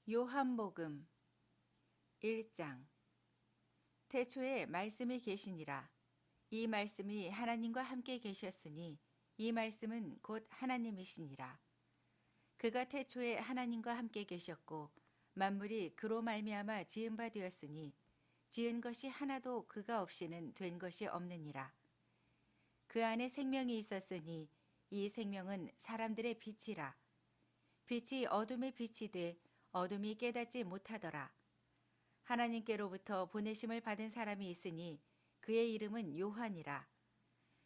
요한복음 1장. 태초에 말씀이 계시니라. 이 말씀이 하나님과 함께 계셨으니 이 말씀은 곧 하나님이시니라. 그가 태초에 하나님과 함께 계셨고 만물이 그로 말미암아 지은 바 되었으니 지은 것이 하나도 그가 없이는 된 것이 없느니라. 그 안에 생명이 있었으니 이 생명은 사람들의 빛이라. 빛이 어둠에 빛이 돼 어둠이 깨닫지 못하더라. 하나님께로부터 보내심을 받은 사람이 있으니 그의 이름은 요한이라.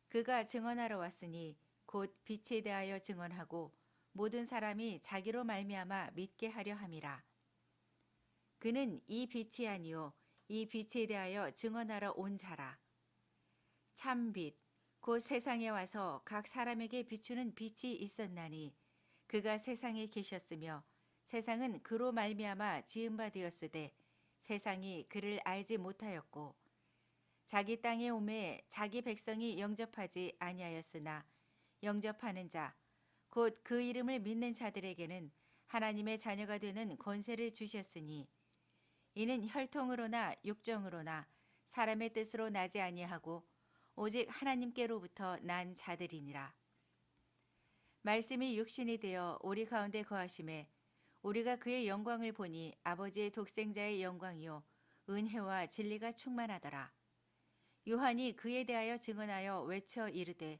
그가 증언하러 왔으니 곧 빛에 대하여 증언하고 모든 사람이 자기로 말미암아 믿게 하려 함이라. 그는 이 빛이 아니요 이 빛에 대하여 증언하러 온 자라. 참 빛, 곧 세상에 와서 각 사람에게 비추는 빛이 있었나니 그가 세상에 계셨으며 세상은 그로 말미암아 지은 바 되었으되 세상이 그를 알지 못하였고 자기 땅에 오매 자기 백성이 영접하지 아니하였으나 영접하는 자 곧 그 이름을 믿는 자들에게는 하나님의 자녀가 되는 권세를 주셨으니 이는 혈통으로나 육정으로나 사람의 뜻으로 나지 아니하고 오직 하나님께로부터 난 자들이니라. 말씀이 육신이 되어 우리 가운데 거하심에 우리가 그의 영광을 보니 아버지의 독생자의 영광이요 은혜와 진리가 충만하더라. 요한이 그에 대하여 증언하여 외쳐 이르되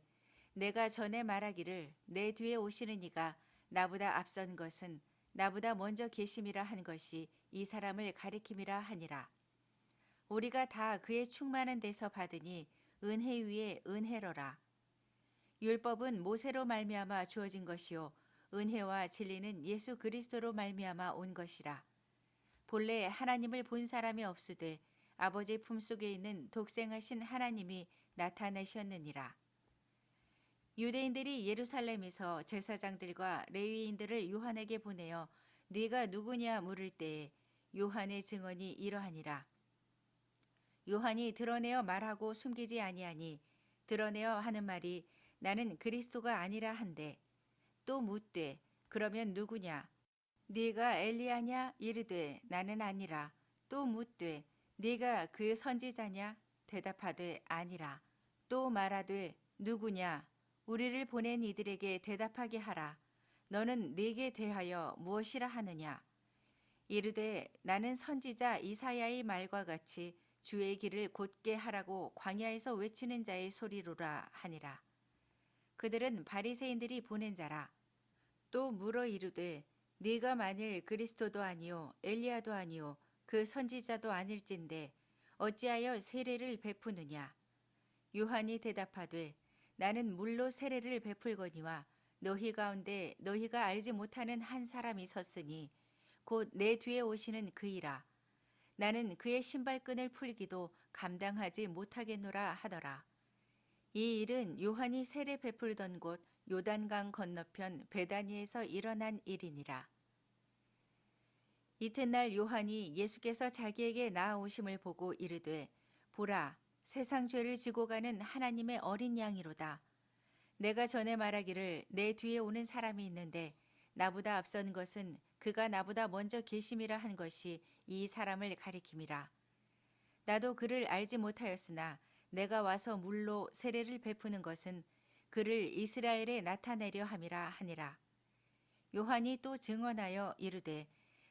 내가 전에 말하기를 내 뒤에 오시는 이가 나보다 앞선 것은 나보다 먼저 계심이라 한 것이 이 사람을 가리킴이라 하니라. 우리가 다 그의 충만한 데서 받으니 은혜 위에 은혜로라. 율법은 모세로 말미암아 주어진 것이요 은혜와 진리는 예수 그리스도로 말미암아 온 것이라. 본래 하나님을 본 사람이 없으되 아버지 품속에 있는 독생하신 하나님이 나타내셨느니라. 유대인들이 예루살렘에서 제사장들과 레위인들을 요한에게 보내어 네가 누구냐 물을 때에 요한의 증언이 이러하니라. 요한이 드러내어 말하고 숨기지 아니하니 드러내어 하는 말이 나는 그리스도가 아니라 한데 또 묻되 그러면 누구냐 네가 엘리야냐 이르되 나는 아니라 또 묻되 네가 그 선지자냐 대답하되 아니라 또 말하되 누구냐 우리를 보낸 이들에게 대답하게 하라. 너는 네게 대하여 무엇이라 하느냐 이르되 나는 선지자 이사야의 말과 같이 주의 길을 곧게 하라고 광야에서 외치는 자의 소리로라 하니라. 그들은 바리새인들이 보낸 자라. 또 물어 이르되 네가 만일 그리스도도 아니요 엘리야도 아니요 그 선지자도 아닐진데 어찌하여 세례를 베푸느냐. 요한이 대답하되 나는 물로 세례를 베풀거니와 너희 가운데 너희가 알지 못하는 한 사람이 섰으니 곧 내 뒤에 오시는 그이라. 나는 그의 신발끈을 풀기도 감당하지 못하겠노라 하더라. 이 일은 요한이 세례 베풀던 곳 요단강 건너편 베다니에서 일어난 일이니라. 이튿날 요한이 예수께서 자기에게 나아오심을 보고 이르되 보라 세상 죄를 지고 가는 하나님의 어린 양이로다. 내가 전에 말하기를 내 뒤에 오는 사람이 있는데 나보다 앞선 것은 그가 나보다 먼저 계심이라 한 것이 이 사람을 가리킴이라. 나도 그를 알지 못하였으나 내가 와서 물로 세례를 베푸는 것은 그를 이스라엘에 나타내려 함이라 하니라. 요한이 또 증언하여 이르되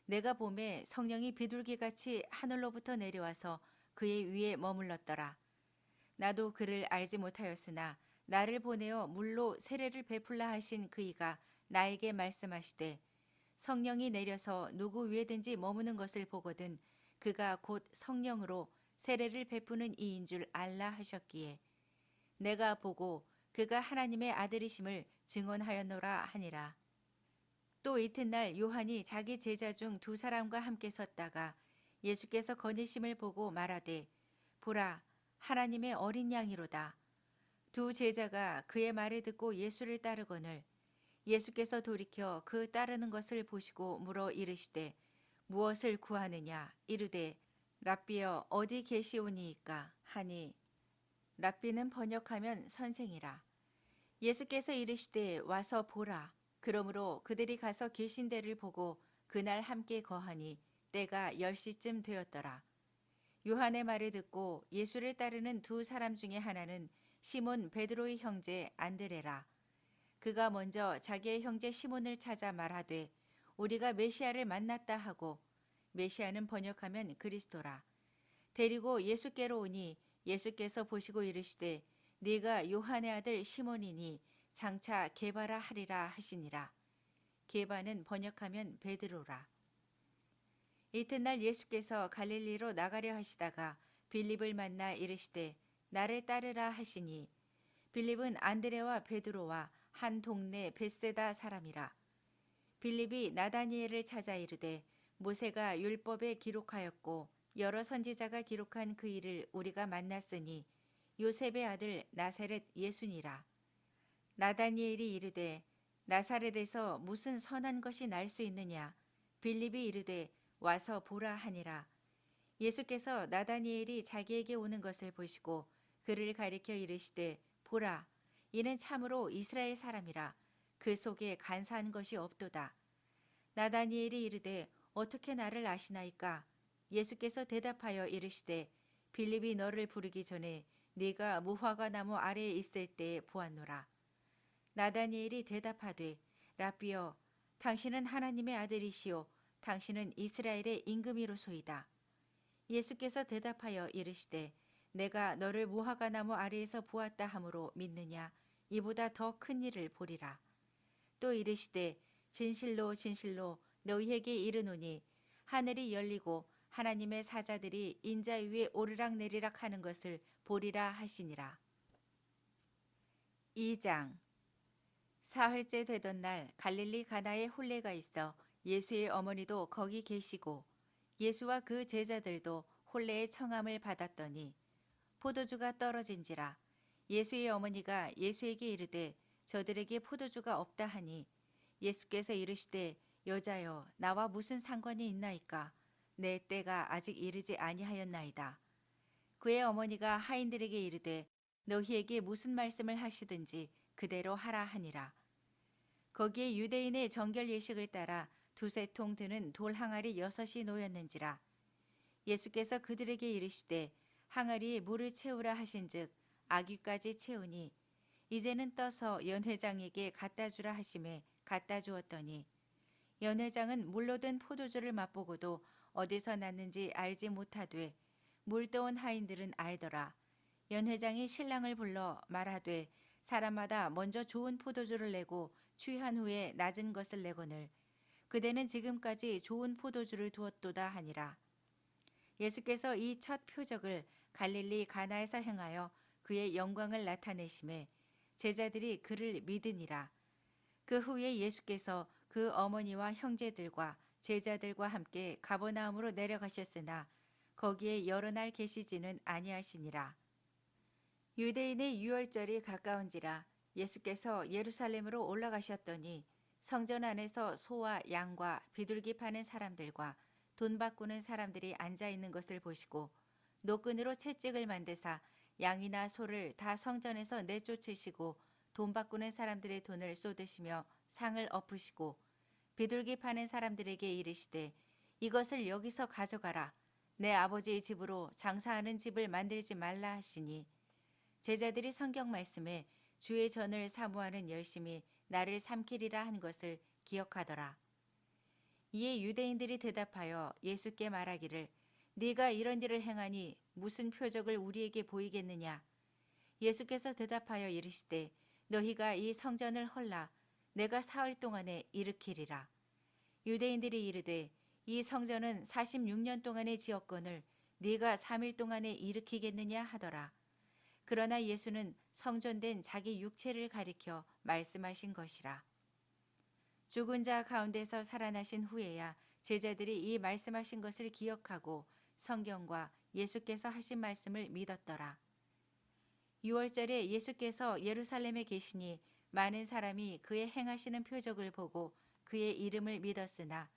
내가 보매 성령이 비둘기같이 하늘로부터 내려와서 그의 위에 머물렀더라. 나도 그를 알지 못하였으나 나를 보내어 물로 세례를 베풀라 하신 그이가 나에게 말씀하시되 성령이 내려서 누구 위에든지 머무는 것을 보거든 그가 곧 성령으로 세례를 베푸는 이인 줄 알라 하셨기에 내가 보고 그가 하나님의 아들이심을 증언하였노라 하니라. 또 이튿날 요한이 자기 제자 중 두 사람과 함께 섰다가 예수께서 거니심을 보고 말하되 보라 하나님의 어린 양이로다. 두 제자가 그의 말을 듣고 예수를 따르거늘 예수께서 돌이켜 그 따르는 것을 보시고 물어 이르시되 무엇을 구하느냐 이르되 랍비여 어디 계시오니이까 하니 랍비는 번역하면 선생이라. 예수께서 이르시되 와서 보라. 그러므로 그들이 가서 계신 데를 보고 그날 함께 거하니 때가 10시쯤 되었더라. 요한의 말을 듣고 예수를 따르는 두 사람 중에 하나는 시몬 베드로의 형제 안드레라. 그가 먼저 자기의 형제 시몬을 찾아 말하되 우리가 메시아를 만났다 하고, 메시아는 번역하면 그리스도라. 데리고 예수께로 오니 예수께서 보시고 이르시되 네가 요한의 아들 시몬이니 장차 게바라 하리라 하시니라. 게바는 번역하면 베드로라. 이튿날 예수께서 갈릴리로 나가려 하시다가 빌립을 만나 이르시되 나를 따르라 하시니, 빌립은 안드레와 베드로와 한 동네 벳세다 사람이라. 빌립이 나다니엘을 찾아 이르되 모세가 율법에 기록하였고 여러 선지자가 기록한 그 일을 우리가 만났으니 요셉의 아들 나사렛 예수니라. 나다니엘이 이르되 나사렛에서 무슨 선한 것이 날 수 있느냐. 빌립이 이르되 와서 보라 하니라. 예수께서 나다니엘이 자기에게 오는 것을 보시고 그를 가리켜 이르시되 보라, 이는 참으로 이스라엘 사람이라. 그 속에 간사한 것이 없도다. 나다니엘이 이르되 어떻게 나를 아시나이까? 예수께서 대답하여 이르시되 빌립이 너를 부르기 전에 네가 무화과 나무 아래에 있을 때에 보았노라. 나다니엘이 대답하되 라삐여, 당신은 하나님의 아들이시오 당신은 이스라엘의 임금이로소이다. 예수께서 대답하여 이르시되 내가 너를 무화과 나무 아래에서 보았다 하므로 믿느냐? 이보다 더 큰 일을 보리라. 또 이르시되 진실로 진실로 너희에게 이르노니 하늘이 열리고 하나님의 사자들이 인자 위에 오르락내리락 하는 것을 보리라 하시니라. 2장. 사흘째 되던 날 갈릴리 가나에 혼례가 있어 예수의 어머니도 거기 계시고 예수와 그 제자들도 혼례의 청함을 받았더니 포도주가 떨어진지라. 예수의 어머니가 예수에게 이르되 저들에게 포도주가 없다 하니, 예수께서 이르시되 여자여, 나와 무슨 상관이 있나이까? 내 때가 아직 이르지 아니하였나이다. 그의 어머니가 하인들에게 이르되 너희에게 무슨 말씀을 하시든지 그대로 하라 하니라. 거기에 유대인의 정결 예식을 따라 두세 통 드는 돌 항아리 6이 놓였는지라. 예수께서 그들에게 이르시되 항아리에 물을 채우라 하신즉 아귀까지 채우니 이제는 떠서 연회장에게 갖다 주라 하심에 갖다 주었더니, 연회장은 물로 든 포도주를 맛보고도 어디서 났는지 알지 못하되 물 떠온 하인들은 알더라. 연회장이 신랑을 불러 말하되 사람마다 먼저 좋은 포도주를 내고 취한 후에 낮은 것을 내거늘 그대는 지금까지 좋은 포도주를 두었도다 하니라. 예수께서 이 첫 표적을 갈릴리 가나에서 행하여 그의 영광을 나타내심에 제자들이 그를 믿으니라. 그 후에 예수께서 그 어머니와 형제들과 제자들과 함께 가버나움으로 내려가셨으나 거기에 여러 날 계시지는 아니하시니라. 유대인의 유월절이 가까운지라. 예수께서 예루살렘으로 올라가셨더니 성전 안에서 소와 양과 비둘기 파는 사람들과 돈 바꾸는 사람들이 앉아 있는 것을 보시고 노끈으로 채찍을 만드사 양이나 소를 다 성전에서 내쫓으시고 돈 바꾸는 사람들의 돈을 쏟으시며 상을 엎으시고 비둘기 파는 사람들에게 이르시되 이것을 여기서 가져가라. 내 아버지의 집으로 장사하는 집을 만들지 말라 하시니, 제자들이 성경 말씀에 주의 전을 사모하는 열심히 나를 삼키리라 한 것을 기억하더라. 이에 유대인들이 대답하여 예수께 말하기를 네가 이런 일을 행하니 무슨 표적을 우리에게 보이겠느냐? 예수께서 대답하여 이르시되 너희가 이 성전을 헐라 내가 사흘 동안에 일으키리라. 유대인들이 이르되 이 성전은 46년 동안에 지었거늘 네가 3일 동안에 일으키겠느냐 하더라. 그러나 예수는 성전된 자기 육체를 가리켜 말씀하신 것이라. 죽은 자 가운데서 살아나신 후에야 제자들이 이 말씀하신 것을 기억하고 성경과 예수께서 하신 말씀을 믿었더라. 6월절에 예수께서 예루살렘에 계시니 많은 사람이 그의 행하시는 표적을 보고 그의 이름을 믿었으나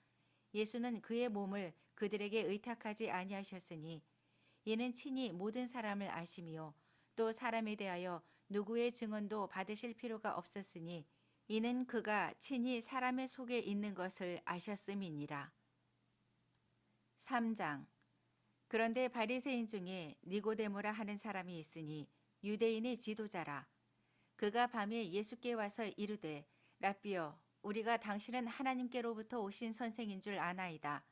예수는 그의 몸을 그들에게 의탁하지 아니하셨으니 이는 친히 모든 사람을 아심이요 또 사람에 대하여 누구의 증언도 받으실 필요가 없었으니 이는 그가 친히 사람의 속에 있는 것을 아셨음이니라. 3장. 그런데 바리새인 중에 니고데모라 하는 사람이 있으니 유대인의 지도자라. 그가 밤에 예수께 와서 이르되 라삐여, 우리가 당신은 하나님께로부터 오신 선생인 줄 아나이다.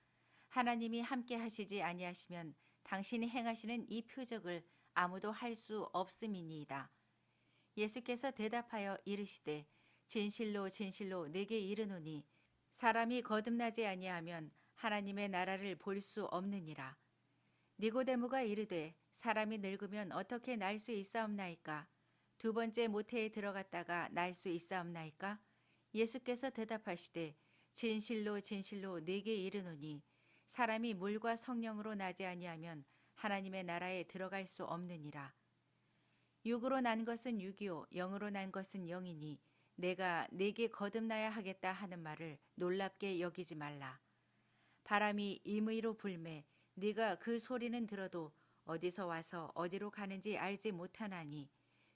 하나님이 함께 하시지 아니하시면 당신이 행하시는 이 표적을 아무도 할 수 없음이니이다. 예수께서 대답하여 이르시되 진실로 진실로 내게 이르노니 사람이 거듭나지 아니하면 하나님의 나라를 볼 수 없느니라. 니고데모가 이르되 사람이 늙으면 어떻게 날 수 있사옵나이까? 두 번째 모태에 들어갔다가 날 수 있사옵나이까? 예수께서 대답하시되 진실로 진실로 네게 이르노니 사람이 물과 성령으로 나지 아니하면 하나님의 나라에 들어갈 수 없느니라. 육으로 난 것은 육이요 영으로 난 것은 영이니 내가 네게 거듭나야 하겠다 하는 말을 놀랍게 여기지 말라. 바람이 임의로 불매 네가 그 소리는 들어도 어디서 와서 어디로 가는지 알지 못하나니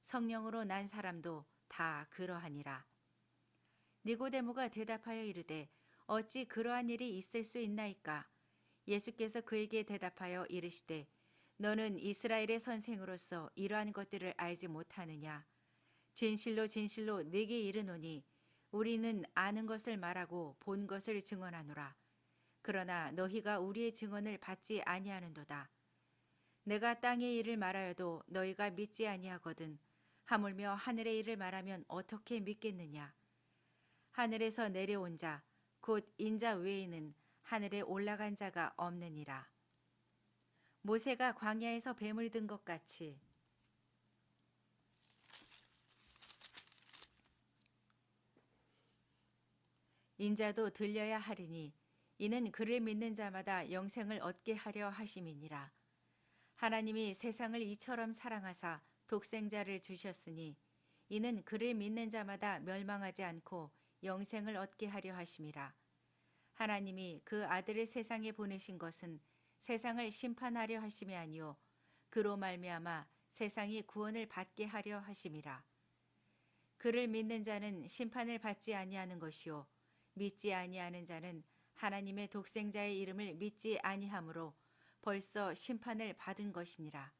성령으로 난 사람도 다 그러하니라. 니고데모가 대답하여 이르되 어찌 그러한 일이 있을 수 있나이까? 예수께서 그에게 대답하여 이르시되 너는 이스라엘의 선생으로서 이러한 것들을 알지 못하느냐? 진실로 진실로 네게 이르노니 우리는 아는 것을 말하고 본 것을 증언하노라. 그러나 너희가 우리의 증언을 받지 아니하는도다. 내가 땅의 일을 말하여도 너희가 믿지 아니하거든. 하물며 하늘의 일을 말하면 어떻게 믿겠느냐? 하늘에서 내려온 자, 곧 인자 외에는 하늘에 올라간 자가 없느니라. 모세가 광야에서 뱀을 든 것 같이 인자도 들려야 하리니 이는 그를 믿는 자마다 영생을 얻게 하려 하심이니라. 하나님이 세상을 이처럼 사랑하사 독생자를 주셨으니 이는 그를 믿는 자마다 멸망하지 않고 영생을 얻게 하려 하심이라. 하나님이 그 아들을 세상에 보내신 것은 세상을 심판하려 하심이 아니요 그로 말미암아 세상이 구원을 받게 하려 하심이라. 그를 믿는 자는 심판을 받지 아니하는 것이요 믿지 아니하는 자는 하나님의 독생자의 이름을 믿지 아니하므로 벌써 심판을 받은 것이니라.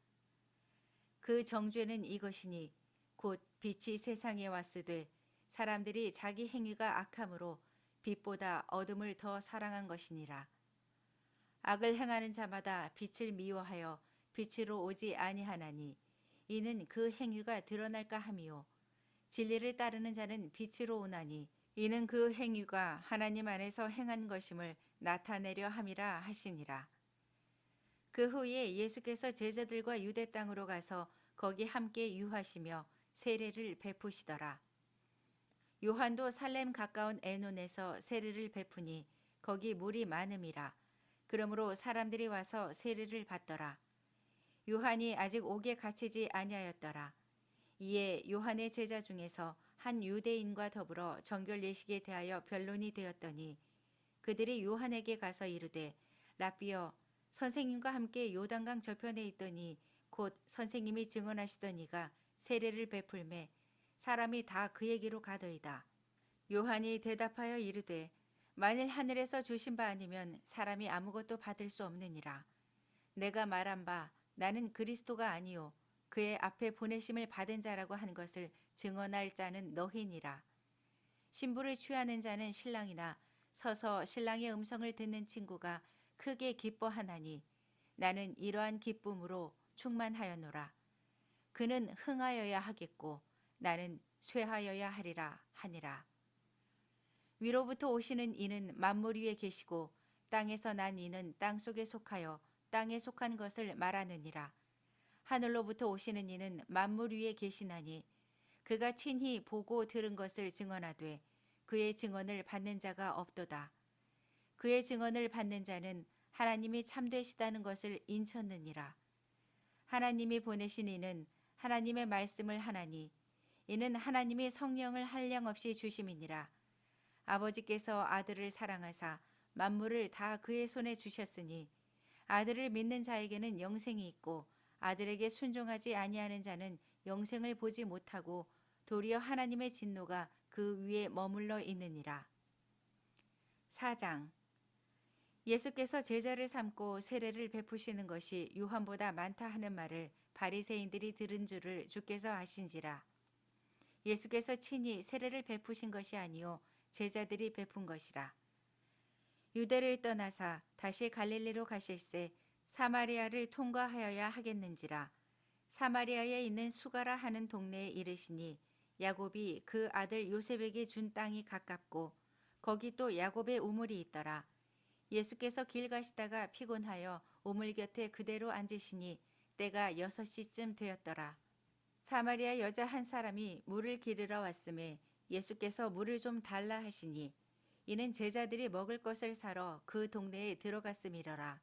그 정죄는 이것이니 곧 빛이 세상에 왔으되 사람들이 자기 행위가 악함으로 빛보다 어둠을 더 사랑한 것이니라. 악을 행하는 자마다 빛을 미워하여 빛으로 오지 아니하나니 이는 그 행위가 드러날까 함이요 진리를 따르는 자는 빛으로 오나니 이는 그 행위가 하나님 안에서 행한 것임을 나타내려 함이라 하시니라. 그 후에 예수께서 제자들과 유대 땅으로 가서 거기 함께 유하시며 세례를 베푸시더라. 요한도 살렘 가까운 에논에서 세례를 베푸니 거기 물이 많음이라. 그러므로 사람들이 와서 세례를 받더라. 요한이 아직 옥에 갇히지 아니하였더라. 이에 요한의 제자 중에서 한 유대인과 더불어 정결 예식에 대하여 변론이 되었더니 그들이 요한에게 가서 이르되 라삐여, 선생님과 함께 요단강 저편에 있더니 곧 선생님이 증언하시던 이가 세례를 베풀매 사람이 다 그에게로 가더이다. 요한이 대답하여 이르되 만일 하늘에서 주신 바 아니면 사람이 아무것도 받을 수 없느니라. 내가 말한 바 나는 그리스도가 아니요 그의 앞에 보내심을 받은 자라고 한 것을 증언할 자는 너희니라. 신부를 취하는 자는 신랑이나 서서 신랑의 음성을 듣는 친구가 크게 기뻐하나니 나는 이러한 기쁨으로 충만하였노라. 그는 흥하여야 하겠고 나는 쇠하여야 하리라 하니라. 위로부터 오시는 이는 만물 위에 계시고 땅에서 난 이는 땅 속에 속하여 땅에 속한 것을 말하느니라. 하늘로부터 오시는 이는 만물 위에 계시나니 그가 친히 보고 들은 것을 증언하되 그의 증언을 받는 자가 없도다. 그의 증언을 받는 자는 하나님이 참되시다는 것을 인쳤느니라. 하나님이 보내신 이는 하나님의 말씀을 하나니 이는 하나님이 성령을 한량없이 주심이니라. 아버지께서 아들을 사랑하사 만물을 다 그의 손에 주셨으니 아들을 믿는 자에게는 영생이 있고 아들에게 순종하지 아니하는 자는 영생을 보지 못하고 도리어 하나님의 진노가 그 위에 머물러 있느니라. 4장. 예수께서 제자를 삼고 세례를 베푸시는 것이 요한보다 많다 하는 말을 바리새인들이 들은 줄을 주께서 아신지라. 예수께서 친히 세례를 베푸신 것이 아니요 제자들이 베푼 것이라. 유대를 떠나사 다시 갈릴리로 가실새 사마리아를 통과하여야 하겠는지라. 사마리아에 있는 수가라 하는 동네에 이르시니 야곱이 그 아들 요셉에게 준 땅이 가깝고 거기 또 야곱의 우물이 있더라. 예수께서 길 가시다가 피곤하여 우물 곁에 그대로 앉으시니 때가 6시쯤 되었더라. 사마리아 여자 한 사람이 물을 기르러 왔음에 예수께서 물을 좀 달라 하시니 이는 제자들이 먹을 것을 사러 그 동네에 들어갔음이러라.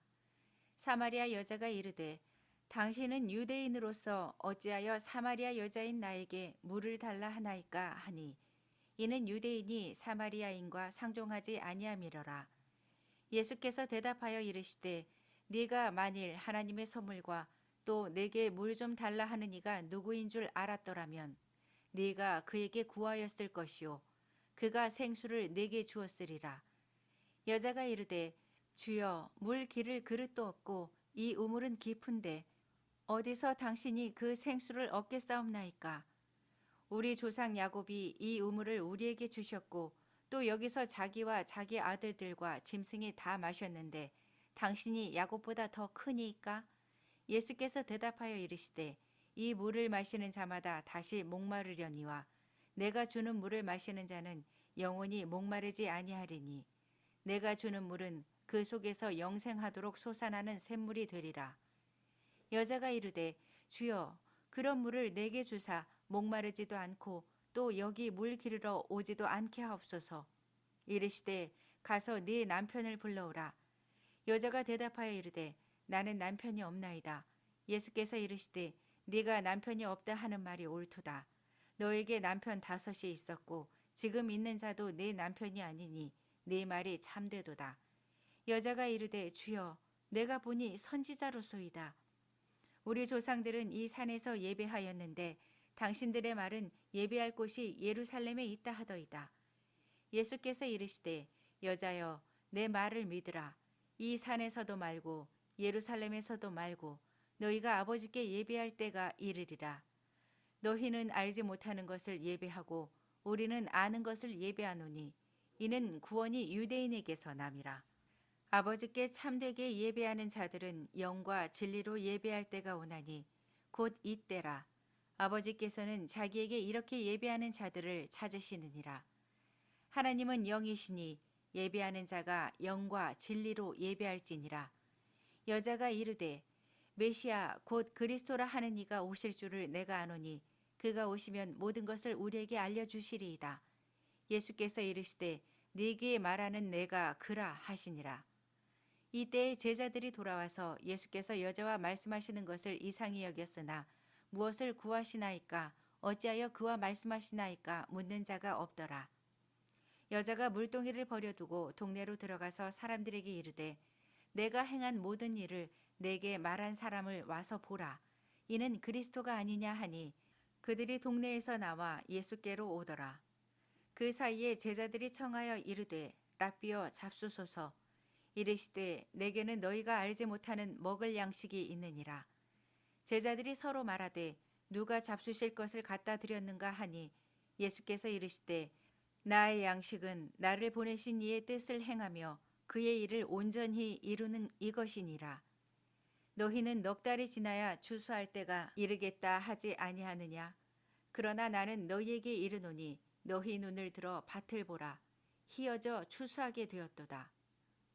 사마리아 여자가 이르되 당신은 유대인으로서 어찌하여 사마리아 여자인 나에게 물을 달라 하나이까 하니 이는 유대인이 사마리아인과 상종하지 아니함이러라. 예수께서 대답하여 이르시되 네가 만일 하나님의 선물과 또 내게 물 좀 달라 하는 이가 누구인 줄 알았더라면 네가 그에게 구하였을 것이요 그가 생수를 내게 주었으리라. 여자가 이르되 주여 물 기를 그릇도 없고 이 우물은 깊은데 어디서 당신이 그 생수를 얻겠사옵나이까. 우리 조상 야곱이 이 우물을 우리에게 주셨고 또 여기서 자기와 자기 아들들과 짐승이 다 마셨는데 당신이 야곱보다 더 크니이까. 예수께서 대답하여 이르시되 이 물을 마시는 자마다 다시 목마르려니와 내가 주는 물을 마시는 자는 영원히 목마르지 아니하리니 내가 주는 물은 그 속에서 영생하도록 솟아나는 샘물이 되리라. 여자가 이르되 주여 그런 물을 내게 주사 목마르지도 않고 또 여기 물 기르러 오지도 않게 하옵소서. 이르시되 가서 네 남편을 불러오라. 여자가 대답하여 이르되 나는 남편이 없나이다. 예수께서 이르시되 네가 남편이 없다 하는 말이 옳도다. 너에게 남편 5이 있었고 지금 있는 자도 네 남편이 아니니 네 말이 참되도다. 여자가 이르되 주여 내가 보니 선지자로소이다. 우리 조상들은 이 산에서 예배하였는데 당신들의 말은 예배할 곳이 예루살렘에 있다 하더이다. 예수께서 이르시되 여자여 내 말을 믿으라. 이 산에서도 말고 예루살렘에서도 말고 너희가 아버지께 예배할 때가 이르리라. 너희는 알지 못하는 것을 예배하고 우리는 아는 것을 예배하노니 이는 구원이 유대인에게서 남이라. 아버지께 참되게 예배하는 자들은 영과 진리로 예배할 때가 오나니 곧 이때라. 아버지께서는 자기에게 이렇게 예배하는 자들을 찾으시느니라. 하나님은 영이시니 예배하는 자가 영과 진리로 예배할지니라. 여자가 이르되 메시아 곧 그리스도라 하는 이가 오실 줄을 내가 아노니 그가 오시면 모든 것을 우리에게 알려주시리이다. 예수께서 이르시되 네게 말하는 내가 그라 하시니라. 이때에 제자들이 돌아와서 예수께서 여자와 말씀하시는 것을 이상히 여겼으나 무엇을 구하시나이까 어찌하여 그와 말씀하시나이까 묻는 자가 없더라. 여자가 물동이를 버려두고 동네로 들어가서 사람들에게 이르되 내가 행한 모든 일을 내게 말한 사람을 와서 보라. 이는 그리스도가 아니냐 하니 그들이 동네에서 나와 예수께로 오더라. 그 사이에 제자들이 청하여 이르되 랍비여 잡수소서. 이르시되 내게는 너희가 알지 못하는 먹을 양식이 있느니라. 제자들이 서로 말하되 누가 잡수실 것을 갖다 드렸는가 하니 예수께서 이르시되 나의 양식은 나를 보내신 이의 뜻을 행하며 그의 일을 온전히 이루는 이것이니라. 너희는 넉 달이 지나야 추수할 때가 이르겠다 하지 아니하느냐. 그러나 나는 너희에게 이르노니 너희 눈을 들어 밭을 보라. 희어져 추수하게 되었도다.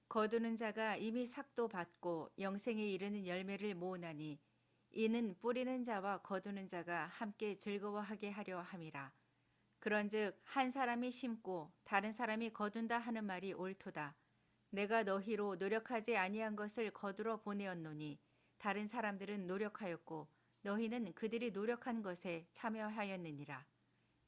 거두는 자가 이미 삭도 받고 영생에 이르는 열매를 모으나니 이는 뿌리는 자와 거두는 자가 함께 즐거워하게 하려 함이라. 그런즉 한 사람이 심고 다른 사람이 거둔다 하는 말이 옳도다. 내가 너희로 노력하지 아니한 것을 거두러 보내었노니 다른 사람들은 노력하였고 너희는 그들이 노력한 것에 참여하였느니라.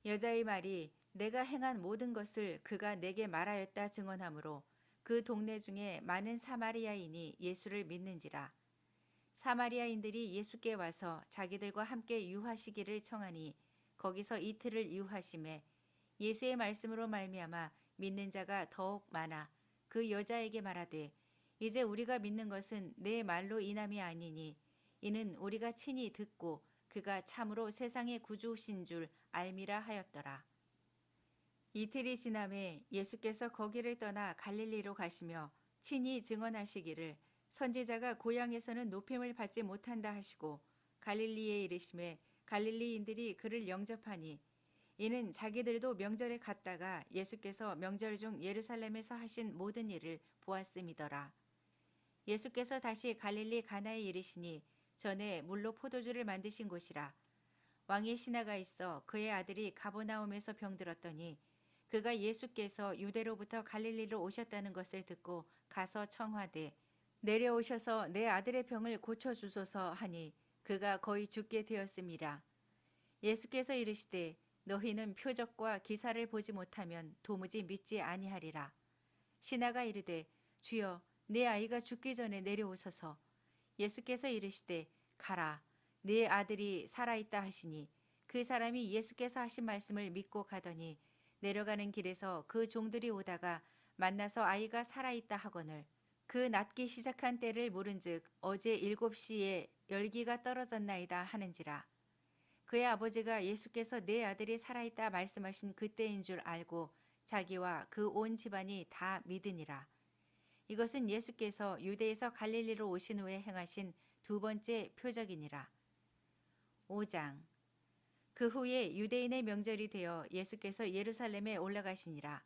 여자의 말이 내가 행한 모든 것을 그가 내게 말하였다 증언하므로 그 동네 중에 많은 사마리아인이 예수를 믿는지라. 사마리아인들이 예수께 와서 자기들과 함께 유하시기를 청하니 거기서 이틀을 유하심에 예수의 말씀으로 말미암아 믿는 자가 더욱 많아 그 여자에게 말하되 이제 우리가 믿는 것은 내 말로 인함이 아니니 이는 우리가 친히 듣고 그가 참으로 세상의 구주신 줄 알미라 하였더라. 이틀이 지남에 예수께서 거기를 떠나 갈릴리로 가시며 친히 증언하시기를 선지자가 고향에서는 높임을 받지 못한다 하시고 갈릴리에 이르심에 갈릴리인들이 그를 영접하니 이는 자기들도 명절에 갔다가 예수께서 명절 중 예루살렘에서 하신 모든 일을 보았음이더라. 예수께서 다시 갈릴리 가나에 이르시니 전에 물로 포도주를 만드신 곳이라. 왕의 신하가 있어 그의 아들이 가버나움에서 병들었더니 그가 예수께서 유대로부터 갈릴리로 오셨다는 것을 듣고 가서 청하되 내려오셔서 내 아들의 병을 고쳐주소서 하니 그가 거의 죽게 되었음이라. 예수께서 이르시되 너희는 표적과 기사를 보지 못하면 도무지 믿지 아니하리라. 신하가 이르되 주여 내 아이가 죽기 전에 내려오소서. 예수께서 이르시되 가라 네 아들이 살아있다 하시니 그 사람이 예수께서 하신 말씀을 믿고 가더니 내려가는 길에서 그 종들이 오다가 만나서 아이가 살아있다 하거늘 그 낫기 시작한 때를 물은즉 어제 7시에 열기가 떨어졌나이다 하는지라. 그의 아버지가 예수께서 내 아들이 살아있다 말씀하신 그때인 줄 알고 자기와 그 온 집안이 다 믿으니라. 이것은 예수께서 유대에서 갈릴리로 오신 후에 행하신 두 번째 표적이니라. 5장. 그 후에 유대인의 명절이 되어 예수께서 예루살렘에 올라가시니라.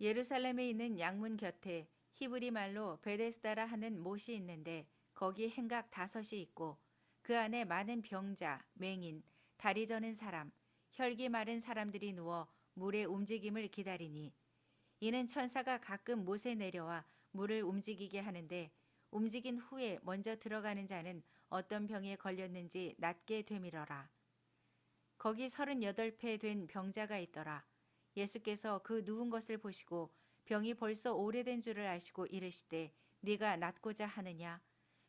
예루살렘에 있는 양문 곁에 히브리 말로 베데스다라 하는 못이 있는데 거기 행각 5이 있고 그 안에 많은 병자, 맹인, 다리 저는 사람, 혈기 마른 사람들이 누워 물의 움직임을 기다리니 이는 천사가 가끔 못에 내려와 물을 움직이게 하는데 움직인 후에 먼저 들어가는 자는 어떤 병에 걸렸는지 낫게 되밀어라. 거기 38폐 된 병자가 있더라. 예수께서 그 누운 것을 보시고 병이 벌써 오래된 줄을 아시고 이르시되 네가 낫고자 하느냐?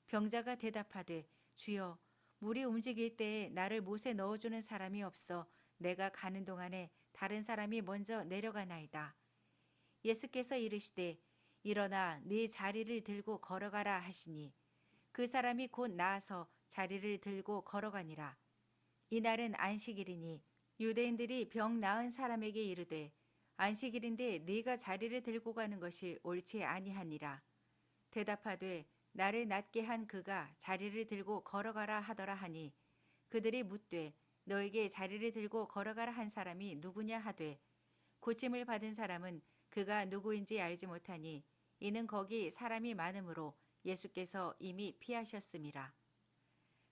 병자가 대답하되 주여 물이 움직일 때에 나를 못에 넣어주는 사람이 없어 내가 가는 동안에 다른 사람이 먼저 내려가나이다. 예수께서 이르시되 일어나 네 자리를 들고 걸어가라 하시니 그 사람이 곧 나아서 자리를 들고 걸어가니라. 이날은 안식일이니 유대인들이 병 나은 사람에게 이르되 안식일인데 네가 자리를 들고 가는 것이 옳지 아니하니라. 대답하되 나를 낫게 한 그가 자리를 들고 걸어가라 하더라 하니 그들이 묻되 너에게 자리를 들고 걸어가라 한 사람이 누구냐 하되 고침을 받은 사람은 그가 누구인지 알지 못하니 이는 거기 사람이 많으므로 예수께서 이미 피하셨음이라.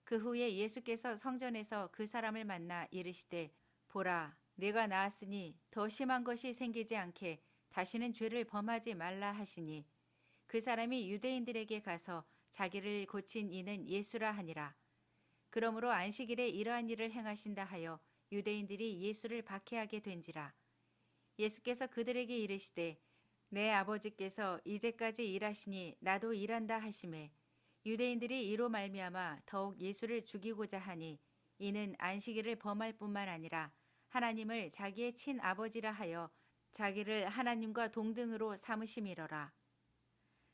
그 후에 예수께서 성전에서 그 사람을 만나 이르시되 보라 네가 나았으니 더 심한 것이 생기지 않게 다시는 죄를 범하지 말라 하시니 그 사람이 유대인들에게 가서 자기를 고친 이는 예수라 하니라. 그러므로 안식일에 이러한 일을 행하신다 하여 유대인들이 예수를 박해하게 된지라. 예수께서 그들에게 이르시되 내 아버지께서 이제까지 일하시니 나도 일한다 하시매 유대인들이 이로 말미암아 더욱 예수를 죽이고자 하니 이는 안식일을 범할 뿐만 아니라 하나님을 자기의 친아버지라 하여 자기를 하나님과 동등으로 삼으심이로라.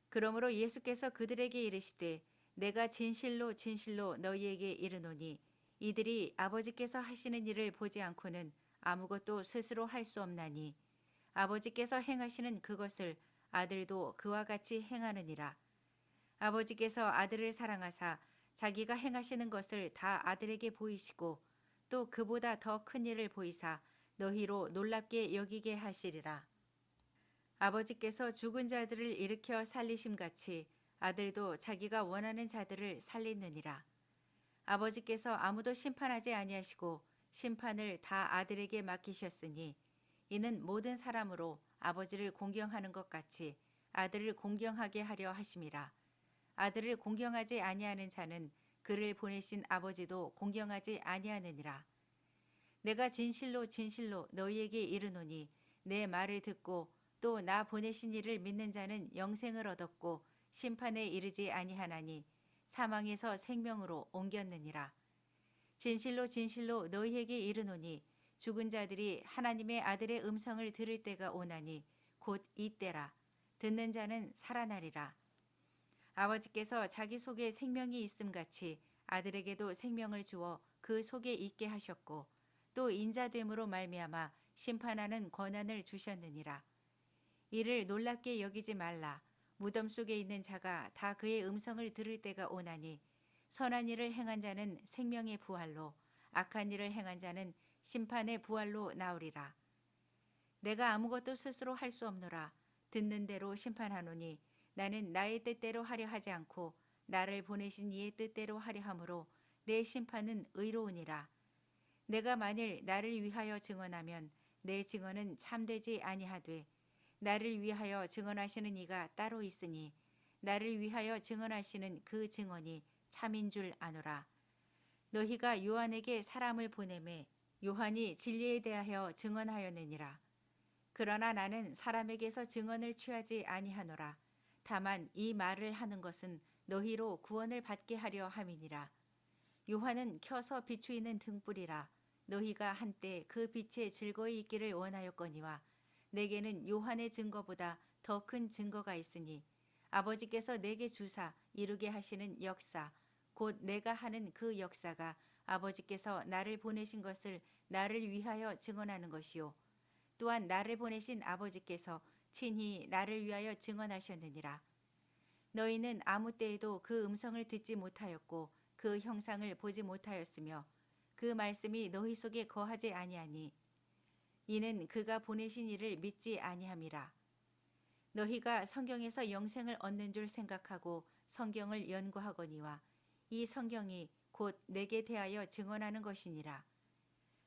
그러므로 예수께서 그들에게 이르시되 내가 진실로 진실로 너희에게 이르노니 이들이 아버지께서 하시는 일을 보지 않고는 아무것도 스스로 할 수 없나니 아버지께서 행하시는 그것을 아들도 그와 같이 행하느니라. 아버지께서 아들을 사랑하사 자기가 행하시는 것을 다 아들에게 보이시고 또 그보다 더 큰 일을 보이사 너희로 놀랍게 여기게 하시리라. 아버지께서 죽은 자들을 일으켜 살리심 같이 아들도 자기가 원하는 자들을 살리느니라. 아버지께서 아무도 심판하지 아니하시고 심판을 다 아들에게 맡기셨으니 이는 모든 사람으로 아버지를 공경하는 것 같이 아들을 공경하게 하려 하심이라. 아들을 공경하지 아니하는 자는 그를 보내신 아버지도 공경하지 아니하느니라. 내가 진실로 진실로 너희에게 이르노니 내 말을 듣고 또 나 보내신 이를 믿는 자는 영생을 얻었고 심판에 이르지 아니하나니 사망에서 생명으로 옮겼느니라. 진실로 진실로 너희에게 이르노니 죽은 자들이 하나님의 아들의 음성을 들을 때가 오나니 곧 이때라. 듣는 자는 살아나리라. 아버지께서 자기 속에 생명이 있음 같이 아들에게도 생명을 주어 그 속에 있게 하셨고 또 인자됨으로 말미암아 심판하는 권한을 주셨느니라. 이를 놀랍게 여기지 말라. 무덤 속에 있는 자가 다 그의 음성을 들을 때가 오나니 선한 일을 행한 자는 생명의 부활로 악한 일을 행한 자는 심판의 부활로 나오리라. 내가 아무것도 스스로 할 수 없노라. 듣는 대로 심판하노니 나는 나의 뜻대로 하려 하지 않고 나를 보내신 이의 뜻대로 하려 함으로 내 심판은 의로우니라. 내가 만일 나를 위하여 증언하면 내 증언은 참되지 아니하되 나를 위하여 증언하시는 이가 따로 있으니 나를 위하여 증언하시는 그 증언이 참인 줄 아노라. 너희가 요한에게 사람을 보내매 요한이 진리에 대하여 증언하였느니라. 그러나 나는 사람에게서 증언을 취하지 아니하노라. 다만 이 말을 하는 것은 너희로 구원을 받게 하려 함이니라. 요한은 켜서 비추이는 등불이라. 너희가 한때 그 빛에 즐거이 있기를 원하였거니와 내게는 요한의 증거보다 더 큰 증거가 있으니 아버지께서 내게 주사 이루게 하시는 역사 곧 내가 하는 그 역사가 아버지께서 나를 보내신 것을 나를 위하여 증언하는 것이요 또한 나를 보내신 아버지께서 친히 나를 위하여 증언하셨느니라. 너희는 아무 때에도 그 음성을 듣지 못하였고 그 형상을 보지 못하였으며 그 말씀이 너희 속에 거하지 아니하니 이는 그가 보내신 이를 믿지 아니함이라. 너희가 성경에서 영생을 얻는 줄 생각하고 성경을 연구하거니와 이 성경이 곧 내게 대하여 증언하는 것이니라.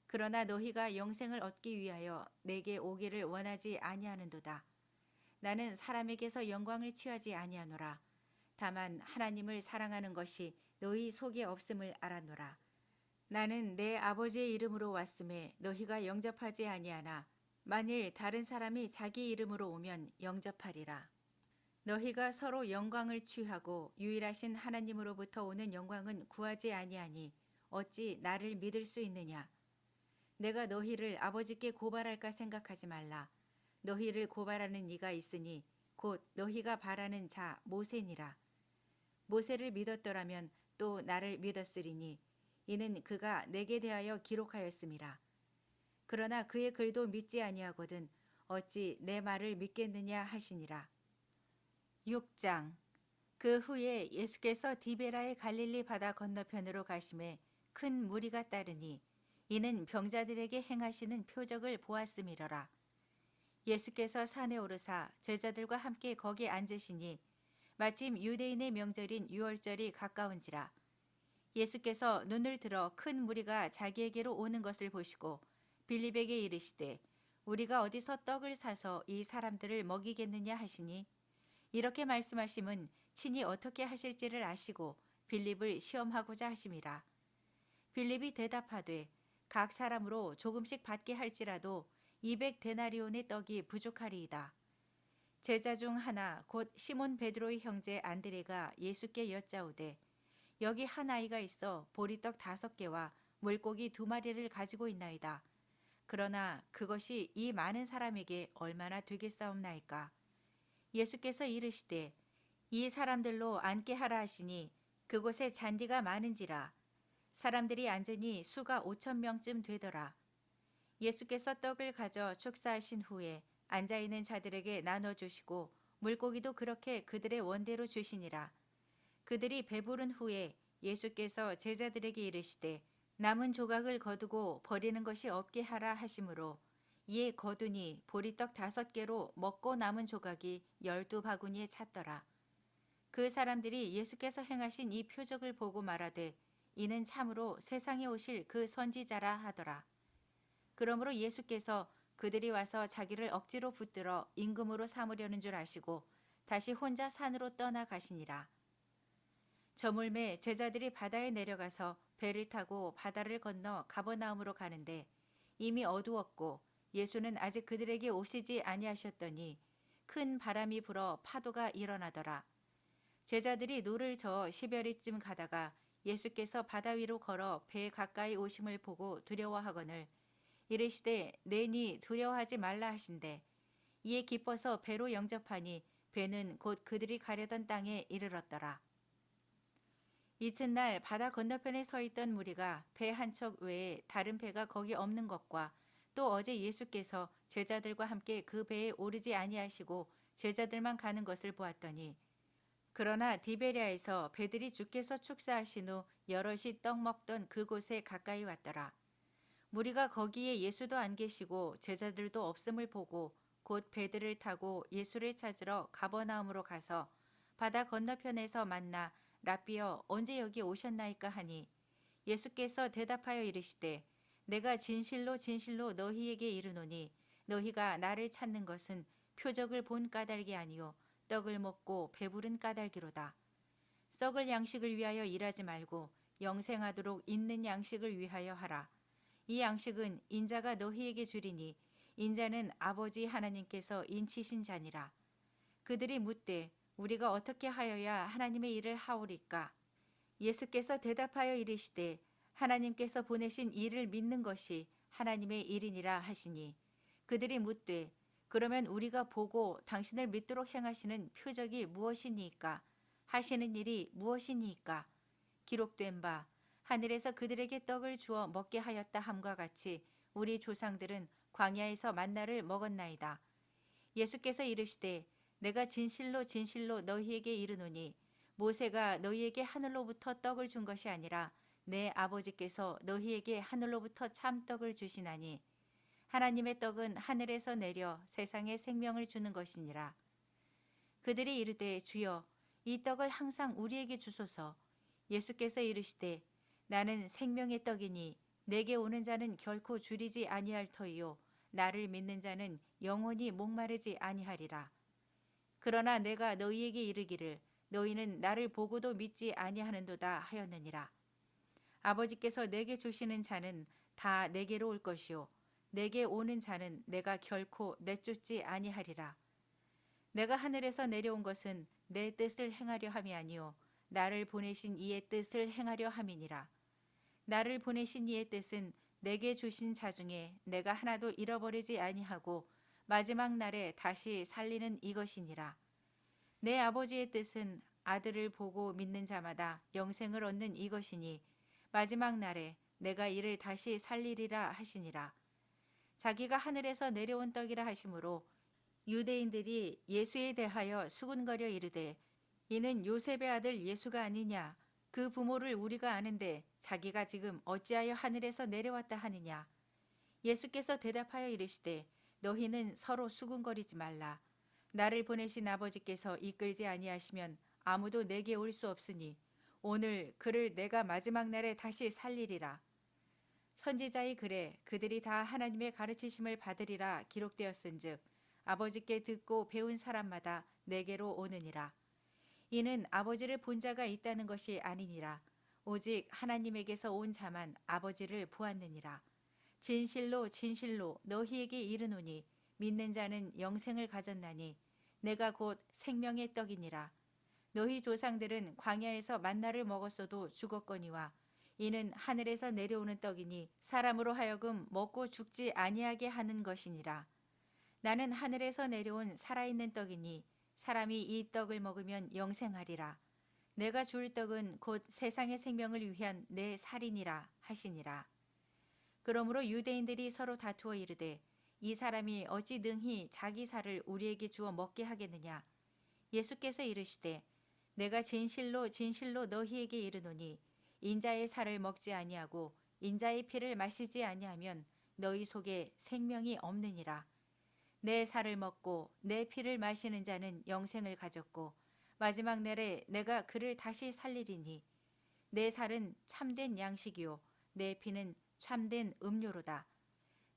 그러나 너희가 영생을 얻기 위하여 내게 오기를 원하지 아니하는도다. 나는 사람에게서 영광을 취하지 아니하노라. 다만 하나님을 사랑하는 것이 너희 속에 없음을 알았노라. 나는 내 아버지의 이름으로 왔음에 너희가 영접하지 아니하나 만일 다른 사람이 자기 이름으로 오면 영접하리라. 너희가 서로 영광을 취하고 유일하신 하나님으로부터 오는 영광은 구하지 아니하니 어찌 나를 믿을 수 있느냐. 내가 너희를 아버지께 고발할까 생각하지 말라. 너희를 고발하는 이가 있으니 곧 너희가 바라는 자 모세니라. 모세를 믿었더라면 또 나를 믿었으리니 이는 그가 내게 대하여 기록하였음이라. 그러나 그의 글도 믿지 아니하거든 어찌 내 말을 믿겠느냐 하시니라. 6장. 그 후에 예수께서 디베라의 갈릴리 바다 건너편으로 가심에 큰 무리가 따르니 이는 병자들에게 행하시는 표적을 보았음이러라. 예수께서 산에 오르사 제자들과 함께 거기 앉으시니 마침 유대인의 명절인 유월절이 가까운지라. 예수께서 눈을 들어 큰 무리가 자기에게로 오는 것을 보시고 빌립에게 이르시되 우리가 어디서 떡을 사서 이 사람들을 먹이겠느냐 하시니 이렇게 말씀하심은 친히 어떻게 하실지를 아시고 빌립을 시험하고자 하심이라. 빌립이 대답하되 각 사람으로 조금씩 받게 할지라도 200데나리온의 떡이 부족하리이다. 제자 중 하나 곧 시몬 베드로의 형제 안드레가 예수께 여짜오되 여기 한 아이가 있어 보리떡 5개와 물고기 2마리를 가지고 있나이다. 그러나 그것이 이 많은 사람에게 얼마나 되겠사옵나이까. 예수께서 이르시되 이 사람들로 앉게 하라 하시니 그곳에 잔디가 많은지라. 사람들이 앉으니 수가 5,000명쯤 되더라. 예수께서 떡을 가져 축사하신 후에 앉아있는 자들에게 나눠주시고 물고기도 그렇게 그들의 원대로 주시니라. 그들이 배부른 후에 예수께서 제자들에게 이르시되 남은 조각을 거두고 버리는 것이 없게 하라 하시므로 이에 거두니 보리떡 5개로 먹고 남은 조각이 12바구니에 찼더라. 그 사람들이 예수께서 행하신 이 표적을 보고 말하되 이는 참으로 세상에 오실 그 선지자라 하더라. 그러므로 예수께서 그들이 와서 자기를 억지로 붙들어 임금으로 삼으려는 줄 아시고 다시 혼자 산으로 떠나가시니라. 저물매 제자들이 바다에 내려가서 배를 타고 바다를 건너 가버나움으로 가는데 이미 어두웠고 예수는 아직 그들에게 오시지 아니하셨더니 큰 바람이 불어 파도가 일어나더라. 제자들이 노를 저어 시베리쯤 가다가 예수께서 바다 위로 걸어 배에 가까이 오심을 보고 두려워하거늘 이르시되 내니 두려워하지 말라 하신대 이에 기뻐서 배로 영접하니 배는 곧 그들이 가려던 땅에 이르렀더라. 이튿날 바다 건너편에 서 있던 무리가 배 한 척 외에 다른 배가 거기 없는 것과 또 어제 예수께서 제자들과 함께 그 배에 오르지 아니하시고 제자들만 가는 것을 보았더니 그러나 디베랴에서 배들이 주께서 축사하신 후 여럿이 떡 먹던 그곳에 가까이 왔더라. 무리가 거기에 예수도 안 계시고 제자들도 없음을 보고 곧 배들을 타고 예수를 찾으러 가버나움으로 가서 바다 건너편에서 만나 랍비여 언제 여기 오셨나이까 하니 예수께서 대답하여 이르시되 내가 진실로 진실로 너희에게 이르노니 너희가 나를 찾는 것은 표적을 본 까닭이 아니요 떡을 먹고 배부른 까닭이로다. 썩을 양식을 위하여 일하지 말고 영생하도록 있는 양식을 위하여 하라. 이 양식은 인자가 너희에게 주리니 인자는 아버지 하나님께서 인치신 자니라. 그들이 묻되 우리가 어떻게 하여야 하나님의 일을 하오리까? 예수께서 대답하여 이르시되 하나님께서 보내신 이를 믿는 것이 하나님의 일이니라 하시니 그들이 묻되 그러면 우리가 보고 당신을 믿도록 행하시는 표적이 무엇이니이까? 하시는 일이 무엇이니이까? 기록된 바 하늘에서 그들에게 떡을 주어 먹게 하였다 함과 같이 우리 조상들은 광야에서 만나를 먹었나이다. 예수께서 이르시되 내가 진실로 진실로 너희에게 이르노니 모세가 너희에게 하늘로부터 떡을 준 것이 아니라 내 아버지께서 너희에게 하늘로부터 참떡을 주시나니 하나님의 떡은 하늘에서 내려 세상에 생명을 주는 것이니라. 그들이 이르되 주여 이 떡을 항상 우리에게 주소서. 예수께서 이르시되 나는 생명의 떡이니 내게 오는 자는 결코 줄이지 아니할 터이요 나를 믿는 자는 영원히 목마르지 아니하리라. 그러나 내가 너희에게 이르기를 너희는 나를 보고도 믿지 아니하는도다 하였느니라. 아버지께서 내게 주시는 자는 다 내게로 올 것이요 내게 오는 자는 내가 결코 내쫓지 아니하리라. 내가 하늘에서 내려온 것은 내 뜻을 행하려 함이 아니요 나를 보내신 이의 뜻을 행하려 함이니라. 나를 보내신 이의 뜻은 내게 주신 자 중에 내가 하나도 잃어버리지 아니하고 마지막 날에 다시 살리는 이것이니라. 내 아버지의 뜻은 아들을 보고 믿는 자마다 영생을 얻는 이것이니 마지막 날에 내가 이를 다시 살리리라 하시니라. 자기가 하늘에서 내려온 떡이라 하시므로 유대인들이 예수에 대하여 수군거려 이르되 이는 요셉의 아들 예수가 아니냐? 그 부모를 우리가 아는데 자기가 지금 어찌하여 하늘에서 내려왔다 하느냐? 예수께서 대답하여 이르시되 너희는 서로 수군거리지 말라. 나를 보내신 아버지께서 이끌지 아니하시면 아무도 내게 올 수 없으니 오늘 그를 내가 마지막 날에 다시 살리리라. 선지자의 글에 그들이 다 하나님의 가르치심을 받으리라 기록되었은즉 아버지께 듣고 배운 사람마다 내게로 오느니라. 이는 아버지를 본 자가 있다는 것이 아니니라. 오직 하나님에게서 온 자만 아버지를 보았느니라. 진실로 진실로 너희에게 이르노니 믿는 자는 영생을 가졌나니 내가 곧 생명의 떡이니라. 너희 조상들은 광야에서 만나를 먹었어도 죽었거니와 이는 하늘에서 내려오는 떡이니 사람으로 하여금 먹고 죽지 아니하게 하는 것이니라. 나는 하늘에서 내려온 살아있는 떡이니 사람이 이 떡을 먹으면 영생하리라. 내가 줄 떡은 곧 세상의 생명을 위한 내 살이니라 하시니라. 그러므로 유대인들이 서로 다투어 이르되 이 사람이 어찌 능히 자기 살을 우리에게 주어 먹게 하겠느냐. 예수께서 이르시되 내가 진실로 진실로 너희에게 이르노니 인자의 살을 먹지 아니하고 인자의 피를 마시지 아니하면 너희 속에 생명이 없느니라. 내 살을 먹고 내 피를 마시는 자는 영생을 가졌고 마지막 날에 내가 그를 다시 살리리니 내 살은 참된 양식이요 내 피는 참된 음료로다.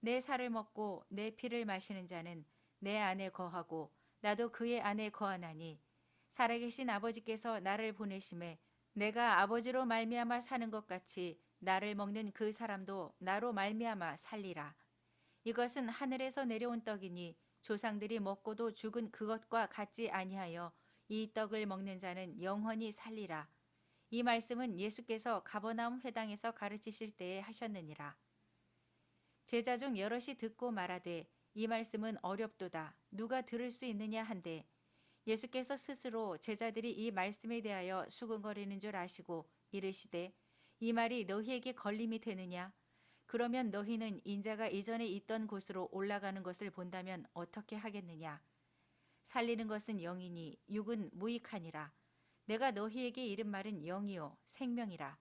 내 살을 먹고 내 피를 마시는 자는 내 안에 거하고 나도 그의 안에 거하나니 살아계신 아버지께서 나를 보내심에 내가 아버지로 말미암아 사는 것 같이 나를 먹는 그 사람도 나로 말미암아 살리라. 이것은 하늘에서 내려온 떡이니 조상들이 먹고도 죽은 그것과 같지 아니하여 이 떡을 먹는 자는 영원히 살리라. 이 말씀은 예수께서 가버나움 회당에서 가르치실 때에 하셨느니라. 제자 중 여럿이 듣고 말하되 이 말씀은 어렵도다. 누가 들을 수 있느냐 한데 예수께서 스스로 제자들이 이 말씀에 대하여 수근거리는 줄 아시고 이르시되 이 말이 너희에게 걸림이 되느냐? 그러면 너희는 인자가 이전에 있던 곳으로 올라가는 것을 본다면 어떻게 하겠느냐? 살리는 것은 영이니 육은 무익하니라. 내가 너희에게 이른 말은 영이요 생명이라.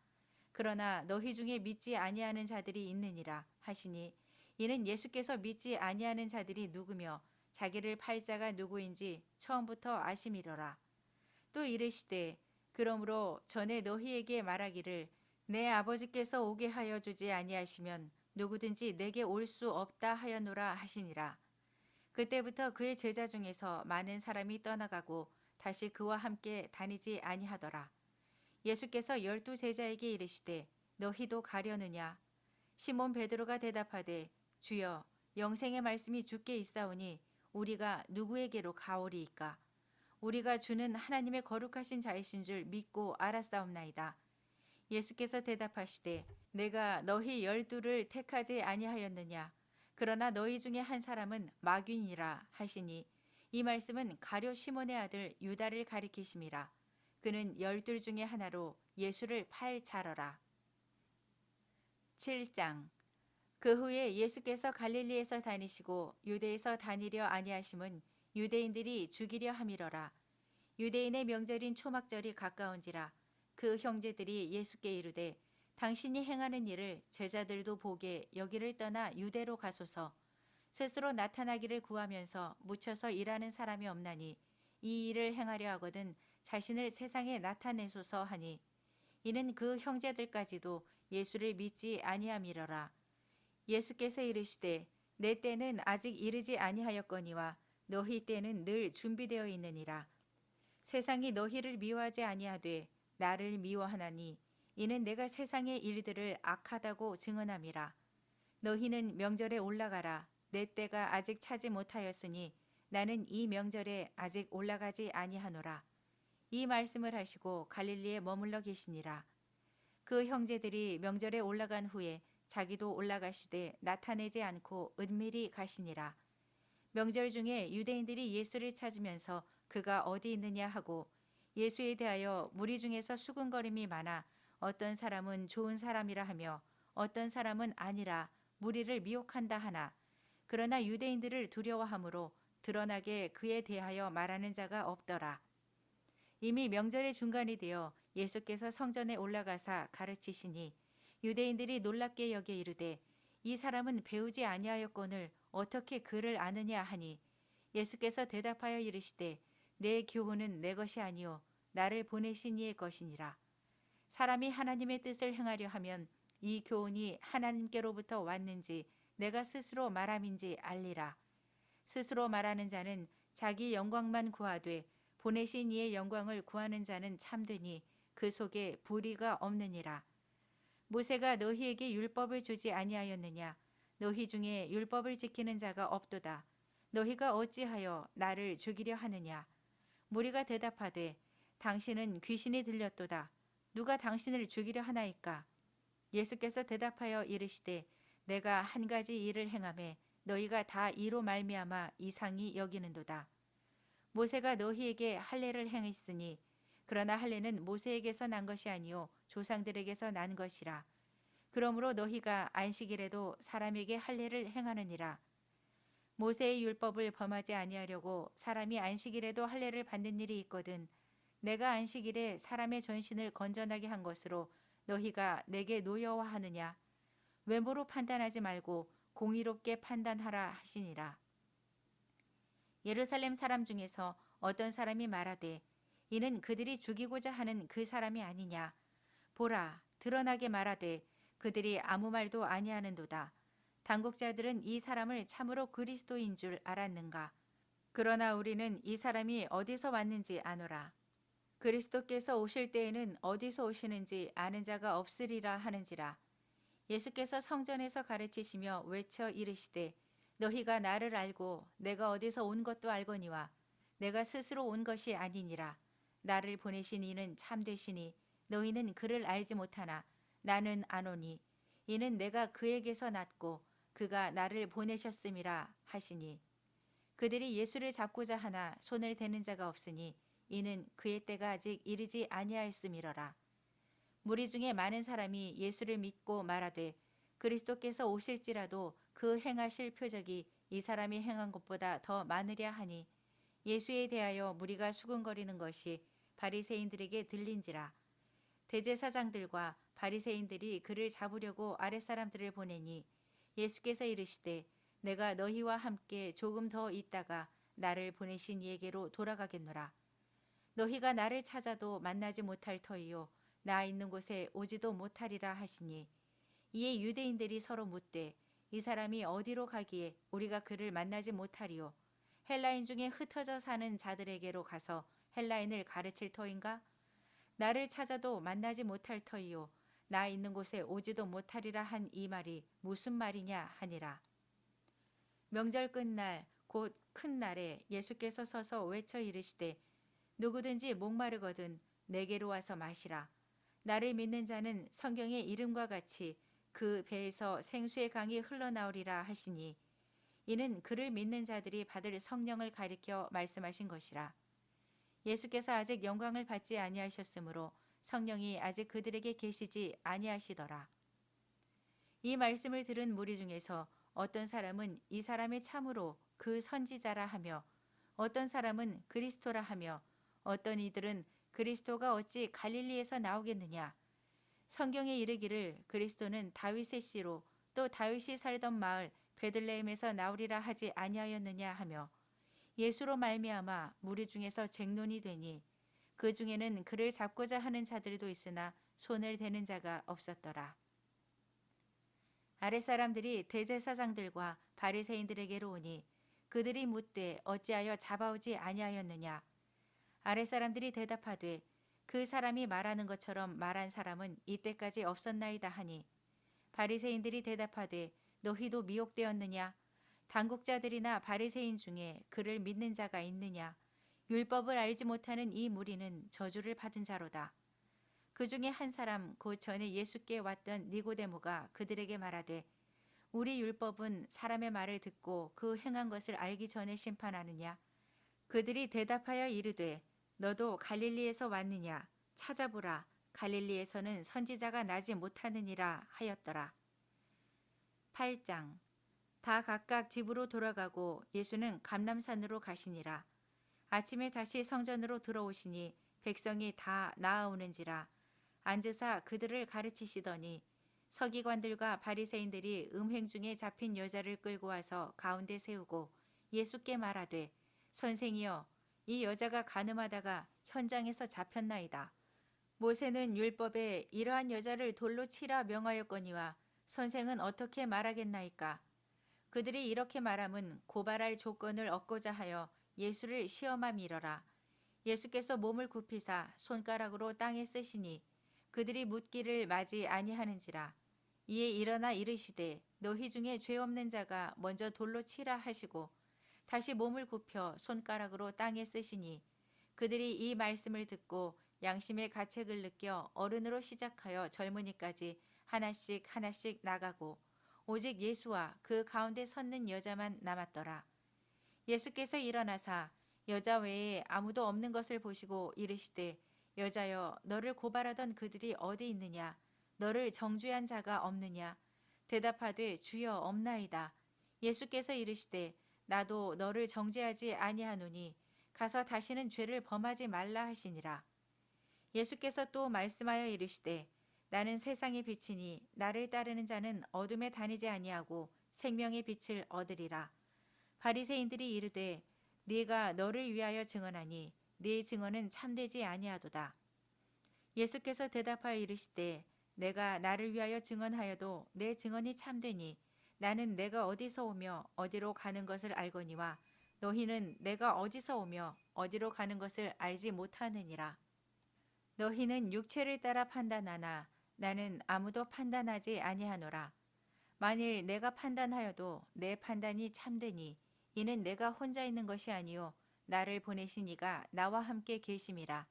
그러나 너희 중에 믿지 아니하는 자들이 있느니라 하시니 이는 예수께서 믿지 아니하는 자들이 누구며 자기를 팔 자가 누구인지 처음부터 아심이로라. 또 이르시되 그러므로 전에 너희에게 말하기를 내 아버지께서 오게 하여 주지 아니하시면 누구든지 내게 올 수 없다 하였노라 하시니라. 그때부터 그의 제자 중에서 많은 사람이 떠나가고 다시 그와 함께 다니지 아니하더라. 예수께서 12 제자에게 이르시되 너희도 가려느냐? 시몬 베드로가 대답하되 주여 영생의 말씀이 주께 있사오니 우리가 누구에게로 가오리이까? 우리가 주는 하나님의 거룩하신 자이신 줄 믿고 알았사옵나이다. 예수께서 대답하시되 내가 너희 12를 택하지 아니하였느냐? 그러나 너희 중에 한 사람은 마귀니라 하시니 이 말씀은 가룟 시몬의 아들 유다를 가리키심이라. 그는 12 중에 하나로 예수를 팔 자러라. 7장. 그 후에 예수께서 갈릴리에서 다니시고 유대에서 다니려 아니하심은 유대인들이 죽이려 함이러라. 유대인의 명절인 초막절이 가까운지라. 그 형제들이 예수께 이르되 당신이 행하는 일을 제자들도 보게 여기를 떠나 유대로 가소서. 스스로 나타나기를 구하면서 묻혀서 일하는 사람이 없나니 이 일을 행하려 하거든 자신을 세상에 나타내소서 하니 이는 그 형제들까지도 예수를 믿지 아니함이러라. 예수께서 이르시되 내 때는 아직 이르지 아니하였거니와 너희 때는 늘 준비되어 있느니라. 세상이 너희를 미워하지 아니하되 나를 미워하나니 이는 내가 세상의 일들을 악하다고 증언함이라. 너희는 명절에 올라가라. 내 때가 아직 차지 못하였으니 나는 이 명절에 아직 올라가지 아니하노라. 이 말씀을 하시고 갈릴리에 머물러 계시니라. 그 형제들이 명절에 올라간 후에 자기도 올라가시되 나타내지 않고 은밀히 가시니라. 명절 중에 유대인들이 예수를 찾으면서 그가 어디 있느냐 하고 예수에 대하여 무리 중에서 수군거림이 많아 어떤 사람은 좋은 사람이라 하며 어떤 사람은 아니라 무리를 미혹한다 하나 그러나 유대인들을 두려워하므로 드러나게 그에 대하여 말하는 자가 없더라. 이미 명절의 중간이 되어 예수께서 성전에 올라가사 가르치시니 유대인들이 놀랍게 여겨 이르되 이 사람은 배우지 아니하였거늘 어떻게 그를 아느냐 하니 예수께서 대답하여 이르시되 내 교훈은 내 것이 아니요 나를 보내신 이의 것이니라. 사람이 하나님의 뜻을 행하려 하면 이 교훈이 하나님께로부터 왔는지 내가 스스로 말함인지 알리라. 스스로 말하는 자는 자기 영광만 구하되 보내신 이의 영광을 구하는 자는 참되니 그 속에 불의가 없느니라. 모세가 너희에게 율법을 주지 아니하였느냐? 너희 중에 율법을 지키는 자가 없도다. 너희가 어찌하여 나를 죽이려 하느냐? 무리가 대답하되 당신은 귀신이 들렸도다. 누가 당신을 죽이려 하나이까? 예수께서 대답하여 이르시되 내가 한 가지 일을 행하매 너희가 다 이로 말미암아 이상히 여기는도다. 모세가 너희에게 할례를 행했으니 그러나 할례는 모세에게서 난 것이 아니요 조상들에게서 난 것이라. 그러므로 너희가 안식일에도 사람에게 할례를 행하느니라. 모세의 율법을 범하지 아니하려고 사람이 안식일에도 할례를 받는 일이 있거든 내가 안식일에 사람의 전신을 건전하게 한 것으로 너희가 내게 노여워하느냐. 외모로 판단하지 말고 공의롭게 판단하라 하시니라. 예루살렘 사람 중에서 어떤 사람이 말하되 이는 그들이 죽이고자 하는 그 사람이 아니냐. 보라 드러나게 말하되 그들이 아무 말도 아니하는도다. 당국자들은 이 사람을 참으로 그리스도인 줄 알았는가. 그러나 우리는 이 사람이 어디서 왔는지 아노라. 그리스도께서 오실 때에는 어디서 오시는지 아는 자가 없으리라 하는지라. 예수께서 성전에서 가르치시며 외쳐 이르시되 너희가 나를 알고 내가 어디서 온 것도 알거니와 내가 스스로 온 것이 아니니라. 나를 보내신 이는 참되시니 너희는 그를 알지 못하나 나는 아노니 이는 내가 그에게서 났고 그가 나를 보내셨음이라 하시니 그들이 예수를 잡고자 하나 손을 대는 자가 없으니 이는 그의 때가 아직 이르지 아니하였음이러라. 무리 중에 많은 사람이 예수를 믿고 말하되 그리스도께서 오실지라도 그 행하실 표적이 이 사람이 행한 것보다 더 많으랴 하니 예수에 대하여 무리가 수군거리는 것이 바리새인들에게 들린지라. 대제사장들과 바리새인들이 그를 잡으려고 아랫사람들을 보내니 예수께서 이르시되 내가 너희와 함께 조금 더 있다가 나를 보내신 이에게로 돌아가겠노라. 너희가 나를 찾아도 만나지 못할 터이요 나 있는 곳에 오지도 못하리라 하시니 이에 유대인들이 서로 묻되 이 사람이 어디로 가기에 우리가 그를 만나지 못하리요 헬라인 중에 흩어져 사는 자들에게로 가서 헬라인을 가르칠 터인가? 나를 찾아도 만나지 못할 터이요 나 있는 곳에 오지도 못하리라 한 이 말이 무슨 말이냐 하니라. 명절 끝날 곧 큰 날에 예수께서 서서 외쳐 이르시되 누구든지 목마르거든 내게로 와서 마시라. 나를 믿는 자는 성경의 이름과 같이 그 배에서 생수의 강이 흘러나오리라 하시니 이는 그를 믿는 자들이 받을 성령을 가리켜 말씀하신 것이라. 예수께서 아직 영광을 받지 아니하셨으므로 성령이 아직 그들에게 계시지 아니하시더라. 이 말씀을 들은 무리 중에서 어떤 사람은 이 사람이 참으로 그 선지자라 하며 어떤 사람은 그리스도라 하며 어떤 이들은 그리스도가 어찌 갈릴리에서 나오겠느냐. 성경에 이르기를 그리스도는 다윗의 씨로 또 다윗이 살던 마을 베들레헴에서 나오리라 하지 아니하였느냐 하며 예수로 말미암아 무리 중에서 쟁론이 되니 그 중에는 그를 잡고자 하는 자들도 있으나 손을 대는 자가 없었더라. 아랫사람들이 대제사장들과 바리새인들에게로 오니 그들이 묻되 어찌하여 잡아오지 아니하였느냐. 아랫사람들이 대답하되 그 사람이 말하는 것처럼 말한 사람은 이때까지 없었나이다 하니 바리새인들이 대답하되 너희도 미혹되었느냐. 당국자들이나 바리새인 중에 그를 믿는 자가 있느냐. 율법을 알지 못하는 이 무리는 저주를 받은 자로다. 그 중에 한 사람 곧 전에 예수께 왔던 니고데모가 그들에게 말하되 우리 율법은 사람의 말을 듣고 그 행한 것을 알기 전에 심판하느냐. 그들이 대답하여 이르되 너도 갈릴리에서 왔느냐. 찾아보라. 갈릴리에서는 선지자가 나지 못하느니라 하였더라. 8장. 다 각각 집으로 돌아가고 예수는 감람산으로 가시니라. 아침에 다시 성전으로 들어오시니 백성이 다 나아오는지라. 앉으사 그들을 가르치시더니 서기관들과 바리새인들이 음행 중에 잡힌 여자를 끌고 와서 가운데 세우고 예수께 말하되 선생이여 이 여자가 간음하다가 현장에서 잡혔나이다. 모세는 율법에 이러한 여자를 돌로 치라 명하였거니와 선생은 어떻게 말하겠나이까. 그들이 이렇게 말함은 고발할 조건을 얻고자 하여 예수를 시험함이러라. 예수께서 몸을 굽히사 손가락으로 땅에 쓰시니 그들이 묻기를 마지 아니하는지라. 이에 일어나 이르시되 너희 중에 죄 없는 자가 먼저 돌로 치라 하시고 다시 몸을 굽혀 손가락으로 땅에 쓰시니 그들이 이 말씀을 듣고 양심의 가책을 느껴 어른으로 시작하여 젊은이까지 하나씩 하나씩 나가고 오직 예수와 그 가운데 섰는 여자만 남았더라. 예수께서 일어나사 여자 외에 아무도 없는 것을 보시고 이르시되 여자여 너를 고발하던 그들이 어디 있느냐. 너를 정죄한 자가 없느냐. 대답하되 주여 없나이다. 예수께서 이르시되 나도 너를 정죄하지 아니하노니 가서 다시는 죄를 범하지 말라 하시니라. 예수께서 또 말씀하여 이르시되 나는 세상의 빛이니 나를 따르는 자는 어둠에 다니지 아니하고 생명의 빛을 얻으리라. 바리새인들이 이르되 네가 너를 위하여 증언하니 네 증언은 참되지 아니하도다. 예수께서 대답하여 이르시되 내가 나를 위하여 증언하여도 내 증언이 참되니 나는 내가 어디서 오며 어디로 가는 것을 알거니와 너희는 내가 어디서 오며 어디로 가는 것을 알지 못하느니라. 너희는 육체를 따라 판단하나 나는 아무도 판단하지 아니하노라. 만일 내가 판단하여도 내 판단이 참되니 이는 내가 혼자 있는 것이 아니요 나를 보내신 이가 나와 함께 계심이라.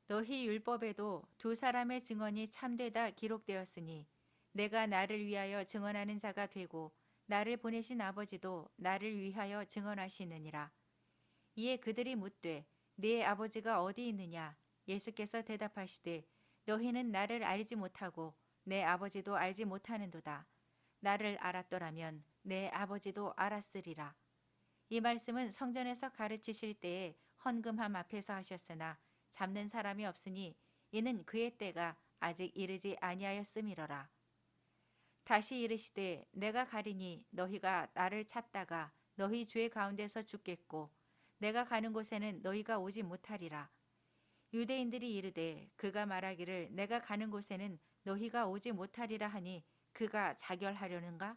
너희 율법에도 두 사람의 증언이 참되다 기록되었으니 내가 나를 위하여 증언하는 자가 되고 나를 보내신 아버지도 나를 위하여 증언하시느니라. 이에 그들이 묻되 네 아버지가 어디 있느냐? 예수께서 대답하시되 너희는 나를 알지 못하고 내 아버지도 알지 못하는도다. 나를 알았더라면 내 아버지도 알았으리라. 이 말씀은 성전에서 가르치실 때에 헌금함 앞에서 하셨으나 잡는 사람이 없으니 이는 그의 때가 아직 이르지 아니하였음이러라. 다시 이르시되 내가 가리니 너희가 나를 찾다가 너희 죄 가운데서 죽겠고 내가 가는 곳에는 너희가 오지 못하리라. 유대인들이 이르되 그가 말하기를 내가 가는 곳에는 너희가 오지 못하리라 하니 그가 자결하려는가?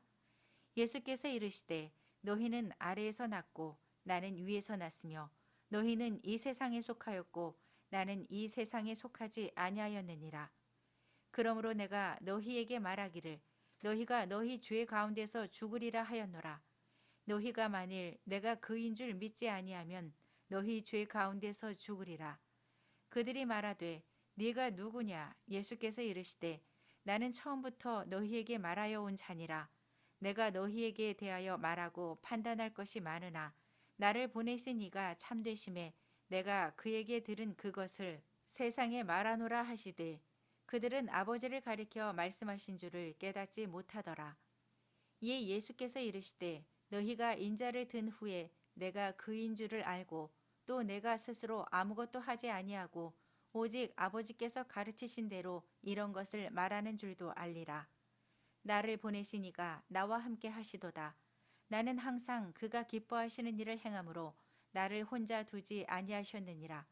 예수께서 이르시되 너희는 아래에서 났고 나는 위에서 났으며 너희는 이 세상에 속하였고 나는 이 세상에 속하지 아니하였느니라. 그러므로 내가 너희에게 말하기를 너희가 너희 죄 가운데서 죽으리라 하였노라. 너희가 만일 내가 그인 줄 믿지 아니하면 너희 죄 가운데서 죽으리라. 그들이 말하되 네가 누구냐? 예수께서 이르시되 나는 처음부터 너희에게 말하여 온 자니라. 내가 너희에게 대하여 말하고 판단할 것이 많으나 나를 보내신 이가 참되심에 내가 그에게 들은 그것을 세상에 말하노라 하시되 그들은 아버지를 가리켜 말씀하신 줄을 깨닫지 못하더라. 이에 예수께서 이르시되 너희가 인자를 든 후에 내가 그인 줄을 알고 또 내가 스스로 아무것도 하지 아니하고 오직 아버지께서 가르치신 대로 이런 것을 말하는 줄도 알리라. 나를 보내신 이가 나와 함께 하시도다. 나는 항상 그가 기뻐하시는 일을 행함으로 나를 혼자 두지 아니하셨느니라.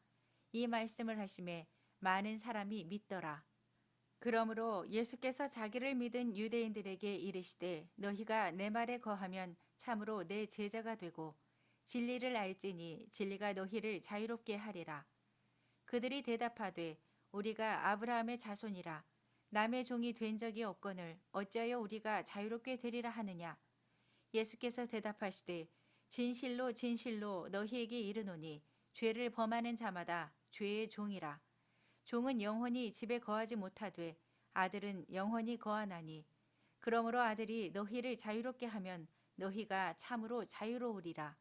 이 말씀을 하심에 많은 사람이 믿더라. 그러므로 예수께서 자기를 믿은 유대인들에게 이르시되 너희가 내 말에 거하면 참으로 내 제자가 되고 진리를 알지니 진리가 너희를 자유롭게 하리라. 그들이 대답하되 우리가 아브라함의 자손이라 남의 종이 된 적이 없거늘 어찌하여 우리가 자유롭게 되리라 하느냐. 예수께서 대답하시되 진실로 진실로 너희에게 이르노니 죄를 범하는 자마다 죄의 종이라. 종은 영원히 집에 거하지 못하되 아들은 영원히 거하나니 그러므로 아들이 너희를 자유롭게 하면 너희가 참으로 자유로우리라.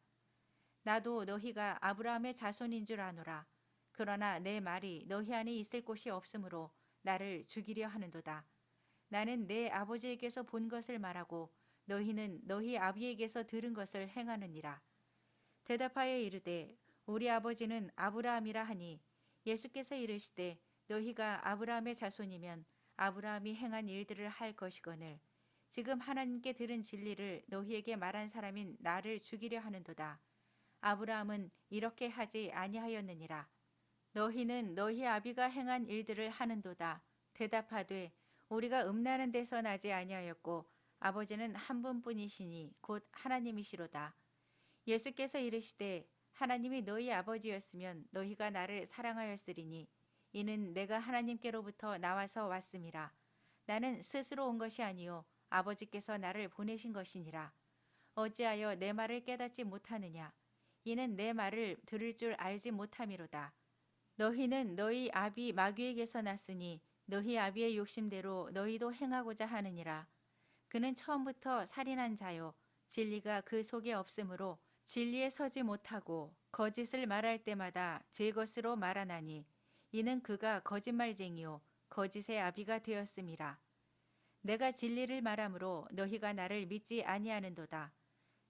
나도 너희가 아브라함의 자손인 줄 아노라. 그러나 내 말이 너희 안에 있을 곳이 없으므로 나를 죽이려 하는도다. 나는 내 아버지에게서 본 것을 말하고 너희는 너희 아비에게서 들은 것을 행하느니라. 대답하여 이르되 우리 아버지는 아브라함이라 하니 예수께서 이르시되 너희가 아브라함의 자손이면 아브라함이 행한 일들을 할 것이거늘 지금 하나님께 들은 진리를 너희에게 말한 사람인 나를 죽이려 하는도다. 아브라함은 이렇게 하지 아니하였느니라. 너희는 너희 아비가 행한 일들을 하는도다. 대답하되 우리가 음나는 데서 나지 아니하였고 아버지는 한 분뿐이시니 곧 하나님이시로다. 예수께서 이르시되 하나님이 너희 아버지였으면 너희가 나를 사랑하였으리니 이는 내가 하나님께로부터 나와서 왔음이라. 나는 스스로 온 것이 아니요 아버지께서 나를 보내신 것이니라. 어찌하여 내 말을 깨닫지 못하느냐? 이는 내 말을 들을 줄 알지 못함이로다. 너희는 너희 아비 마귀에게서 났으니 너희 아비의 욕심대로 너희도 행하고자 하느니라. 그는 처음부터 살인한 자요 진리가 그 속에 없으므로 진리에 서지 못하고 거짓을 말할 때마다 제 것으로 말하나니 이는 그가 거짓말쟁이요 거짓의 아비가 되었음이라. 내가 진리를 말하므로 너희가 나를 믿지 아니하는도다.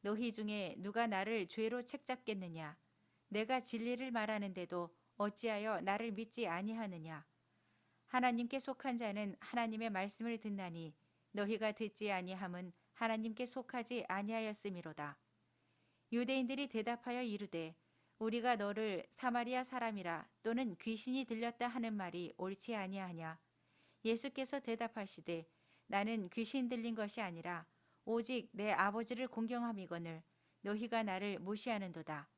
너희 중에 누가 나를 죄로 책잡겠느냐? 내가 진리를 말하는데도 어찌하여 나를 믿지 아니하느냐? 하나님께 속한 자는 하나님의 말씀을 듣나니 너희가 듣지 아니함은 하나님께 속하지 아니하였음이로다. 유대인들이 대답하여 이르되 우리가 너를 사마리아 사람이라 또는 귀신이 들렸다 하는 말이 옳지 아니하냐? 예수께서 대답하시되 나는 귀신 들린 것이 아니라 오직 내 아버지를 공경함이거늘 너희가 나를 무시하는도다.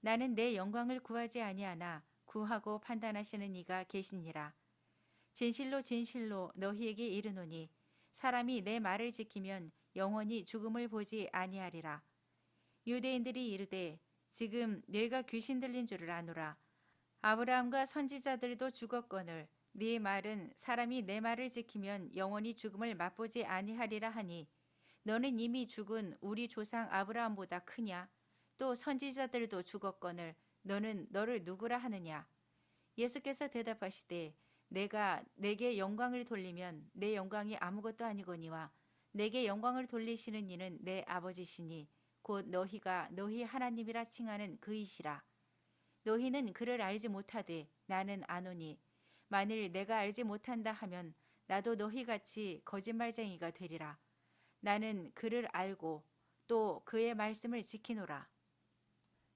나는 내 영광을 구하지 아니하나 구하고 판단하시는 이가 계시니라. 진실로 진실로 너희에게 이르노니 사람이 내 말을 지키면 영원히 죽음을 보지 아니하리라. 유대인들이 이르되 지금 네가 귀신 들린 줄을 아노라. 아브라함과 선지자들도 죽었거늘 네 말은 사람이 내 말을 지키면 영원히 죽음을 맛보지 아니하리라 하니 너는 이미 죽은 우리 조상 아브라함보다 크냐? 또 선지자들도 죽었거늘 너는 너를 누구라 하느냐? 예수께서 대답하시되 내가 내게 영광을 돌리면 내 영광이 아무것도 아니거니와 내게 영광을 돌리시는 이는 내 아버지시니 곧 너희가 너희 하나님이라 칭하는 그이시라. 너희는 그를 알지 못하되 나는 아노니 만일 내가 알지 못한다 하면 나도 너희같이 거짓말쟁이가 되리라. 나는 그를 알고 또 그의 말씀을 지키노라.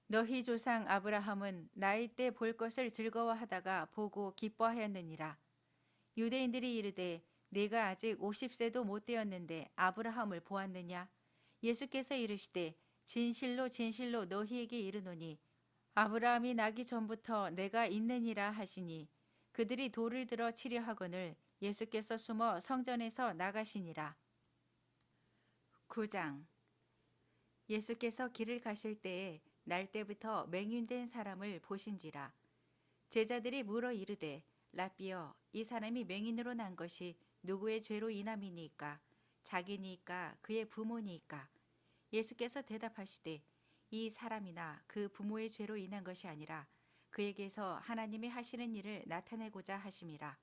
너희 조상 아브라함은 나이 때 볼 것을 즐거워하다가 보고 기뻐하였느니라. 유대인들이 이르되 네가 아직 50세도 못 되었는데 아브라함을 보았느냐? 예수께서 이르시되 진실로 진실로 너희에게 이르노니 아브라함이 나기 전부터 내가 있느니라 하시니 그들이 돌을 들어 치려 하거늘 예수께서 숨어 성전에서 나가시니라. 9장. 예수께서 길을 가실 때에 날 때부터 맹인된 사람을 보신지라. 제자들이 물어 이르되 라삐여 이 사람이 맹인으로 난 것이 누구의 죄로 인함이니까 자기니까 그의 부모니까. 예수께서 대답하시되 이 사람이나 그 부모의 죄로 인한 것이 아니라 그에게서 하나님이 하시는 일을 나타내고자 하심이라.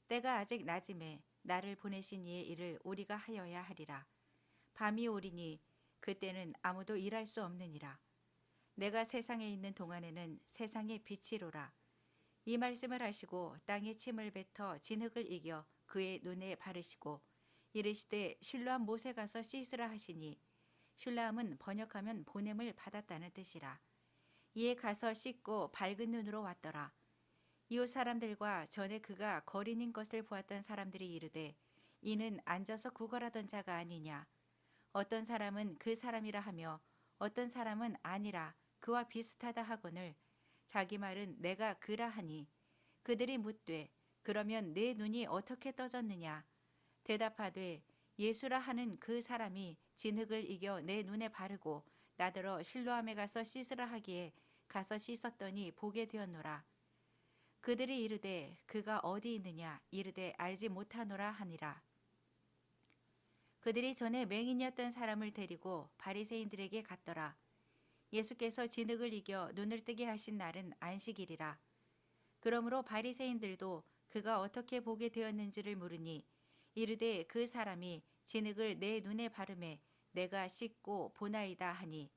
때가 아직 낮음에 나를 보내신 이의 일을 우리가 하여야 하리라. 밤이 오리니 그때는 아무도 일할 수 없느니라. 내가 세상에 있는 동안에는 세상의 빛이로라. 이 말씀을 하시고 땅에 침을 뱉어 진흙을 이겨 그의 눈에 바르시고 이르시되 실로암 못에 가서 씻으라 하시니 실로암은 번역하면 보냄을 받았다는 뜻이라. 이에 가서 씻고 밝은 눈으로 왔더라. 이웃 사람들과 전에 그가 거린인 것을 보았던 사람들이 이르되 이는 앉아서 구걸하던 자가 아니냐. 어떤 사람은 그 사람이라 하며 어떤 사람은 아니라 그와 비슷하다 하거늘 자기 말은 내가 그라 하니 그들이 묻되 그러면 내 눈이 어떻게 떠졌느냐. 대답하되 예수라 하는 그 사람이 진흙을 이겨 내 눈에 바르고 나더러 실로암에 가서 씻으라 하기에 가서 씻었더니 보게 되었노라. 그들이 이르되 그가 어디 있느냐 이르되 알지 못하노라 하니라. 그들이 전에 맹인이었던 사람을 데리고 바리새인들에게 갔더라. 예수께서 진흙을 이겨 눈을 뜨게 하신 날은 안식일이라. 그러므로 바리새인들도 그가 어떻게 보게 되었는지를 물으니 이르되 그 사람이 진흙을 내 눈에 바르매 내가 씻고 보나이다 하니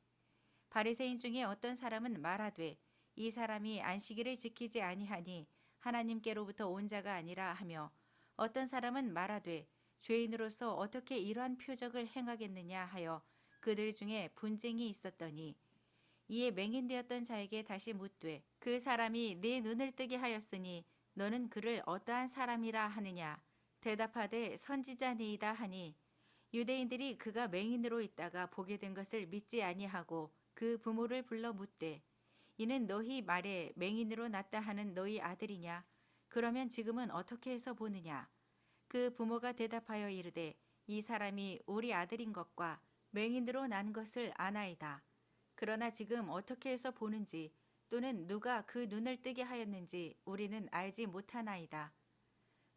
바리새인 중에 어떤 사람은 말하되 이 사람이 안식일을 지키지 아니하니 하나님께로부터 온 자가 아니라 하며 어떤 사람은 말하되 죄인으로서 어떻게 이러한 표적을 행하겠느냐 하여 그들 중에 분쟁이 있었더니 이에 맹인되었던 자에게 다시 묻되 그 사람이 네 눈을 뜨게 하였으니 너는 그를 어떠한 사람이라 하느냐. 대답하되 선지자니이다 하니 유대인들이 그가 맹인으로 있다가 보게 된 것을 믿지 아니하고 그 부모를 불러 묻되 이는 너희 말에 맹인으로 났다 하는 너희 아들이냐. 그러면 지금은 어떻게 해서 보느냐. 그 부모가 대답하여 이르되 이 사람이 우리 아들인 것과 맹인으로 난 것을 아나이다. 그러나 지금 어떻게 해서 보는지 또는 누가 그 눈을 뜨게 하였는지 우리는 알지 못하나이다.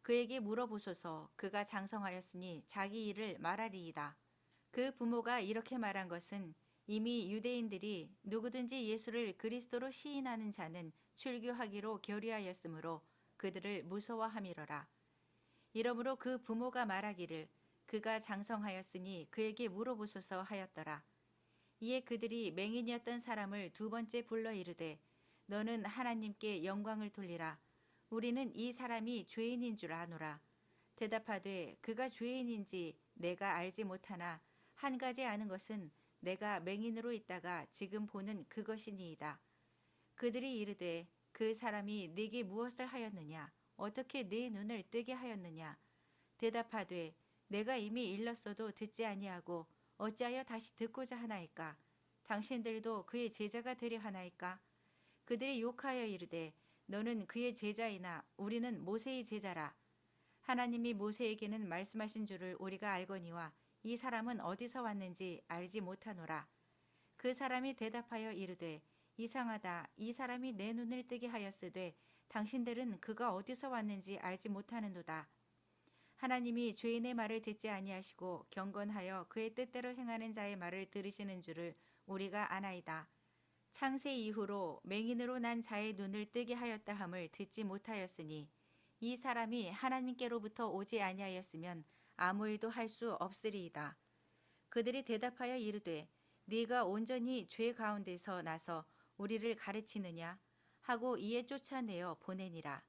그에게 물어보소서. 그가 장성하였으니 자기 일을 말하리이다. 그 부모가 이렇게 말한 것은 이미 유대인들이 누구든지 예수를 그리스도로 시인하는 자는 출교하기로 결의하였으므로 그들을 무서워함이러라. 이러므로 그 부모가 말하기를 그가 장성하였으니 그에게 물어보소서 하였더라. 이에 그들이 맹인이었던 사람을 두 번째 불러 이르되 너는 하나님께 영광을 돌리라. 우리는 이 사람이 죄인인 줄 아노라. 대답하되 그가 죄인인지 내가 알지 못하나 한 가지 아는 것은 내가 맹인으로 있다가 지금 보는 그것이니이다. 그들이 이르되 그 사람이 네게 무엇을 하였느냐. 어떻게 네 눈을 뜨게 하였느냐. 대답하되 내가 이미 일렀어도 듣지 아니하고 어찌하여 다시 듣고자 하나이까. 당신들도 그의 제자가 되려 하나이까. 그들이 욕하여 이르되 너는 그의 제자이나 우리는 모세의 제자라. 하나님이 모세에게는 말씀하신 줄을 우리가 알거니와 이 사람은 어디서 왔는지 알지 못하노라. 그 사람이 대답하여 이르되 이상하다. 이 사람이 내 눈을 뜨게 하였으되 당신들은 그가 어디서 왔는지 알지 못하는도다. 하나님이 죄인의 말을 듣지 아니하시고 경건하여 그의 뜻대로 행하는 자의 말을 들으시는 줄을 우리가 아나이다. 창세 이후로 맹인으로 난 자의 눈을 뜨게 하였다 함을 듣지 못하였으니 이 사람이 하나님께로부터 오지 아니하였으면 아무 일도 할 수 없으리이다. 그들이 대답하여 이르되 네가 온전히 죄 가운데서 나서 우리를 가르치느냐 하고 이에 쫓아내어 보내니라.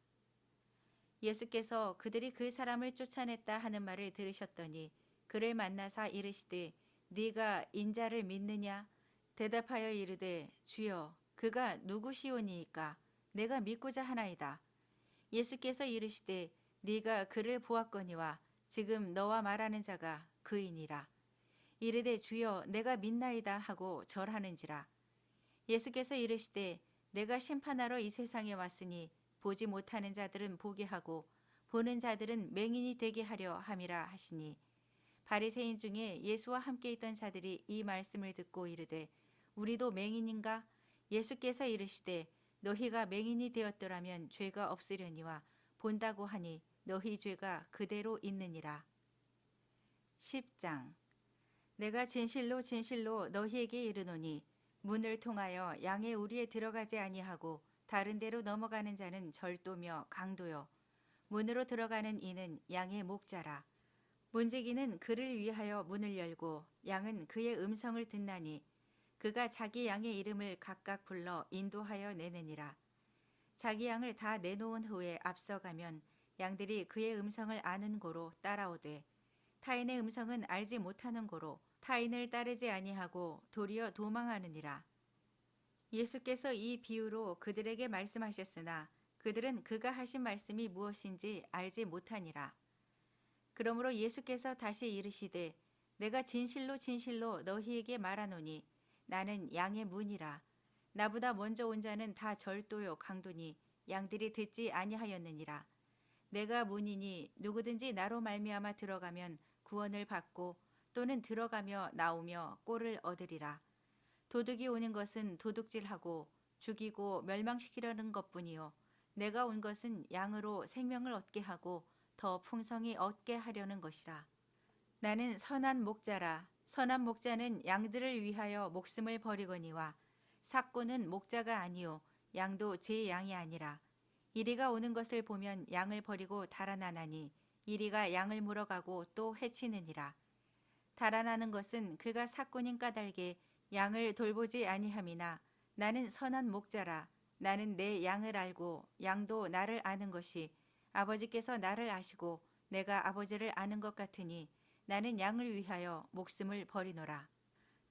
예수께서 그들이 그 사람을 쫓아냈다 하는 말을 들으셨더니 그를 만나사 이르시되 네가 인자를 믿느냐 대답하여 이르되 주여 그가 누구시오니이까 내가 믿고자 하나이다. 예수께서 이르시되 네가 그를 보았거니와 지금 너와 말하는 자가 그이니라. 이르되 주여 내가 믿나이다 하고 절하는지라. 예수께서 이르시되 내가 심판하러 이 세상에 왔으니 보지 못하는 자들은 보게 하고 보는 자들은 맹인이 되게 하려 함이라 하시니 바리새인 중에 예수와 함께 있던 자들이 이 말씀을 듣고 이르되 우리도 맹인인가? 예수께서 이르시되 너희가 맹인이 되었더라면 죄가 없으려니와 본다고 하니 너희 죄가 그대로 있느니라. 10장 내가 진실로 진실로 너희에게 이르노니 문을 통하여 양의 우리에 들어가지 아니하고 다른 데로 넘어가는 자는 절도며 강도요 문으로 들어가는 이는 양의 목자라. 문지기는 그를 위하여 문을 열고 양은 그의 음성을 듣나니 그가 자기 양의 이름을 각각 불러 인도하여 내느니라. 자기 양을 다 내놓은 후에 앞서가면 양들이 그의 음성을 아는 고로 따라오되 타인의 음성은 알지 못하는 고로 타인을 따르지 아니하고 도리어 도망하느니라. 예수께서 이 비유로 그들에게 말씀하셨으나 그들은 그가 하신 말씀이 무엇인지 알지 못하니라. 그러므로 예수께서 다시 이르시되 내가 진실로 진실로 너희에게 말하노니 나는 양의 문이라. 나보다 먼저 온 자는 다 절도요 강도니 양들이 듣지 아니하였느니라. 내가 문이니 누구든지 나로 말미암아 들어가면 구원을 받고 또는 들어가며 나오며 꼴을 얻으리라. 도둑이 오는 것은 도둑질하고 죽이고 멸망시키려는 것뿐이요 내가 온 것은 양으로 생명을 얻게 하고 더 풍성히 얻게 하려는 것이라. 나는 선한 목자라. 선한 목자는 양들을 위하여 목숨을 버리거니와 삭고는 목자가 아니요 양도 제 양이 아니라. 이리가 오는 것을 보면 양을 버리고 달아나나니 이리가 양을 물어가고 또 해치느니라. 달아나는 것은 그가 삭고인 까닭에 양을 돌보지 아니함이나 나는 선한 목자라. 나는 내 양을 알고 양도 나를 아는 것이 아버지께서 나를 아시고 내가 아버지를 아는 것 같으니 나는 양을 위하여 목숨을 버리노라.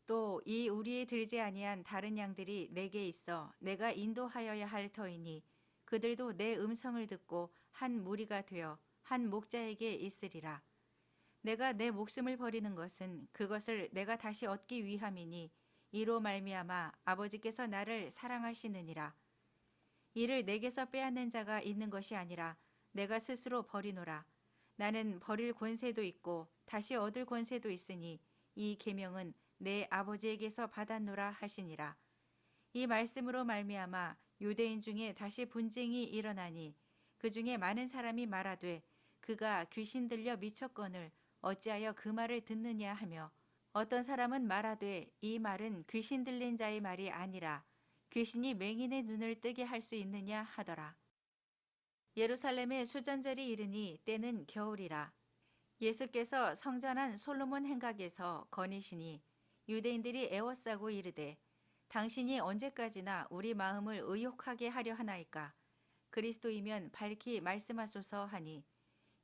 또 이 우리에 들지 아니한 다른 양들이 내게 있어 내가 인도하여야 할 터이니 그들도 내 음성을 듣고 한 무리가 되어 한 목자에게 있으리라. 내가 내 목숨을 버리는 것은 그것을 내가 다시 얻기 위함이니 이로 말미암아 아버지께서 나를 사랑하시느니라. 이를 내게서 빼앗는 자가 있는 것이 아니라 내가 스스로 버리노라. 나는 버릴 권세도 있고 다시 얻을 권세도 있으니 이 계명은 내 아버지에게서 받았노라 하시니라. 이 말씀으로 말미암아 유대인 중에 다시 분쟁이 일어나니 그 중에 많은 사람이 말하되 그가 귀신 들려 미쳤거늘 어찌하여 그 말을 듣느냐 하며 어떤 사람은 말하되 이 말은 귀신 들린 자의 말이 아니라 귀신이 맹인의 눈을 뜨게 할 수 있느냐 하더라. 예루살렘에 수전절이 이르니 때는 겨울이라. 예수께서 성전한 솔로몬 행각에서 거니시니 유대인들이 애워싸고 이르되 당신이 언제까지나 우리 마음을 의욕하게 하려 하나이까? 그리스도이면 밝히 말씀하소서 하니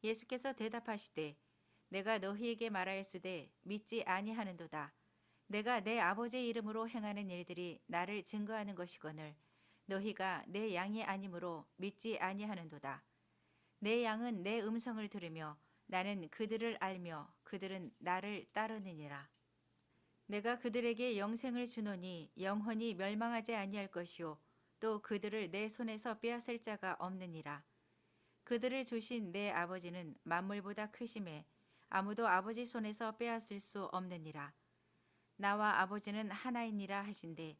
예수께서 대답하시되 내가 너희에게 말하였으되 믿지 아니하는도다. 내가 내 아버지의 이름으로 행하는 일들이 나를 증거하는 것이거늘 너희가 내 양이 아니므로 믿지 아니하는도다. 내 양은 내 음성을 들으며 나는 그들을 알며 그들은 나를 따르느니라. 내가 그들에게 영생을 주노니 영원히 멸망하지 아니할 것이요 또 그들을 내 손에서 빼앗을 자가 없느니라. 그들을 주신 내 아버지는 만물보다 크심에 아무도 아버지 손에서 빼앗을 수 없느니라. 나와 아버지는 하나이니라 하신대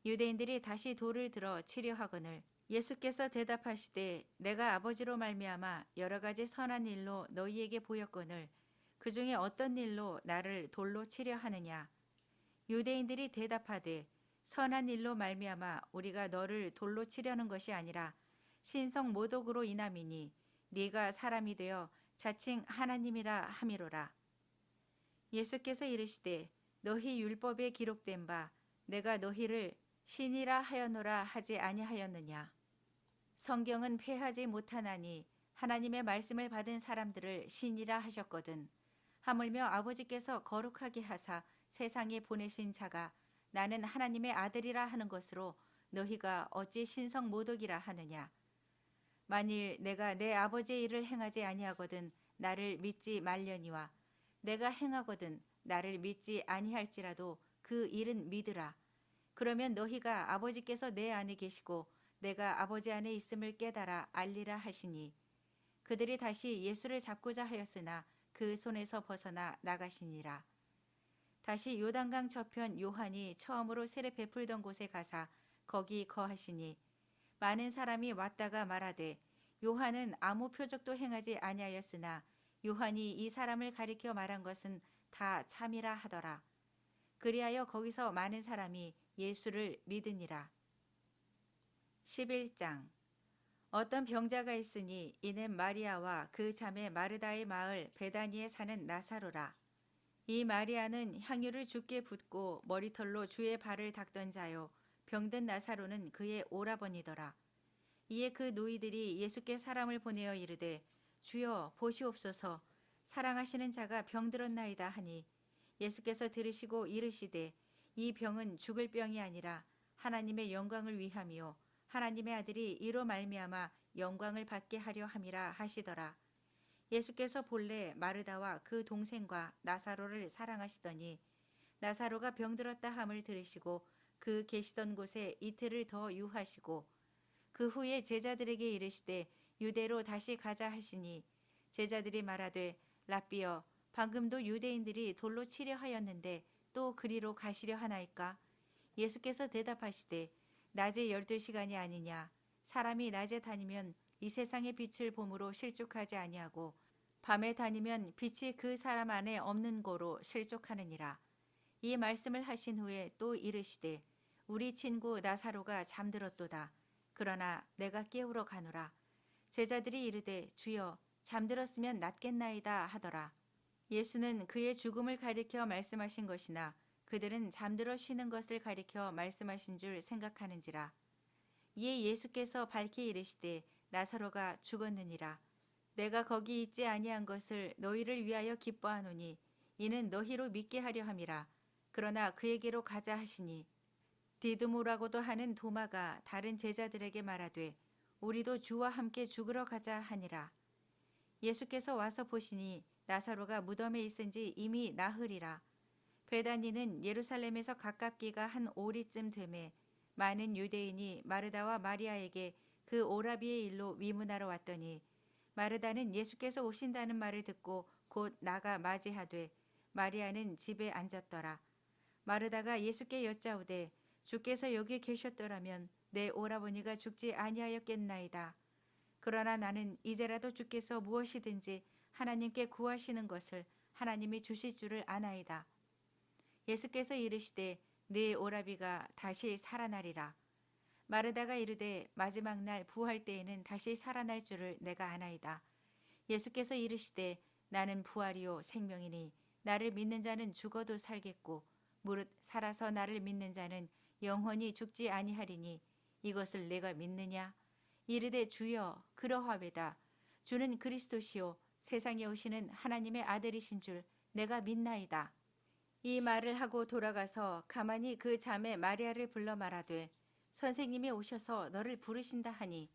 유대인들이 다시 돌을 들어 치려 하거늘 예수께서 대답하시되 내가 아버지로 말미암아 여러 가지 선한 일로 너희에게 보였거늘 그 중에 어떤 일로 나를 돌로 치려 하느냐. 유대인들이 대답하되 선한 일로 말미암아 우리가 너를 돌로 치려는 것이 아니라 신성 모독으로 인함이니 네가 사람이 되어 자칭 하나님이라 함이로라. 예수께서 이르시되 너희 율법에 기록된 바 내가 너희를 신이라 하였노라 하지 아니하였느냐. 성경은 패하지 못하나니 하나님의 말씀을 받은 사람들을 신이라 하셨거든. 하물며 아버지께서 거룩하게 하사 세상에 보내신 자가 나는 하나님의 아들이라 하는 것으로 너희가 어찌 신성 모독이라 하느냐. 만일 내가 내 아버지의 일을 행하지 아니하거든 나를 믿지 말려니와 내가 행하거든 나를 믿지 아니할지라도 그 일은 믿으라. 그러면 너희가 아버지께서 내 안에 계시고 내가 아버지 안에 있음을 깨달아 알리라 하시니 그들이 다시 예수를 잡고자 하였으나 그 손에서 벗어나 나가시니라. 다시 요단강 저편 요한이 처음으로 세례 베풀던 곳에 가사 거기 거하시니 많은 사람이 왔다가 말하되 요한은 아무 표적도 행하지 아니하였으나 요한이 이 사람을 가리켜 말한 것은 다 참이라 하더라. 그리하여 거기서 많은 사람이 예수를 믿으니라. 11장. 어떤 병자가 있으니 이는 마리아와 그 자매 마르다의 마을 베다니에 사는 나사로라. 이 마리아는 향유를 주께 붓고 머리털로 주의 발을 닦던 자요 병든 나사로는 그의 오라버니더라. 이에 그 노이들이 예수께 사람을 보내어 이르되 주여 보시옵소서 사랑하시는 자가 병들었나이다 하니 예수께서 들으시고 이르시되 이 병은 죽을 병이 아니라 하나님의 영광을 위함이요 하나님의 아들이 이로 말미암아 영광을 받게 하려 함이라 하시더라. 예수께서 본래 마르다와 그 동생과 나사로를 사랑하시더니 나사로가 병들었다 함을 들으시고 그 계시던 곳에 이틀을 더 유하시고 그 후에 제자들에게 이르시되 유대로 다시 가자 하시니 제자들이 말하되 랍비여 방금도 유대인들이 돌로 치려 하였는데 또 그리로 가시려 하나이까. 예수께서 대답하시되 낮에 12시간이 아니냐. 사람이 낮에 다니면 이 세상의 빛을 봄으로 실족하지 아니하고 밤에 다니면 빛이 그 사람 안에 없는 고로 실족하느니라. 이 말씀을 하신 후에 또 이르시되 우리 친구 나사로가 잠들었도다. 그러나 내가 깨우러 가노라. 제자들이 이르되 주여 잠들었으면 낫겠나이다 하더라. 예수는 그의 죽음을 가리켜 말씀하신 것이나 그들은 잠들어 쉬는 것을 가리켜 말씀하신 줄 생각하는지라. 이에 예수께서 밝히 이르시되 나사로가 죽었느니라. 내가 거기 있지 아니한 것을 너희를 위하여 기뻐하노니 이는 너희로 믿게 하려 함이라. 그러나 그에게로 가자 하시니 디두모라고도 하는 도마가 다른 제자들에게 말하되 우리도 주와 함께 죽으러 가자 하니라. 예수께서 와서 보시니 나사로가 무덤에 있은지 이미 나흘이라. 베다니는 예루살렘에서 가깝기가 한 오리쯤 되매 많은 유대인이 마르다와 마리아에게 그 오라비의 일로 위문하러 왔더니 마르다는 예수께서 오신다는 말을 듣고 곧 나가 맞이하되 마리아는 집에 앉았더라. 마르다가 예수께 여짜오되 주께서 여기 계셨더라면 내 오라버니가 죽지 아니하였겠나이다. 그러나 나는 이제라도 주께서 무엇이든지 하나님께 구하시는 것을 하나님이 주실 줄을 아나이다. 예수께서 이르시되 네 오라비가 다시 살아나리라. 마르다가 이르되 마지막 날 부활 때에는 다시 살아날 줄을 내가 아나이다. 예수께서 이르시되 나는 부활이요 생명이니 나를 믿는 자는 죽어도 살겠고 무릇 살아서 나를 믿는 자는 영원히 죽지 아니하리니 이것을 내가 믿느냐? 이르되 주여 그러하외다. 주는 그리스도시요 세상에 오시는 하나님의 아들이신 줄 내가 믿나이다. 이 말을 하고 돌아가서 가만히 그 자매 마리아를 불러 말하되 선생님이 오셔서 너를 부르신다 하니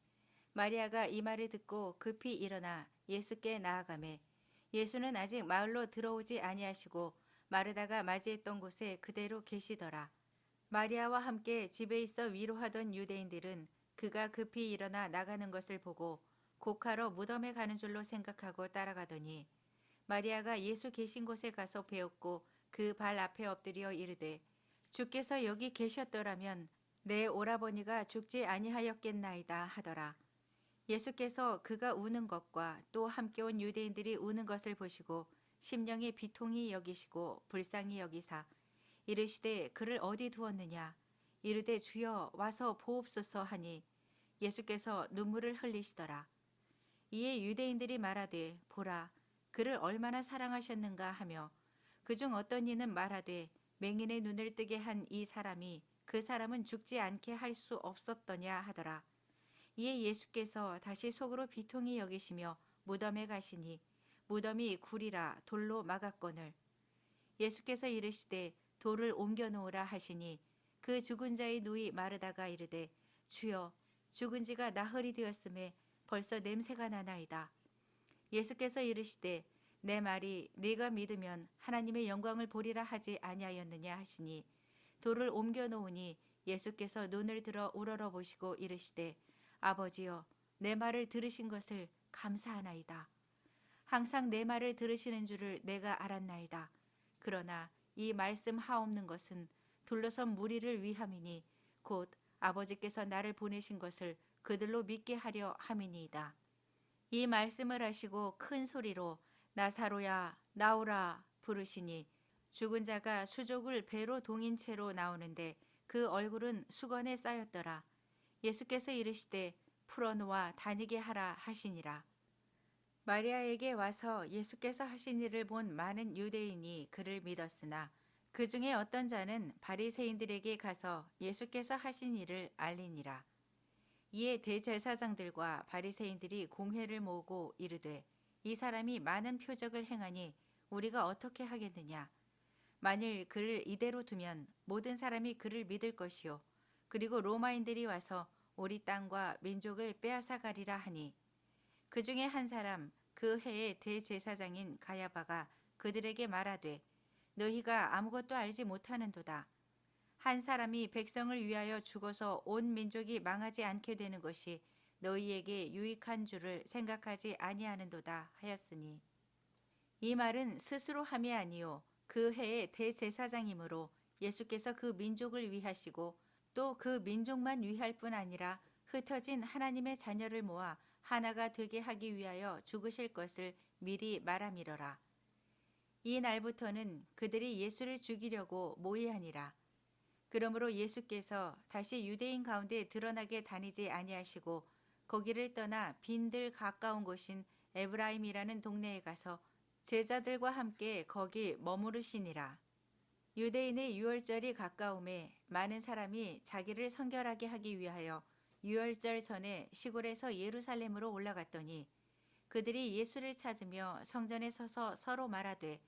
마리아가 이 말을 듣고 급히 일어나 예수께 나아가매 예수는 아직 마을로 들어오지 아니하시고 마르다가 맞이했던 곳에 그대로 계시더라. 마리아와 함께 집에 있어 위로하던 유대인들은 그가 급히 일어나 나가는 것을 보고 곡하러 무덤에 가는 줄로 생각하고 따라가더니 마리아가 예수 계신 곳에 가서 배웠고 그 발 앞에 엎드려 이르되 주께서 여기 계셨더라면 내 오라버니가 죽지 아니하였겠나이다 하더라. 예수께서 그가 우는 것과 또 함께 온 유대인들이 우는 것을 보시고 심령에 비통히 여기시고 불쌍히 여기사 이르시되 그를 어디 두었느냐 이르되 주여 와서 보옵소서 하니 예수께서 눈물을 흘리시더라. 이에 유대인들이 말하되 보라 그를 얼마나 사랑하셨는가 하며 그중 어떤 이는 말하되 맹인의 눈을 뜨게 한 이 사람이 그 사람은 죽지 않게 할 수 없었더냐 하더라. 이에 예수께서 다시 속으로 비통히 여기시며 무덤에 가시니 무덤이 굴이라 돌로 막았거늘 예수께서 이르시되 돌을 옮겨 놓으라 하시니 그 죽은 자의 누이 마르다가 이르되 주여 죽은 지가 나흘이 되었음에 벌써 냄새가 나나이다. 예수께서 이르시되 내 말이 네가 믿으면 하나님의 영광을 보리라 하지 아니하였느냐 하시니 돌을 옮겨 놓으니 예수께서 눈을 들어 우러러 보시고 이르시되 아버지여 내 말을 들으신 것을 감사하나이다. 항상 내 말을 들으시는 줄을 내가 알았나이다. 그러나 이 말씀 하옵는 것은 둘러선 무리를 위함이니 곧 아버지께서 나를 보내신 것을 그들로 믿게 하려 함이니이다. 이 말씀을 하시고 큰 소리로 나사로야 나오라 부르시니 죽은 자가 수족을 배로 동인 채로 나오는데 그 얼굴은 수건에 쌓였더라. 예수께서 이르시되 풀어놓아 다니게 하라 하시니라. 마리아에게 와서 예수께서 하신 일을 본 많은 유대인이 그를 믿었으나 그 중에 어떤 자는 바리새인들에게 가서 예수께서 하신 일을 알리니라. 이에 대제사장들과 바리새인들이 공회를 모으고 이르되 이 사람이 많은 표적을 행하니 우리가 어떻게 하겠느냐. 만일 그를 이대로 두면 모든 사람이 그를 믿을 것이요 그리고 로마인들이 와서 우리 땅과 민족을 빼앗아 가리라 하니 그 중에 한 사람 그 해의 대제사장인 가야바가 그들에게 말하되 너희가 아무것도 알지 못하는도다. 한 사람이 백성을 위하여 죽어서 온 민족이 망하지 않게 되는 것이 너희에게 유익한 줄을 생각하지 아니하는도다 하였으니 이 말은 스스로 함이 아니요 그 해의 대제사장이므로 예수께서 그 민족을 위하시고 또 그 민족만 위할 뿐 아니라 흩어진 하나님의 자녀를 모아 하나가 되게 하기 위하여 죽으실 것을 미리 말함이러라. 이 날부터는 그들이 예수를 죽이려고 모의하니라. 그러므로 예수께서 다시 유대인 가운데 드러나게 다니지 아니하시고 거기를 떠나 빈들 가까운 곳인 에브라임이라는 동네에 가서 제자들과 함께 거기 머무르시니라. 유대인의 유월절이 가까움에 많은 사람이 자기를 성결하게 하기 위하여 유월절 전에 시골에서 예루살렘으로 올라갔더니 그들이 예수를 찾으며 성전에 서서 서로 말하되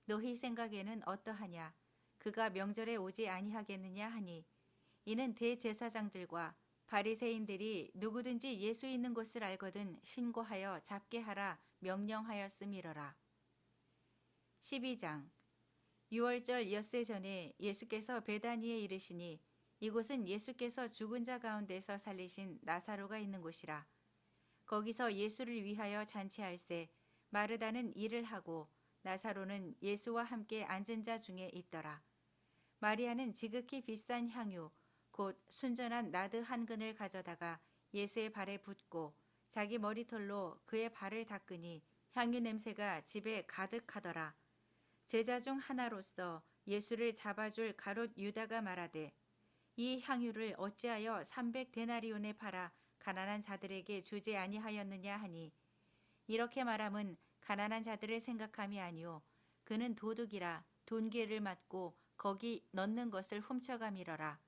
너희 생각에는 어떠하냐 그가 명절에 오지 아니하겠느냐 하니 이는 대제사장들과 바리새인들이 누구든지 예수 있는 곳을 알거든 신고하여 잡게 하라 명령하였음이러라. 12장 유월절 엿새 전에 예수께서 베다니에 이르시니 이곳은 예수께서 죽은 자 가운데서 살리신 나사로가 있는 곳이라. 거기서 예수를 위하여 잔치할세 마르다는 일을 하고 나사로는 예수와 함께 앉은 자 중에 있더라. 마리아는 지극히 비싼 향유 곧 순전한 나드 한 근을 가져다가 예수의 발에 붓고 자기 머리털로 그의 발을 닦으니 향유 냄새가 집에 가득하더라. 제자 중 하나로서 예수를 잡아줄 가롯 유다가 말하되 이 향유를 어찌하여 300데나리온에 팔아 가난한 자들에게 주지 아니하였느냐 하니 이렇게 말함은 가난한 자들을 생각함이 아니요 그는 도둑이라 돈괴를 맞고 거기 넣는 것을 훔쳐가미러라.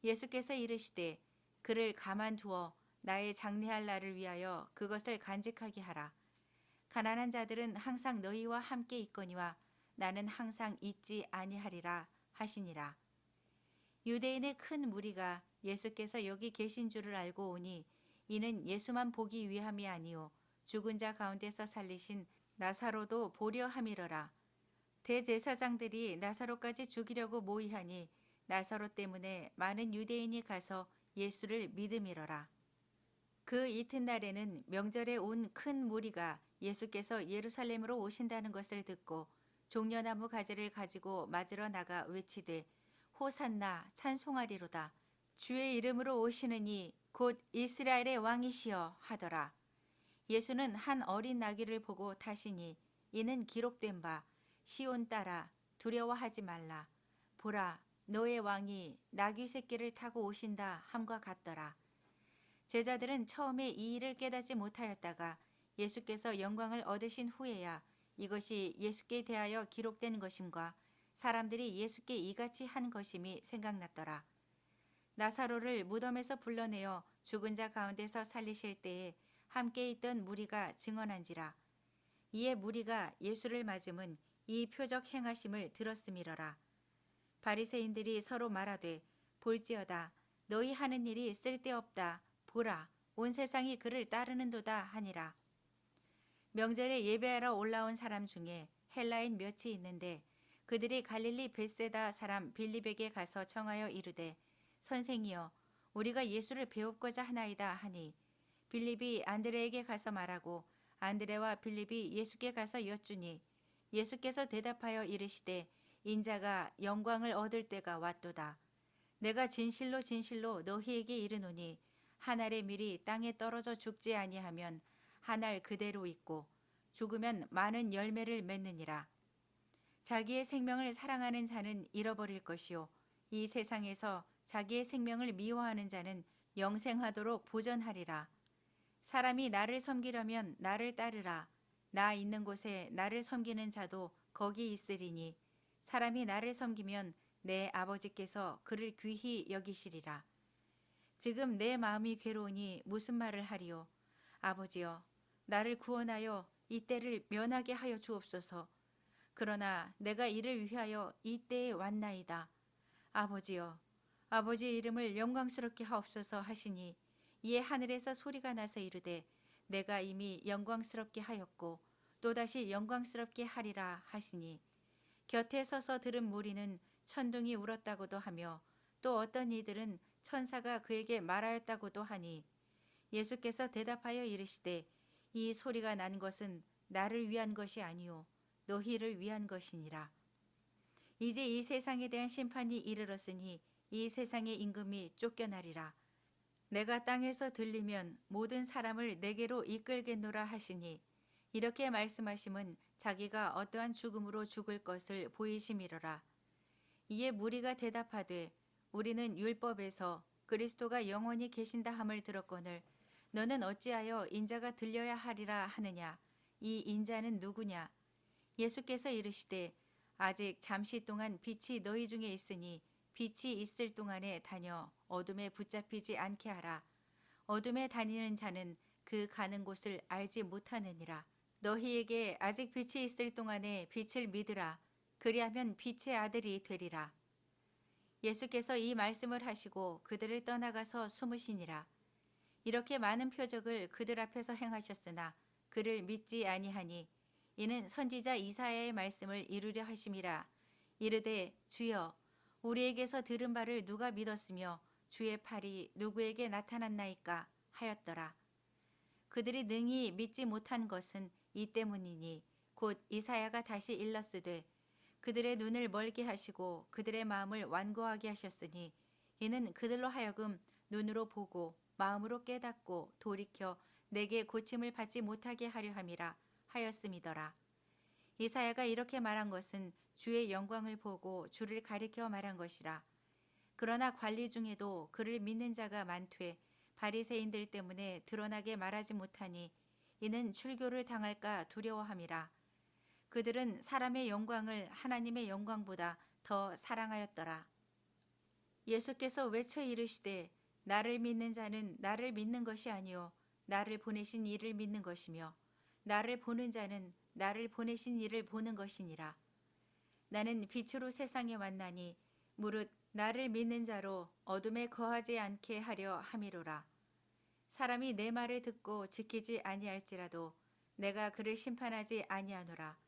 예수께서 이르시되 그를 가만두어 나의 장례할 날을 위하여 그것을 간직하게 하라. 가난한 자들은 항상 너희와 함께 있거니와 나는 항상 있지 아니하리라 하시니라. 유대인의 큰 무리가 예수께서 여기 계신 줄을 알고 오니 이는 예수만 보기 위함이 아니요 죽은 자 가운데서 살리신 나사로도 보려 함이러라. 대제사장들이 나사로까지 죽이려고 모의하니 나사로 때문에 많은 유대인이 가서 예수를 믿음이러라. 그 이튿날에는 명절에 온 큰 무리가 예수께서 예루살렘으로 오신다는 것을 듣고 종려나무 가지를 가지고 맞으러 나가 외치되 호산나 찬송하리로다. 주의 이름으로 오시는 이 곧 이스라엘의 왕이시여 하더라. 예수는 한 어린 나귀를 보고 타시니 이는 기록된 바 시온 딸아 두려워하지 말라. 보라 너의 왕이 나귀 새끼를 타고 오신다 함과 같더라. 제자들은 처음에 이 일을 깨닫지 못하였다가 예수께서 영광을 얻으신 후에야 이것이 예수께 대하여 기록된 것임과 사람들이 예수께 이같이 한 것임이 생각났더라. 나사로를 무덤에서 불러내어 죽은 자 가운데서 살리실 때에 함께 있던 무리가 증언한지라. 이에 무리가 예수를 맞음은 이 표적 행하심을 들었음이러라. 바리새인들이 서로 말하되 볼지어다 너희 하는 일이 쓸데없다. 보라 온 세상이 그를 따르는도다 하니라. 명절에 예배하러 올라온 사람 중에 헬라인 몇이 있는데 그들이 갈릴리 벳세다 사람 빌립에게 가서 청하여 이르되 선생이여 우리가 예수를 배웁고자 하나이다 하니 빌립이 안드레에게 가서 말하고 안드레와 빌립이 예수께 가서 여쭈니 예수께서 대답하여 이르시되 인자가 영광을 얻을 때가 왔도다. 내가 진실로 진실로 너희에게 이르노니 한 알의 밀이 땅에 떨어져 죽지 아니하면 한 알 그대로 있고 죽으면 많은 열매를 맺느니라. 자기의 생명을 사랑하는 자는 잃어버릴 것이요 이 세상에서 자기의 생명을 미워하는 자는 영생하도록 보전하리라. 사람이 나를 섬기려면 나를 따르라. 나 있는 곳에 나를 섬기는 자도 거기 있으리니 사람이 나를 섬기면 내 아버지께서 그를 귀히 여기시리라. 지금 내 마음이 괴로우니 무슨 말을 하리요. 아버지여 나를 구원하여 이 때를 면하게 하여 주옵소서. 그러나 내가 이를 위하여 이 때에 왔나이다. 아버지여 아버지의 이름을 영광스럽게 하옵소서 하시니 이에 하늘에서 소리가 나서 이르되 내가 이미 영광스럽게 하였고 또다시 영광스럽게 하리라 하시니 곁에 서서 들은 무리는 천둥이 울었다고도 하며 또 어떤 이들은 천사가 그에게 말하였다고도 하니 예수께서 대답하여 이르시되 이 소리가 난 것은 나를 위한 것이 아니요 너희를 위한 것이니라. 이제 이 세상에 대한 심판이 이르렀으니 이 세상의 임금이 쫓겨나리라. 내가 땅에서 들리면 모든 사람을 내게로 이끌겠노라 하시니 이렇게 말씀하심은 자기가 어떠한 죽음으로 죽을 것을 보이심이로라. 이에 무리가 대답하되 우리는 율법에서 그리스도가 영원히 계신다 함을 들었거늘 너는 어찌하여 인자가 들려야 하리라 하느냐. 이 인자는 누구냐. 예수께서 이르시되 아직 잠시 동안 빛이 너희 중에 있으니 빛이 있을 동안에 다녀 어둠에 붙잡히지 않게 하라. 어둠에 다니는 자는 그 가는 곳을 알지 못하느니라. 너희에게 아직 빛이 있을 동안에 빛을 믿으라. 그리하면 빛의 아들이 되리라. 예수께서 이 말씀을 하시고 그들을 떠나가서 숨으시니라. 이렇게 많은 표적을 그들 앞에서 행하셨으나 그를 믿지 아니하니 이는 선지자 이사야의 말씀을 이루려 하심이라. 이르되 주여 우리에게서 들은 바를 누가 믿었으며 주의 팔이 누구에게 나타났나이까 하였더라. 그들이 능히 믿지 못한 것은 이 때문이니 곧 이사야가 다시 일렀으되 그들의 눈을 멀게 하시고 그들의 마음을 완고하게 하셨으니 이는 그들로 하여금 눈으로 보고 마음으로 깨닫고 돌이켜 내게 고침을 받지 못하게 하려 함이라 하였음이더라. 이사야가 이렇게 말한 것은 주의 영광을 보고 주를 가리켜 말한 것이라. 그러나 관리 중에도 그를 믿는 자가 많되 바리새인들 때문에 드러나게 말하지 못하니 이는 출교를 당할까 두려워함이라. 그들은 사람의 영광을 하나님의 영광보다 더 사랑하였더라. 예수께서 외쳐 이르시되 나를 믿는 자는 나를 믿는 것이 아니요 나를 보내신 이를 믿는 것이며 나를 보는 자는 나를 보내신 이를 보는 것이니라. 나는 빛으로 세상에 왔나니 무릇 나를 믿는 자로 어둠에 거하지 않게 하려 함이로라. 사람이 내 말을 듣고 지키지 아니할지라도 내가 그를 심판하지 아니하노라.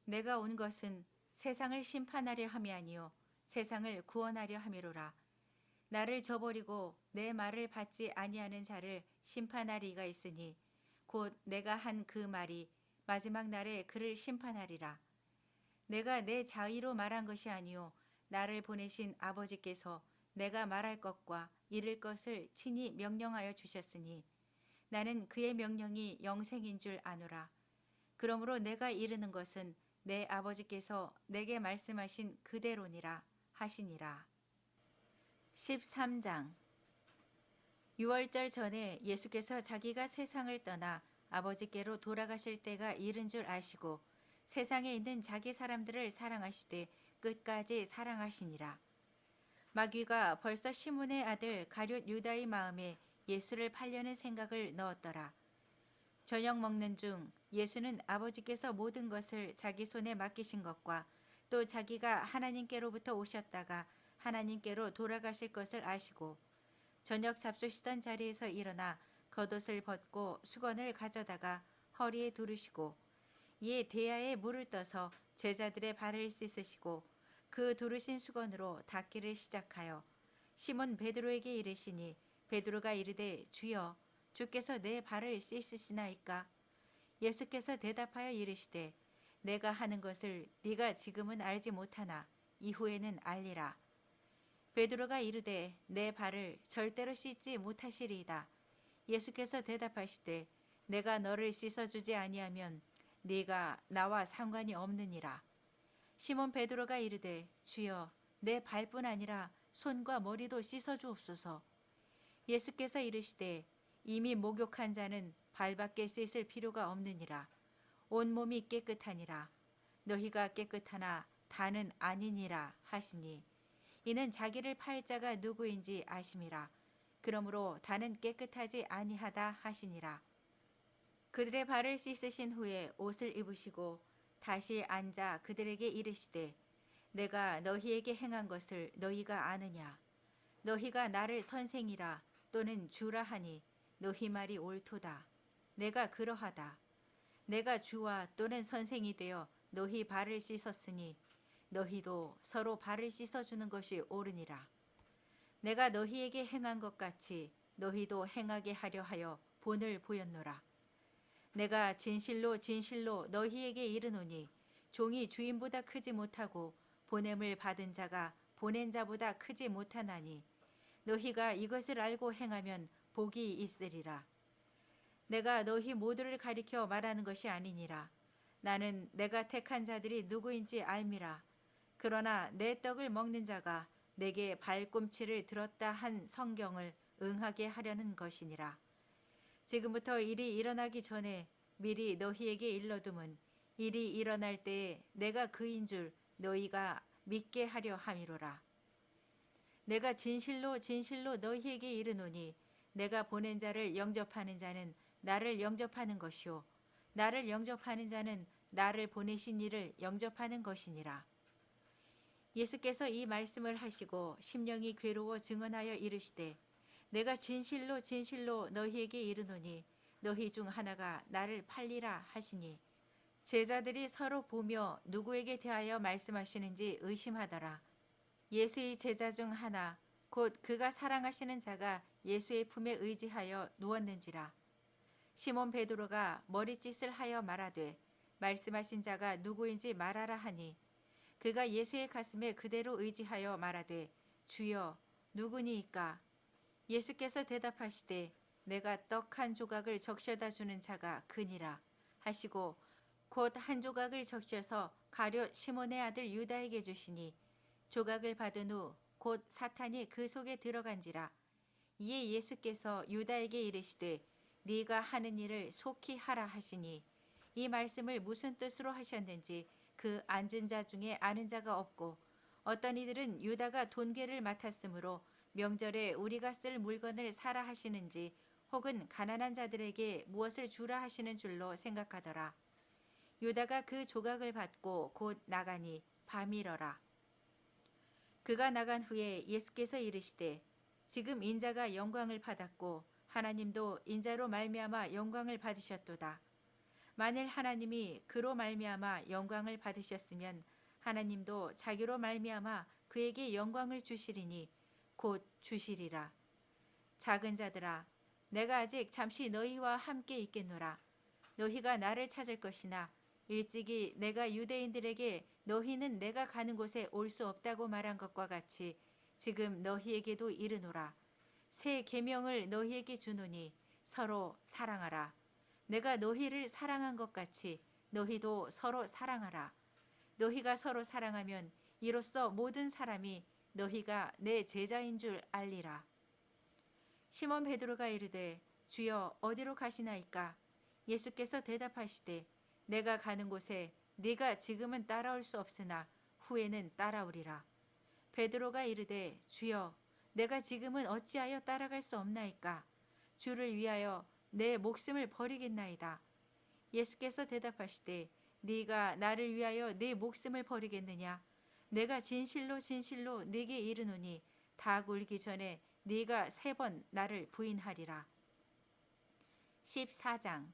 내가 온 것은 세상을 심판하려 함이 아니요 세상을 구원하려 함이로라. 나를 저버리고 내 말을 받지 아니하는 자를 심판할 이가 있으니 곧 내가 한 그 말이 마지막 날에 그를 심판하리라. 내가 내 자의로 말한 것이 아니요 나를 보내신 아버지께서 내가 말할 것과 이를 것을 친히 명령하여 주셨으니 나는 그의 명령이 영생인 줄 아노라. 그러므로 내가 이르는 것은 내 아버지께서 내게 말씀하신 그대로니라 하시니라. 13장. 유월절 전에 예수께서 자기가 세상을 떠나 아버지께로 돌아가실 때가 이른 줄 아시고 세상에 있는 자기 사람들을 사랑하시되 끝까지 사랑하시니라. 마귀가 벌써 시몬의 아들 가룟 유다의 마음에 예수를 팔려는 생각을 넣었더라. 저녁 먹는 중 예수는 아버지께서 모든 것을 자기 손에 맡기신 것과 또 자기가 하나님께로부터 오셨다가 하나님께로 돌아가실 것을 아시고 저녁 잡수시던 자리에서 일어나 겉옷을 벗고 수건을 가져다가 허리에 두르시고 이에 대야에 물을 떠서 제자들의 발을 씻으시고 그 두르신 수건으로 닦기를 시작하여 시몬 베드로에게 이르시니 베드로가 이르되 주여 주께서 내 발을 씻으시나이까? 예수께서 대답하여 이르시되 내가 하는 것을 네가 지금은 알지 못하나 이후에는 알리라. 베드로가 이르되 내 발을 절대로 씻지 못하시리이다. 예수께서 대답하시되 내가 너를 씻어주지 아니하면 네가 나와 상관이 없느니라. 시몬 베드로가 이르되 주여 내 발뿐 아니라 손과 머리도 씻어주옵소서. 예수께서 이르시되 이미 목욕한 자는 발밖에 씻을 필요가 없느니라. 온몸이 깨끗하니라. 너희가 깨끗하나 다는 아니니라 하시니 이는 자기를 팔 자가 누구인지 아심이라. 그러므로 다는 깨끗하지 아니하다 하시니라. 그들의 발을 씻으신 후에 옷을 입으시고 다시 앉아 그들에게 이르시되 내가 너희에게 행한 것을 너희가 아느냐? 너희가 나를 선생이라 또는 주라 하니 너희 말이 옳도다. 내가 그러하다. 내가 주와 또는 선생이 되어 너희 발을 씻었으니 너희도 서로 발을 씻어주는 것이 옳으니라. 내가 너희에게 행한 것 같이 너희도 행하게 하려 하여 본을 보였노라. 내가 진실로 진실로 너희에게 이르노니 종이 주인보다 크지 못하고 보냄을 받은 자가 보낸 자보다 크지 못하나니 너희가 이것을 알고 행하면 복이 있으리라. 내가 너희 모두를 가리켜 말하는 것이 아니니라. 나는 내가 택한 자들이 누구인지 알미라. 그러나 내 떡을 먹는 자가 내게 발꿈치를 들었다 한 성경을 응하게 하려는 것이니라. 지금부터 일이 일어나기 전에 미리 너희에게 일러둠은 일이 일어날 때에 내가 그인 줄 너희가 믿게 하려 함이로라. 내가 진실로 진실로 너희에게 이르노니 내가 보낸 자를 영접하는 자는 나를 영접하는 것이요 나를 영접하는 자는 나를 보내신 이를 영접하는 것이니라. 예수께서 이 말씀을 하시고 심령이 괴로워 증언하여 이르시되 내가 진실로 진실로 너희에게 이르노니 너희 중 하나가 나를 팔리라 하시니 제자들이 서로 보며 누구에게 대하여 말씀하시는지 의심하더라. 예수의 제자 중 하나 곧 그가 사랑하시는 자가 예수의 품에 의지하여 누웠는지라. 시몬 베드로가 머리짓을 하여 말하되 말씀하신 자가 누구인지 말하라 하니 그가 예수의 가슴에 그대로 의지하여 말하되 주여 누구니이까? 예수께서 대답하시되 내가 떡 한 조각을 적셔다 주는 자가 그니라 하시고 곧 한 조각을 적셔서 가룟 시몬의 아들 유다에게 주시니 조각을 받은 후 곧 사탄이 그 속에 들어간지라. 이에 예수께서 유다에게 이르시되 네가 하는 일을 속히 하라 하시니 이 말씀을 무슨 뜻으로 하셨는지 그 앉은 자 중에 아는 자가 없고 어떤 이들은 유다가 돈괴를 맡았으므로 명절에 우리가 쓸 물건을 사라 하시는지 혹은 가난한 자들에게 무엇을 주라 하시는 줄로 생각하더라. 유다가 그 조각을 받고 곧 나가니 밤이러라. 그가 나간 후에 예수께서 이르시되 지금 인자가 영광을 받았고 하나님도 인자로 말미암아 영광을 받으셨도다. 만일 하나님이 그로 말미암아 영광을 받으셨으면 하나님도 자기로 말미암아 그에게 영광을 주시리니 곧 주시리라. 작은 자들아 내가 아직 잠시 너희와 함께 있겠노라. 너희가 나를 찾을 것이나 일찍이 내가 유대인들에게 너희는 내가 가는 곳에 올 수 없다고 말한 것과 같이 지금 너희에게도 이르노라. 새 계명을 너희에게 주노니 서로 사랑하라. 내가 너희를 사랑한 것 같이 너희도 서로 사랑하라. 너희가 서로 사랑하면 이로써 모든 사람이 너희가 내 제자인 줄 알리라. 시몬 베드로가 이르되 주여 어디로 가시나이까? 예수께서 대답하시되 내가 가는 곳에 네가 지금은 따라올 수 없으나 후에는 따라오리라. 베드로가 이르되 주여 내가 지금은 어찌하여 따라갈 수 없나이까? 주를 위하여 내 목숨을 버리겠나이다. 예수께서 대답하시되 네가 나를 위하여 네 목숨을 버리겠느냐? 내가 진실로 진실로 네게 이르노니 닭 울기 전에 네가 3번 나를 부인하리라. 14장.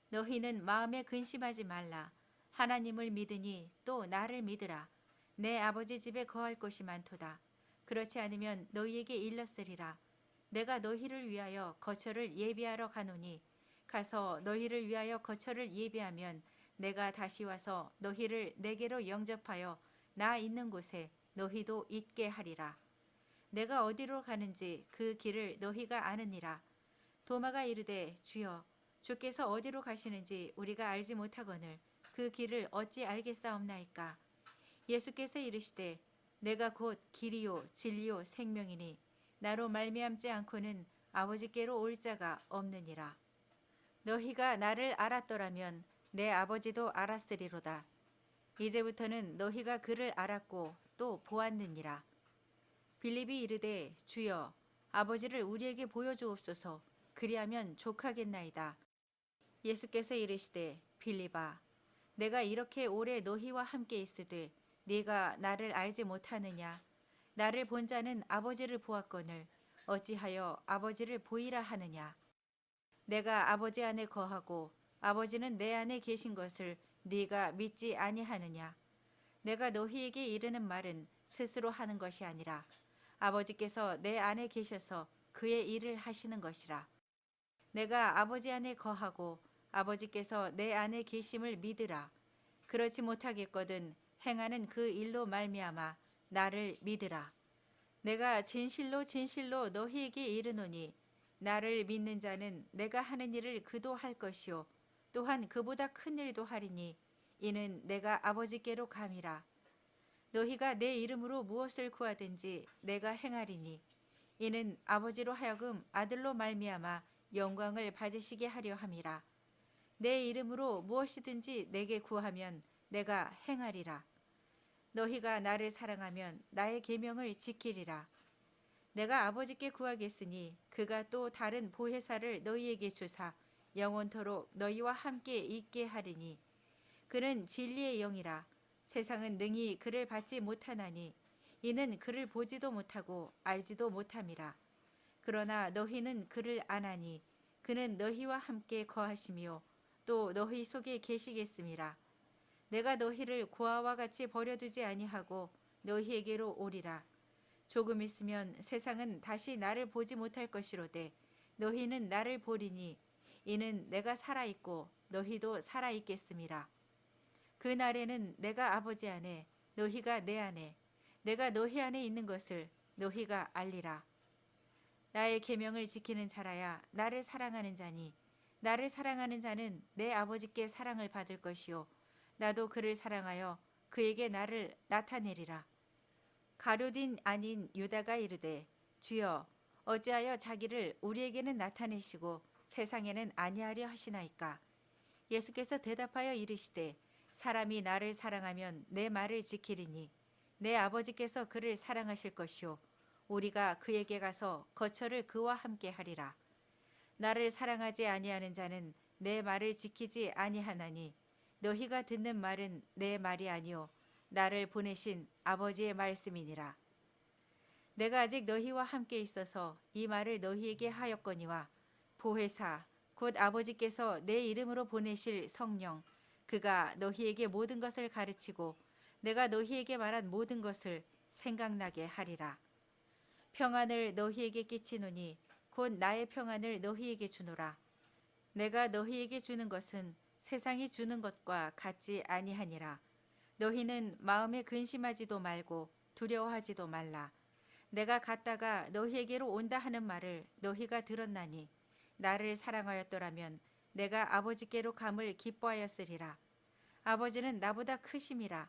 너희는 마음에 근심하지 말라. 하나님을 믿으니 또 나를 믿으라. 내 아버지 집에 거할 곳이 많도다. 그렇지 않으면 너희에게 일렀으리라. 내가 너희를 위하여 거처를 예비하러 가노니 가서 너희를 위하여 거처를 예비하면 내가 다시 와서 너희를 내게로 영접하여 나 있는 곳에 너희도 있게 하리라. 내가 어디로 가는지 그 길을 너희가 아느니라. 도마가 이르되 주여 주께서 어디로 가시는지 우리가 알지 못하거늘 그 길을 어찌 알겠사옵나이까? 예수께서 이르시되 내가 곧 길이요 진리요 생명이니 나로 말미암지 않고는 아버지께로 올 자가 없느니라. 너희가 나를 알았더라면 내 아버지도 알았으리로다. 이제부터는 너희가 그를 알았고 또 보았느니라. 빌립이 이르되 주여 아버지를 우리에게 보여주옵소서. 그리하면 족하겠나이다. 예수께서 이르시되 빌립아 내가 이렇게 오래 너희와 함께 있으되 네가 나를 알지 못하느냐? 나를 본 자는 아버지를 보았거늘 어찌하여 아버지를 보이라 하느냐? 내가 아버지 안에 거하고 아버지는 내 안에 계신 것을 네가 믿지 아니하느냐? 내가 너희에게 이르는 말은 스스로 하는 것이 아니라 아버지께서 내 안에 계셔서 그의 일을 하시는 것이라. 내가 아버지 안에 거하고 아버지께서 내 안에 계심을 믿으라. 그렇지 못하겠거든 행하는 그 일로 말미암아 나를 믿으라. 내가 진실로 진실로 너희에게 이르노니 나를 믿는 자는 내가 하는 일을 그도 할 것이요 또한 그보다 큰 일도 하리니 이는 내가 아버지께로 감이라. 너희가 내 이름으로 무엇을 구하든지 내가 행하리니 이는 아버지로 하여금 아들로 말미암아 영광을 받으시게 하려 함이라. 내 이름으로 무엇이든지 내게 구하면 내가 행하리라. 너희가 나를 사랑하면 나의 계명을 지키리라. 내가 아버지께 구하겠으니 그가 또 다른 보혜사를 너희에게 주사 영원토록 너희와 함께 있게 하리니 그는 진리의 영이라. 세상은 능히 그를 받지 못하나니 이는 그를 보지도 못하고 알지도 못함이라. 그러나 너희는 그를 아나니 그는 너희와 함께 거하시며 또 너희 속에 계시겠음이라. 내가 너희를 고아와 같이 버려두지 아니하고 너희에게로 오리라. 조금 있으면 세상은 다시 나를 보지 못할 것이로되 너희는 나를 보리니 이는 내가 살아있고 너희도 살아있겠음이라. 그 날에는 내가 아버지 안에 너희가 내 안에 내가 너희 안에 있는 것을 너희가 알리라. 나의 계명을 지키는 자라야 나를 사랑하는 자니 나를 사랑하는 자는 내 아버지께 사랑을 받을 것이요 나도 그를 사랑하여 그에게 나를 나타내리라. 가룟인 아닌 유다가 이르되 주여 어찌하여 자기를 우리에게는 나타내시고 세상에는 아니하려 하시나이까? 예수께서 대답하여 이르시되 사람이 나를 사랑하면 내 말을 지키리니 내 아버지께서 그를 사랑하실 것이요 우리가 그에게 가서 거처를 그와 함께 하리라. 나를 사랑하지 아니하는 자는 내 말을 지키지 아니하나니 너희가 듣는 말은 내 말이 아니요 나를 보내신 아버지의 말씀이니라. 내가 아직 너희와 함께 있어서 이 말을 너희에게 하였거니와 보혜사 곧 아버지께서 내 이름으로 보내실 성령 그가 너희에게 모든 것을 가르치고 내가 너희에게 말한 모든 것을 생각나게 하리라. 평안을 너희에게 끼치노니 곧 나의 평안을 너희에게 주노라. 내가 너희에게 주는 것은 세상이 주는 것과 같지 아니하니라. 너희는 마음에 근심하지도 말고 두려워하지도 말라. 내가 갔다가 너희에게로 온다 하는 말을 너희가 들었나니 나를 사랑하였더라면 내가 아버지께로 감을 기뻐하였으리라. 아버지는 나보다 크심이라.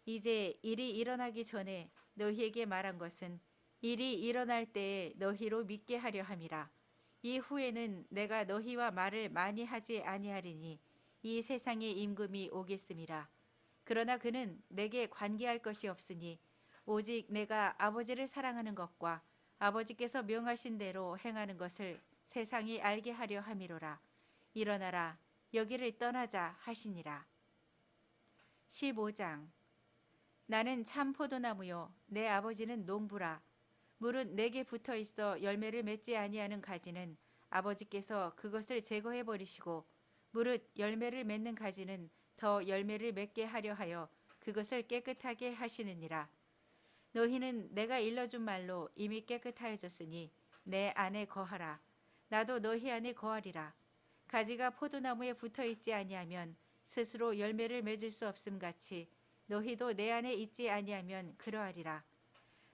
이제 일이 일어나기 전에 너희에게 말한 것은 일이 일어날 때에 너희로 믿게 하려 함이라. 이후에는 내가 너희와 말을 많이 하지 아니하리니 이 세상의 임금이 오겠음이라. 그러나 그는 내게 관계할 것이 없으니 오직 내가 아버지를 사랑하는 것과 아버지께서 명하신 대로 행하는 것을 세상이 알게 하려 함이로라. 일어나라, 여기를 떠나자 하시니라. 15장. 나는 참 포도나무요 내 아버지는 농부라. 무릇 내게 붙어 있어 열매를 맺지 아니하는 가지는 아버지께서 그것을 제거해 버리시고 무릇 열매를 맺는 가지는 더 열매를 맺게 하려 하여 그것을 깨끗하게 하시느니라. 너희는 내가 일러준 말로 이미 깨끗하여졌으니 내 안에 거하라. 나도 너희 안에 거하리라. 가지가 포도나무에 붙어 있지 아니하면 스스로 열매를 맺을 수 없음 같이 너희도 내 안에 있지 아니하면 그러하리라.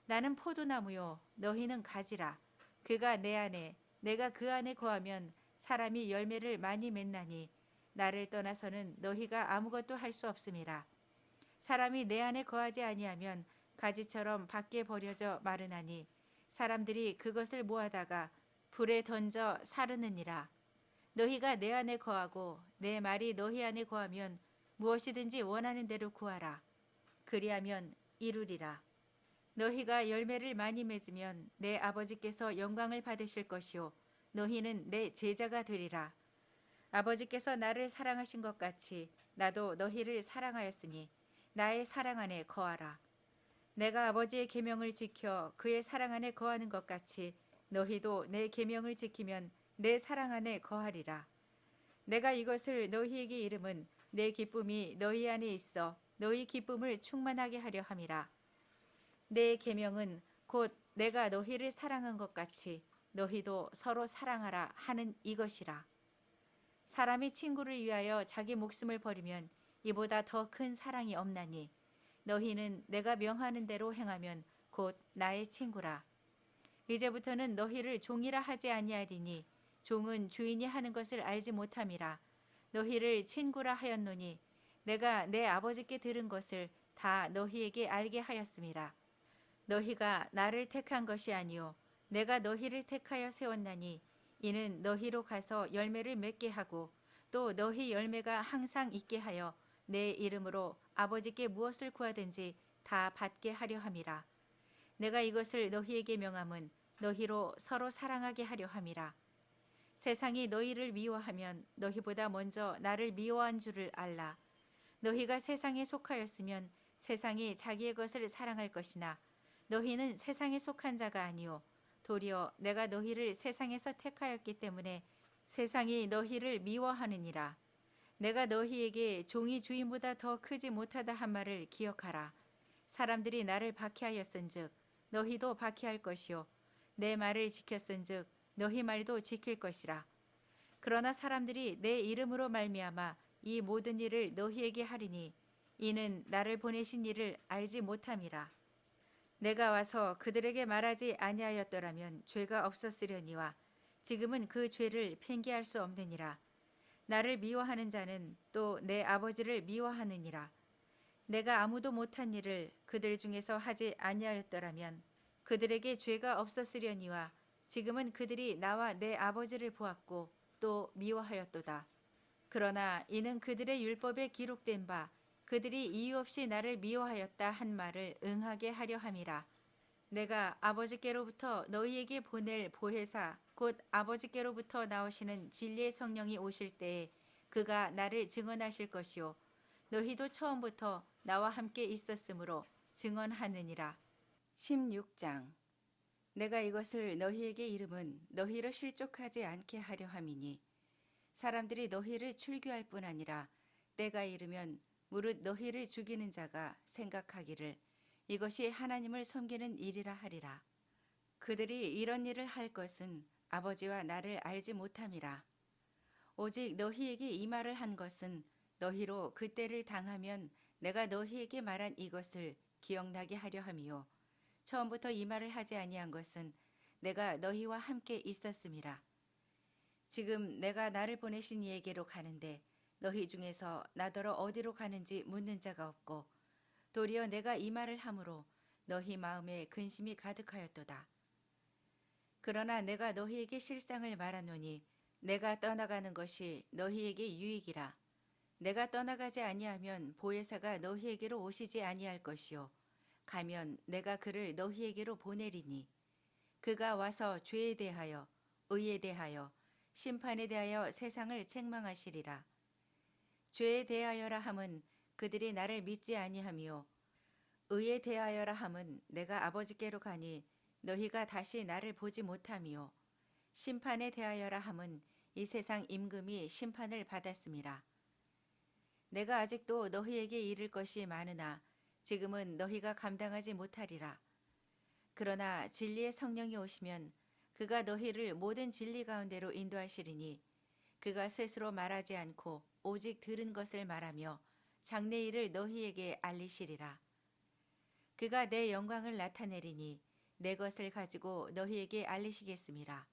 나는 포도나무요 너희는 가지라. 그가 내 안에 내가 그 안에 거하면 사람이 열매를 많이 맺나니 나를 떠나서는 너희가 아무것도 할 수 없음이라. 사람이 내 안에 거하지 아니하면 가지처럼 밖에 버려져 마르나니 사람들이 그것을 모아다가 불에 던져 사르느니라. 너희가 내 안에 거하고 내 말이 너희 안에 거하면 무엇이든지 원하는 대로 구하라. 그리하면 이루리라. 너희가 열매를 많이 맺으면 내 아버지께서 영광을 받으실 것이요 너희는 내 제자가 되리라. 아버지께서 나를 사랑하신 것 같이 나도 너희를 사랑하였으니 나의 사랑 안에 거하라. 내가 아버지의 계명을 지켜 그의 사랑 안에 거하는 것 같이 너희도 내 계명을 지키면 내 사랑 안에 거하리라. 내가 이것을 너희에게 이름은 내 기쁨이 너희 안에 있어 너희 기쁨을 충만하게 하려 함이라. 내 계명은 곧 내가 너희를 사랑한 것 같이 너희도 서로 사랑하라 하는 이것이라. 사람이 친구를 위하여 자기 목숨을 버리면 이보다 더 큰 사랑이 없나니 너희는 내가 명하는 대로 행하면 곧 나의 친구라. 이제부터는 너희를 종이라 하지 아니하리니 종은 주인이 하는 것을 알지 못함이라. 너희를 친구라 하였노니 내가 내 아버지께 들은 것을 다 너희에게 알게 하였음이라. 너희가 나를 택한 것이 아니요 내가 너희를 택하여 세웠나니 이는 너희로 가서 열매를 맺게 하고 또 너희 열매가 항상 있게 하여 내 이름으로 아버지께 무엇을 구하든지 다 받게 하려 함이라. 내가 이것을 너희에게 명함은 너희로 서로 사랑하게 하려 함이라. 세상이 너희를 미워하면 너희보다 먼저 나를 미워한 줄을 알라. 너희가 세상에 속하였으면 세상이 자기의 것을 사랑할 것이나 너희는 세상에 속한 자가 아니요 도리어 내가 너희를 세상에서 택하였기 때문에 세상이 너희를 미워하느니라. 내가 너희에게 종이 주인보다 더 크지 못하다 한 말을 기억하라. 사람들이 나를 박해하였은즉 너희도 박해할 것이요 내 말을 지켰은즉 너희 말도 지킬 것이라. 그러나 사람들이 내 이름으로 말미암아 이 모든 일을 너희에게 하리니 이는 나를 보내신 이를 알지 못함이라. 내가 와서 그들에게 말하지 아니하였더라면 죄가 없었으려니와 지금은 그 죄를 핑계할 수 없느니라. 나를 미워하는 자는 또 내 아버지를 미워하느니라. 내가 아무도 못한 일을 그들 중에서 하지 아니하였더라면 그들에게 죄가 없었으려니와 지금은 그들이 나와 내 아버지를 보았고 또 미워하였도다. 그러나 이는 그들의 율법에 기록된 바 그들이 이유 없이 나를 미워하였다 한 말을 응하게 하려 함이라. 내가 아버지께로부터 너희에게 보낼 보혜사 곧 아버지께로부터 나오시는 진리의 성령이 오실 때에 그가 나를 증언하실 것이요 너희도 처음부터 나와 함께 있었으므로 증언하느니라. 16장. 내가 이것을 너희에게 이름은 너희를 실족하지 않게 하려 함이니 사람들이 너희를 출교할 뿐 아니라 때가 이르면 무릇 너희를 죽이는 자가 생각하기를 이것이 하나님을 섬기는 일이라 하리라. 그들이 이런 일을 할 것은 아버지와 나를 알지 못함이라. 오직 너희에게 이 말을 한 것은 너희로 그때를 당하면 내가 너희에게 말한 이것을 기억나게 하려 함이요 처음부터 이 말을 하지 아니한 것은 내가 너희와 함께 있었음이라. 지금 내가 나를 보내신 이에게로 가는데 너희 중에서 나더러 어디로 가는지 묻는 자가 없고 도리어 내가 이 말을 함으로 너희 마음에 근심이 가득하였도다. 그러나 내가 너희에게 실상을 말하노니 내가 떠나가는 것이 너희에게 유익이라. 내가 떠나가지 아니하면 보혜사가 너희에게로 오시지 아니할 것이요 가면 내가 그를 너희에게로 보내리니 그가 와서 죄에 대하여 의에 대하여 심판에 대하여 세상을 책망하시리라. 죄에 대하여라 함은 그들이 나를 믿지 아니하며 의에 대하여라 함은 내가 아버지께로 가니 너희가 다시 나를 보지 못하며 심판에 대하여라 함은 이 세상 임금이 심판을 받았음이라. 내가 아직도 너희에게 이를 것이 많으나 지금은 너희가 감당하지 못하리라. 그러나 진리의 성령이 오시면 그가 너희를 모든 진리 가운데로 인도하시리니 그가 스스로 말하지 않고 오직 들은 것을 말하며 장래일을 너희에게 알리시리라. 그가 내 영광을 나타내리니 내 것을 가지고 너희에게 알리시겠음이라.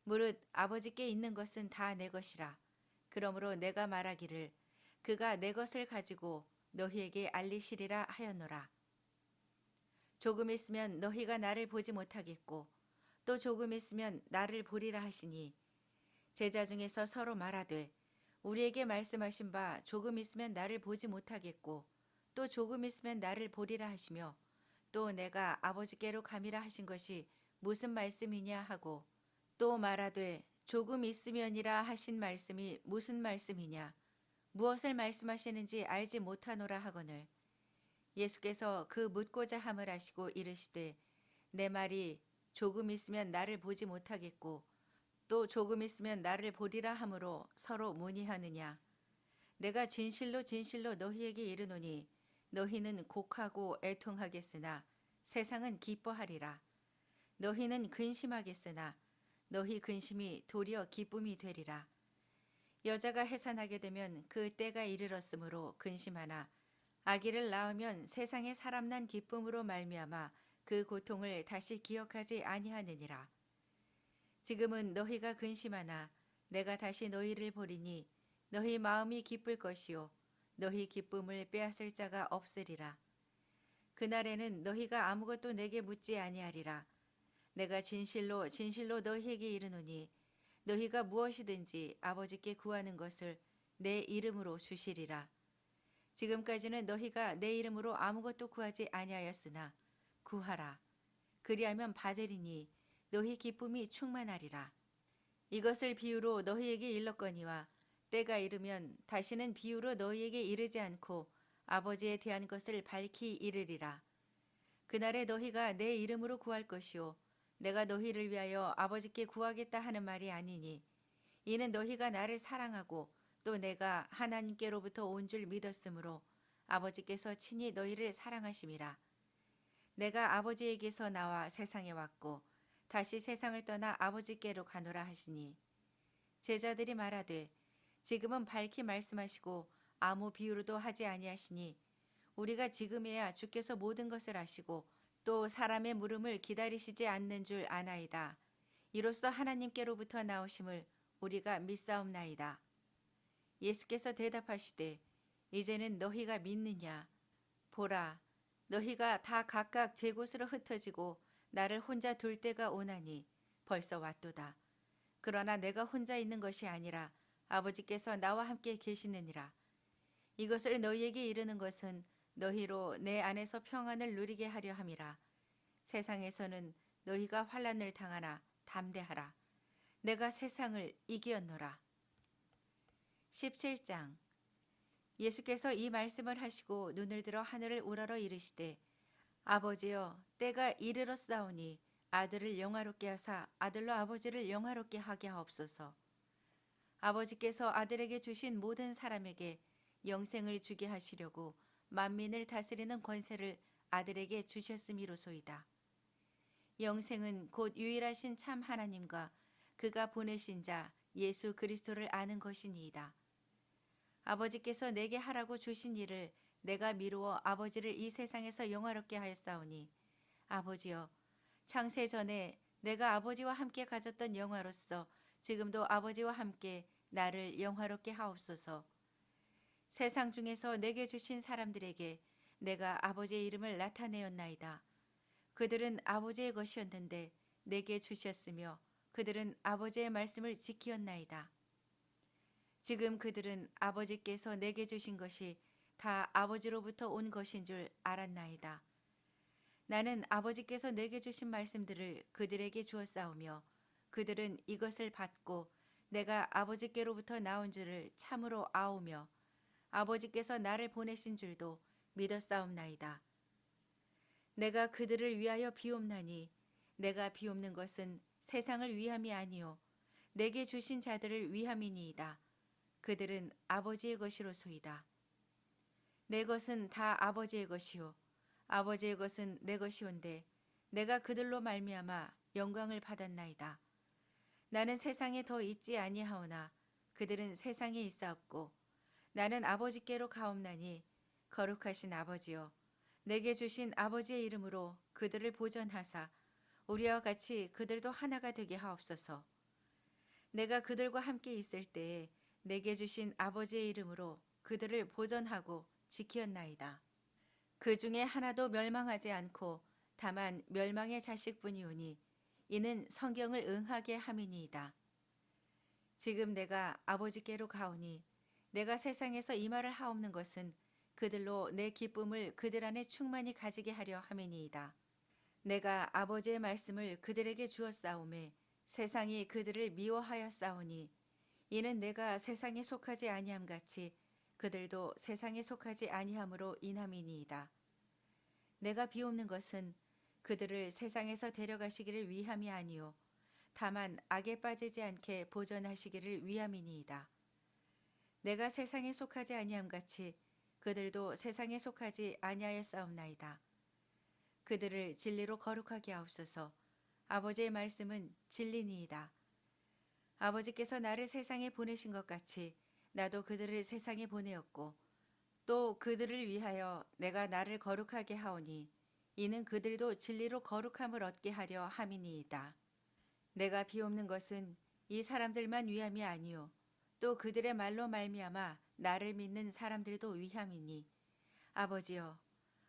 무릇 아버지께 있는 것은 다 내 것이라. 그러므로 내가 말하기를 그가 내 것을 가지고 너희에게 알리시리라 하였노라. 조금 있으면 너희가 나를 보지 못하겠고 또 조금 있으면 나를 보리라 하시니 제자 중에서 서로 말하되 우리에게 말씀하신 바 조금 있으면 나를 보지 못하겠고 또 조금 있으면 나를 보리라 하시며 또 내가 아버지께로 감이라 하신 것이 무슨 말씀이냐 하고 또 말하되 조금 있으면이라 하신 말씀이 무슨 말씀이냐 무엇을 말씀하시는지 알지 못하노라 하거늘 예수께서 그 묻고자 함을 아시고 이르시되 내 말이 조금 있으면 나를 보지 못하겠고 또 조금 있으면 나를 보리라 함으로 서로 문의하느냐 내가 진실로 진실로 너희에게 이르노니 너희는 곡하고 애통하겠으나 세상은 기뻐하리라. 너희는 근심하겠으나 너희 근심이 도리어 기쁨이 되리라. 여자가 해산하게 되면 그 때가 이르렀으므로 근심하나 아기를 낳으면 세상에 사람 난 기쁨으로 말미암아 그 고통을 다시 기억하지 아니하느니라. 지금은 너희가 근심하나 내가 다시 너희를 보리니 너희 마음이 기쁠 것이요 너희 기쁨을 빼앗을 자가 없으리라. 그날에는 너희가 아무것도 내게 묻지 아니하리라. 내가 진실로 진실로 너희에게 이르노니 너희가 무엇이든지 아버지께 구하는 것을 내 이름으로 주시리라. 지금까지는 너희가 내 이름으로 아무것도 구하지 아니하였으나 구하라. 그리하면 받으리니 너희 기쁨이 충만하리라. 이것을 비유로 너희에게 일렀거니와 때가 이르면 다시는 비유로 너희에게 이르지 않고 아버지에 대한 것을 밝히 이르리라. 그날에 너희가 내 이름으로 구할 것이요 내가 너희를 위하여 아버지께 구하겠다 하는 말이 아니니 이는 너희가 나를 사랑하고 또 내가 하나님께로부터 온 줄 믿었으므로 아버지께서 친히 너희를 사랑하심이라. 내가 아버지에게서 나와 세상에 왔고 다시 세상을 떠나 아버지께로 가노라 하시니 제자들이 말하되 지금은 밝히 말씀하시고 아무 비유로도 하지 아니하시니 우리가 지금에야 주께서 모든 것을 아시고 또 사람의 물음을 기다리시지 않는 줄 아나이다. 이로써 하나님께로부터 나오심을 우리가 믿사옵나이다. 예수께서 대답하시되 이제는 너희가 믿느냐? 보라, 너희가 다 각각 제 곳으로 흩어지고 나를 혼자 둘 때가 오나니 벌써 왔도다. 그러나 내가 혼자 있는 것이 아니라 아버지께서 나와 함께 계시느니라. 이것을 너희에게 이르는 것은 너희로 내 안에서 평안을 누리게 하려 함이라. 세상에서는 너희가 환난을 당하나 담대하라. 내가 세상을 이기었노라. 17장. 예수께서 이 말씀을 하시고 눈을 들어 하늘을 우러러 이르시되 아버지여 때가 이르렀사오니 아들을 영화롭게 하사 아들로 아버지를 영화롭게 하게 하옵소서. 아버지께서 아들에게 주신 모든 사람에게 영생을 주게 하시려고 만민을 다스리는 권세를 아들에게 주셨음이로소이다. 영생은 곧 유일하신 참 하나님과 그가 보내신 자 예수 그리스도를 아는 것이니이다. 아버지께서 내게 하라고 주신 일을 내가 미루어 아버지를 이 세상에서 영화롭게 하였사오니 아버지여, 창세 전에 내가 아버지와 함께 가졌던 영화로서 지금도 아버지와 함께 나를 영화롭게 하옵소서. 세상 중에서 내게 주신 사람들에게 내가 아버지의 이름을 나타내었나이다. 그들은 아버지의 것이었는데 내게 주셨으며 그들은 아버지의 말씀을 지키었나이다. 지금 그들은 아버지께서 내게 주신 것이 다 아버지로부터 온 것인 줄 알았나이다. 나는 아버지께서 내게 주신 말씀들을 그들에게 주었사오며 그들은 이것을 받고 내가 아버지께로부터 나온 줄을 참으로 아오며 아버지께서 나를 보내신 줄도 믿었사옵나이다. 내가 그들을 위하여 비옵나니 내가 비옵는 것은 세상을 위함이 아니요 내게 주신 자들을 위함이니이다. 그들은 아버지의 것이로소이다. 내 것은 다 아버지의 것이요 아버지의 것은 내 것이온데 내가 그들로 말미암아 영광을 받았나이다. 나는 세상에 더 있지 아니하오나 그들은 세상에 있사옵고 나는 아버지께로 가옵나니 거룩하신 아버지여 내게 주신 아버지의 이름으로 그들을 보전하사 우리와 같이 그들도 하나가 되게 하옵소서. 내가 그들과 함께 있을 때에 내게 주신 아버지의 이름으로 그들을 보전하고 지키었나이다. 그 중에 하나도 멸망하지 않고 다만 멸망의 자식뿐이오니 이는 성경을 응하게 함이니이다. 지금 내가 아버지께로 가오니 내가 세상에서 이 말을 하옵는 것은 그들로 내 기쁨을 그들 안에 충만히 가지게 하려 함이니이다. 내가 아버지의 말씀을 그들에게 주었사오매 세상이 그들을 미워하였사오니 이는 내가 세상에 속하지 아니함 같이 그들도 세상에 속하지 아니함으로 인함이니이다. 내가 비옵는 것은 그들을 세상에서 데려가시기를 위함이 아니요 다만 악에 빠지지 않게 보전하시기를 위함이니이다. 내가 세상에 속하지 아니함 같이 그들도 세상에 속하지 아니하였사옵나이다. 그들을 진리로 거룩하게 하옵소서. 아버지의 말씀은 진리니이다. 아버지께서 나를 세상에 보내신 것 같이 나도 그들을 세상에 보내었고 또 그들을 위하여 내가 나를 거룩하게 하오니 이는 그들도 진리로 거룩함을 얻게 하려 함이니이다. 내가 비옵는 것은 이 사람들만 위함이 아니요 또 그들의 말로 말미암아 나를 믿는 사람들도 위함이니 아버지여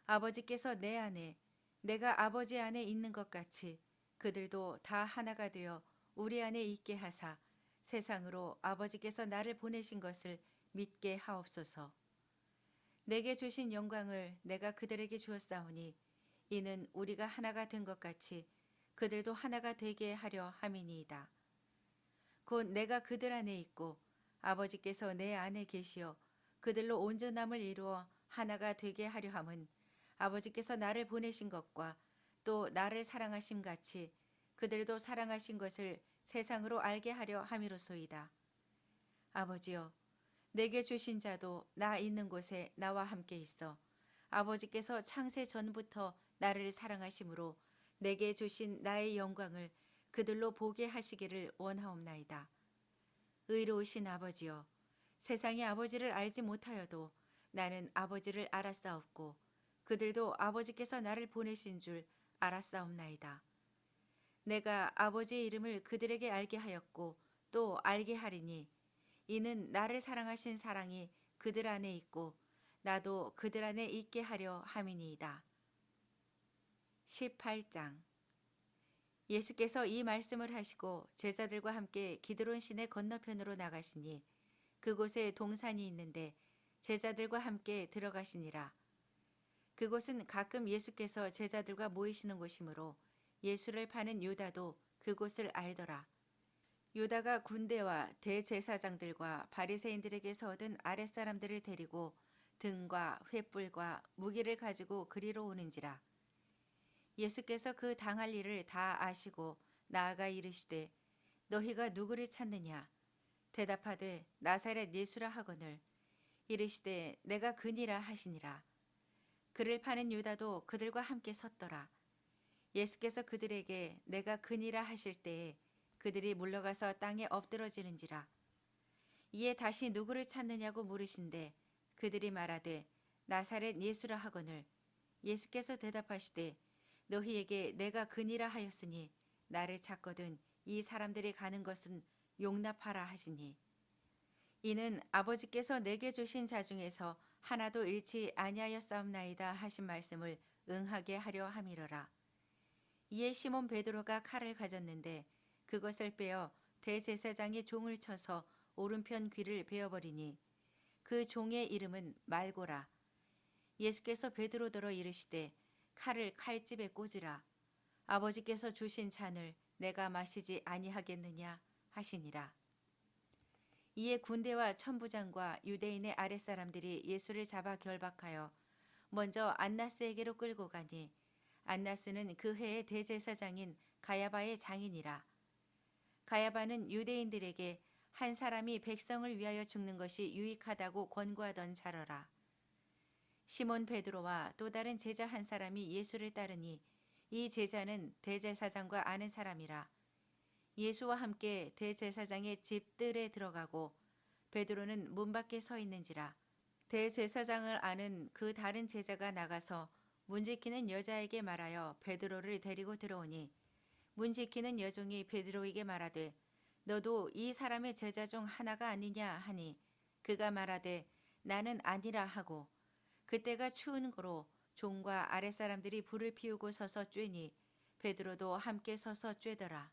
아버지께서 내 안에 내가 아버지 안에 있는 것 같이 그들도 다 하나가 되어 우리 안에 있게 하사 세상으로 아버지께서 나를 보내신 것을 믿게 하옵소서. 내게 주신 영광을 내가 그들에게 주었사오니 이는 우리가 하나가 된 것 같이 그들도 하나가 되게 하려 함이니이다. 곧 내가 그들 안에 있고 아버지께서 내 안에 계시어 그들로 온전함을 이루어 하나가 되게 하려 함은 아버지께서 나를 보내신 것과 또 나를 사랑하심 같이 그들도 사랑하신 것을 세상으로 알게 하려 함이로소이다. 아버지여 내게 주신 자도 나 있는 곳에 나와 함께 있어 아버지께서 창세 전부터 나를 사랑하심으로 내게 주신 나의 영광을 그들로 보게 하시기를 원하옵나이다. 의로우신 아버지여 세상이 아버지를 알지 못하여도 나는 아버지를 알았사옵고 그들도 아버지께서 나를 보내신 줄 알았사옵나이다. 내가 아버지의 이름을 그들에게 알게 하였고 또 알게 하리니 이는 나를 사랑하신 사랑이 그들 안에 있고 나도 그들 안에 있게 하려 함이니이다. 18장 예수께서 이 말씀을 하시고 제자들과 함께 기드론 시내 건너편으로 나가시니 그곳에 동산이 있는데 제자들과 함께 들어가시니라. 그곳은 가끔 예수께서 제자들과 모이시는 곳이므로 예수를 파는 유다도 그곳을 알더라. 유다가 군대와 대제사장들과 바리새인들에게서 얻은 아랫사람들을 데리고 등과 횃불과 무기를 가지고 그리로 오는지라. 예수께서 그 당할 일을 다 아시고 나아가 이르시되 너희가 누구를 찾느냐 대답하되 나사렛 예수라 하거늘 이르시되 내가 그니라 하시니라. 그를 파는 유다도 그들과 함께 섰더라. 예수께서 그들에게 내가 그니라 하실 때에 그들이 물러가서 땅에 엎드러지는지라. 이에 다시 누구를 찾느냐고 물으신데 그들이 말하되 나사렛 예수라 하거늘 예수께서 대답하시되 너희에게 내가 그니라 하였으니 나를 찾거든 이 사람들이 가는 것은 용납하라 하시니 이는 아버지께서 내게 주신 자 중에서 하나도 잃지 아니하였사옵나이다 하신 말씀을 응하게 하려 함이러라. 이에 시몬 베드로가 칼을 가졌는데 그것을 빼어 대제사장의 종을 쳐서 오른편 귀를 베어버리니 그 종의 이름은 말고라. 예수께서 베드로더러 이르시되 칼을 칼집에 꽂으라. 아버지께서 주신 잔을 내가 마시지 아니하겠느냐 하시니라. 이에 군대와 천부장과 유대인의 아랫사람들이 예수를 잡아 결박하여 먼저 안나스에게로 끌고 가니 안나스는 그 해의 대제사장인 가야바의 장인이라. 가야바는 유대인들에게 한 사람이 백성을 위하여 죽는 것이 유익하다고 권고하던 자러라. 시몬 베드로와 또 다른 제자 한 사람이 예수를 따르니 이 제자는 대제사장과 아는 사람이라. 예수와 함께 대제사장의 집 뜰에 들어가고 베드로는 문 밖에 서 있는지라. 대제사장을 아는 그 다른 제자가 나가서 문 지키는 여자에게 말하여 베드로를 데리고 들어오니 문 지키는 여종이 베드로에게 말하되 너도 이 사람의 제자 중 하나가 아니냐 하니 그가 말하되 나는 아니라 하고 그때가 추운 거로 종과 아랫사람들이 불을 피우고 서서 쬐니 베드로도 함께 서서 쬐더라.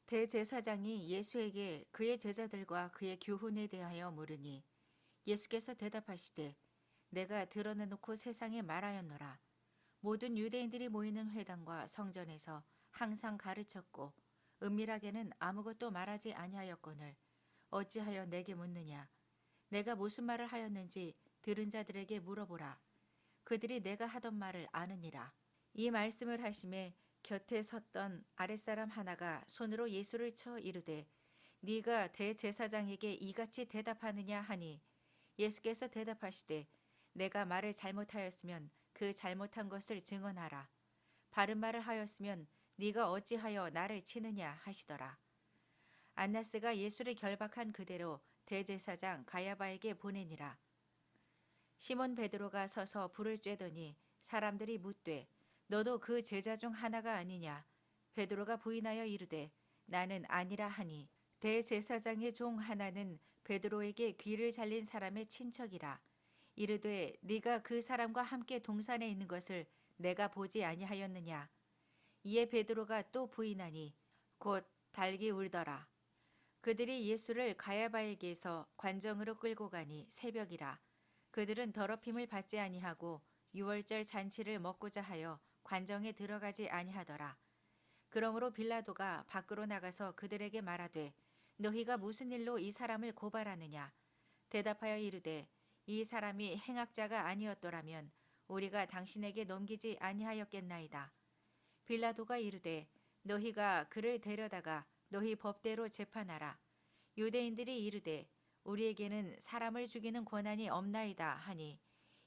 대제사장이 예수에게 그의 제자들과 그의 교훈에 대하여 물으니 예수께서 대답하시되 내가 드러내놓고 세상에 말하였노라. 모든 유대인들이 모이는 회당과 성전에서 항상 가르쳤고 은밀하게는 아무것도 말하지 아니하였거늘 어찌하여 내게 묻느냐. 내가 무슨 말을 하였는지 들은 자들에게 물어보라. 그들이 내가 하던 말을 아느니라. 이 말씀을 하심에 곁에 섰던 아랫사람 하나가 손으로 예수를 쳐 이르되 네가 대제사장에게 이같이 대답하느냐 하니 예수께서 대답하시되 내가 말을 잘못하였으면 그 잘못한 것을 증언하라. 바른 말을 하였으면 네가 어찌하여 나를 치느냐 하시더라. 안나스가 예수를 결박한 그대로 대제사장 가야바에게 보내니라. 시몬 베드로가 서서 불을 쬐더니 사람들이 묻되 너도 그 제자 중 하나가 아니냐. 베드로가 부인하여 이르되 나는 아니라 하니 대제사장의 종 하나는 베드로에게 귀를 잘린 사람의 친척이라. 이르되 네가 그 사람과 함께 동산에 있는 것을 내가 보지 아니하였느냐. 이에 베드로가 또 부인하니 곧 닭이 울더라. 그들이 예수를 가야바에게서 관정으로 끌고 가니 새벽이라. 그들은 더럽힘을 받지 아니하고 유월절 잔치를 먹고자 하여 관정에 들어가지 아니하더라. 그러므로 빌라도가 밖으로 나가서 그들에게 말하되 너희가 무슨 일로 이 사람을 고발하느냐. 대답하여 이르되 이 사람이 행악자가 아니었더라면 우리가 당신에게 넘기지 아니하였겠나이다. 빌라도가 이르되 너희가 그를 데려다가 너희 법대로 재판하라. 유대인들이 이르되 우리에게는 사람을 죽이는 권한이 없나이다 하니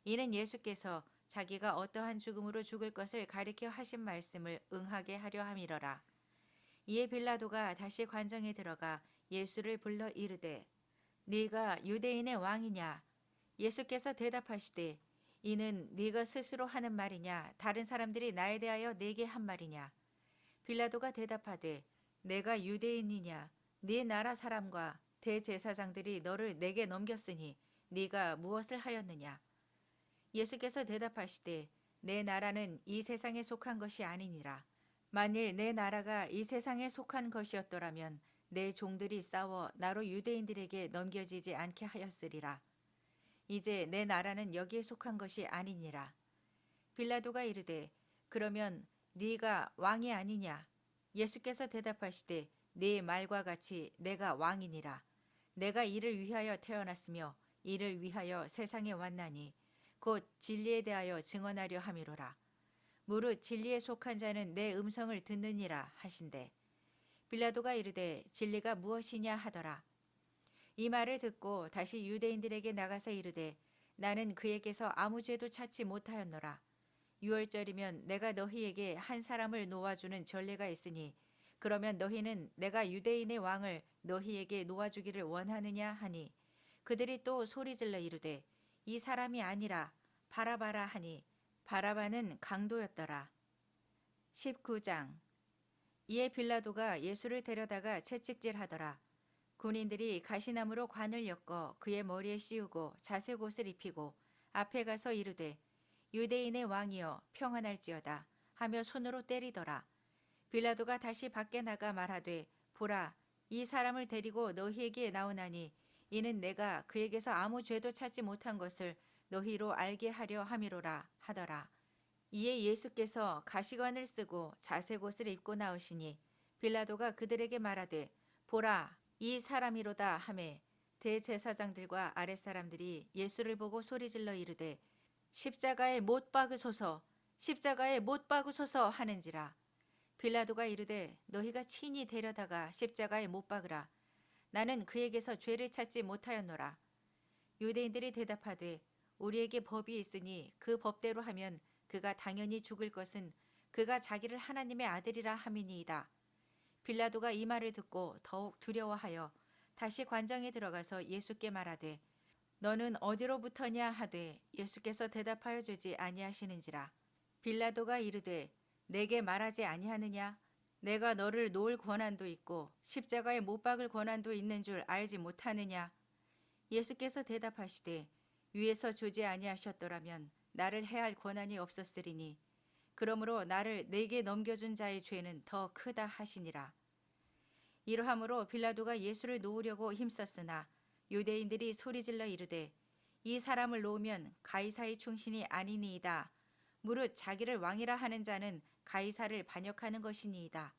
이는 예수께서 자기가 어떠한 죽음으로 죽을 것을 가리켜 하신 말씀을 응하게 하려 함이러라. 이에 빌라도가 다시 관정에 들어가 예수를 불러 이르되 네가 유대인의 왕이냐. 예수께서 대답하시되 이는 네가 스스로 하는 말이냐 다른 사람들이 나에 대하여 내게 한 말이냐. 빌라도가 대답하되 내가 유대인이냐. 네 나라 사람과 대제사장들이 너를 내게 넘겼으니 네가 무엇을 하였느냐. 예수께서 대답하시되 내 나라는 이 세상에 속한 것이 아니니라. 만일 내 나라가 이 세상에 속한 것이었더라면 내 종들이 싸워 나로 유대인들에게 넘겨지지 않게 하였으리라. 이제 내 나라는 여기에 속한 것이 아니니라. 빌라도가 이르되 그러면 네가 왕이 아니냐. 예수께서 대답하시되 네 말과 같이 내가 왕이니라. 내가 이를 위하여 태어났으며 이를 위하여 세상에 왔나니 곧 진리에 대하여 증언하려 함이로라. 무릇 진리에 속한 자는 내 음성을 듣느니라 하신대. 빌라도가 이르되 진리가 무엇이냐 하더라. 이 말을 듣고 다시 유대인들에게 나가서 이르되 나는 그에게서 아무 죄도 찾지 못하였노라. 유월절이면 내가 너희에게 한 사람을 놓아주는 전례가 있으니 그러면 너희는 내가 유대인의 왕을 너희에게 놓아주기를 원하느냐 하니 그들이 또 소리질러 이르되 이 사람이 아니라 바라바라 하니 바라바는 강도였더라. 19장. 이에 빌라도가 예수를 데려다가 채찍질하더라. 군인들이 가시나무로 관을 엮어 그의 머리에 씌우고 자색 옷을 입히고 앞에 가서 이르되 유대인의 왕이여 평안할지어다 하며 손으로 때리더라. 빌라도가 다시 밖에 나가 말하되 보라 이 사람을 데리고 너희에게 나오나니 이는 내가 그에게서 아무 죄도 찾지 못한 것을 너희로 알게 하려 함이로라 하더라. 이에 예수께서 가시관을 쓰고 자색 옷을 입고 나오시니 빌라도가 그들에게 말하되 보라 이 사람이로다 하매 대제사장들과 아랫사람들이 예수를 보고 소리질러 이르되 십자가에 못 박으소서 십자가에 못 박으소서 하는지라. 빌라도가 이르되 너희가 친히 데려다가 십자가에 못 박으라. 나는 그에게서 죄를 찾지 못하였노라. 유대인들이 대답하되 우리에게 법이 있으니 그 법대로 하면 그가 당연히 죽을 것은 그가 자기를 하나님의 아들이라 함이니이다. 빌라도가 이 말을 듣고 더욱 두려워하여 다시 관정에 들어가서 예수께 말하되 너는 어디로부터냐 하되 예수께서 대답하여 주지 아니하시는지라. 빌라도가 이르되 내게 말하지 아니하느냐? 내가 너를 놓을 권한도 있고 십자가에 못 박을 권한도 있는 줄 알지 못하느냐? 예수께서 대답하시되 위에서 주지 아니하셨더라면 나를 해할 권한이 없었으리니 그러므로 나를 내게 넘겨준 자의 죄는 더 크다 하시니라. 이러함으로 빌라도가 예수를 놓으려고 힘썼으나 유대인들이 소리질러 이르되 이 사람을 놓으면 가이사의 충신이 아니니이다. 무릇 자기를 왕이라 하는 자는 가이사를 반역하는 것이니이다.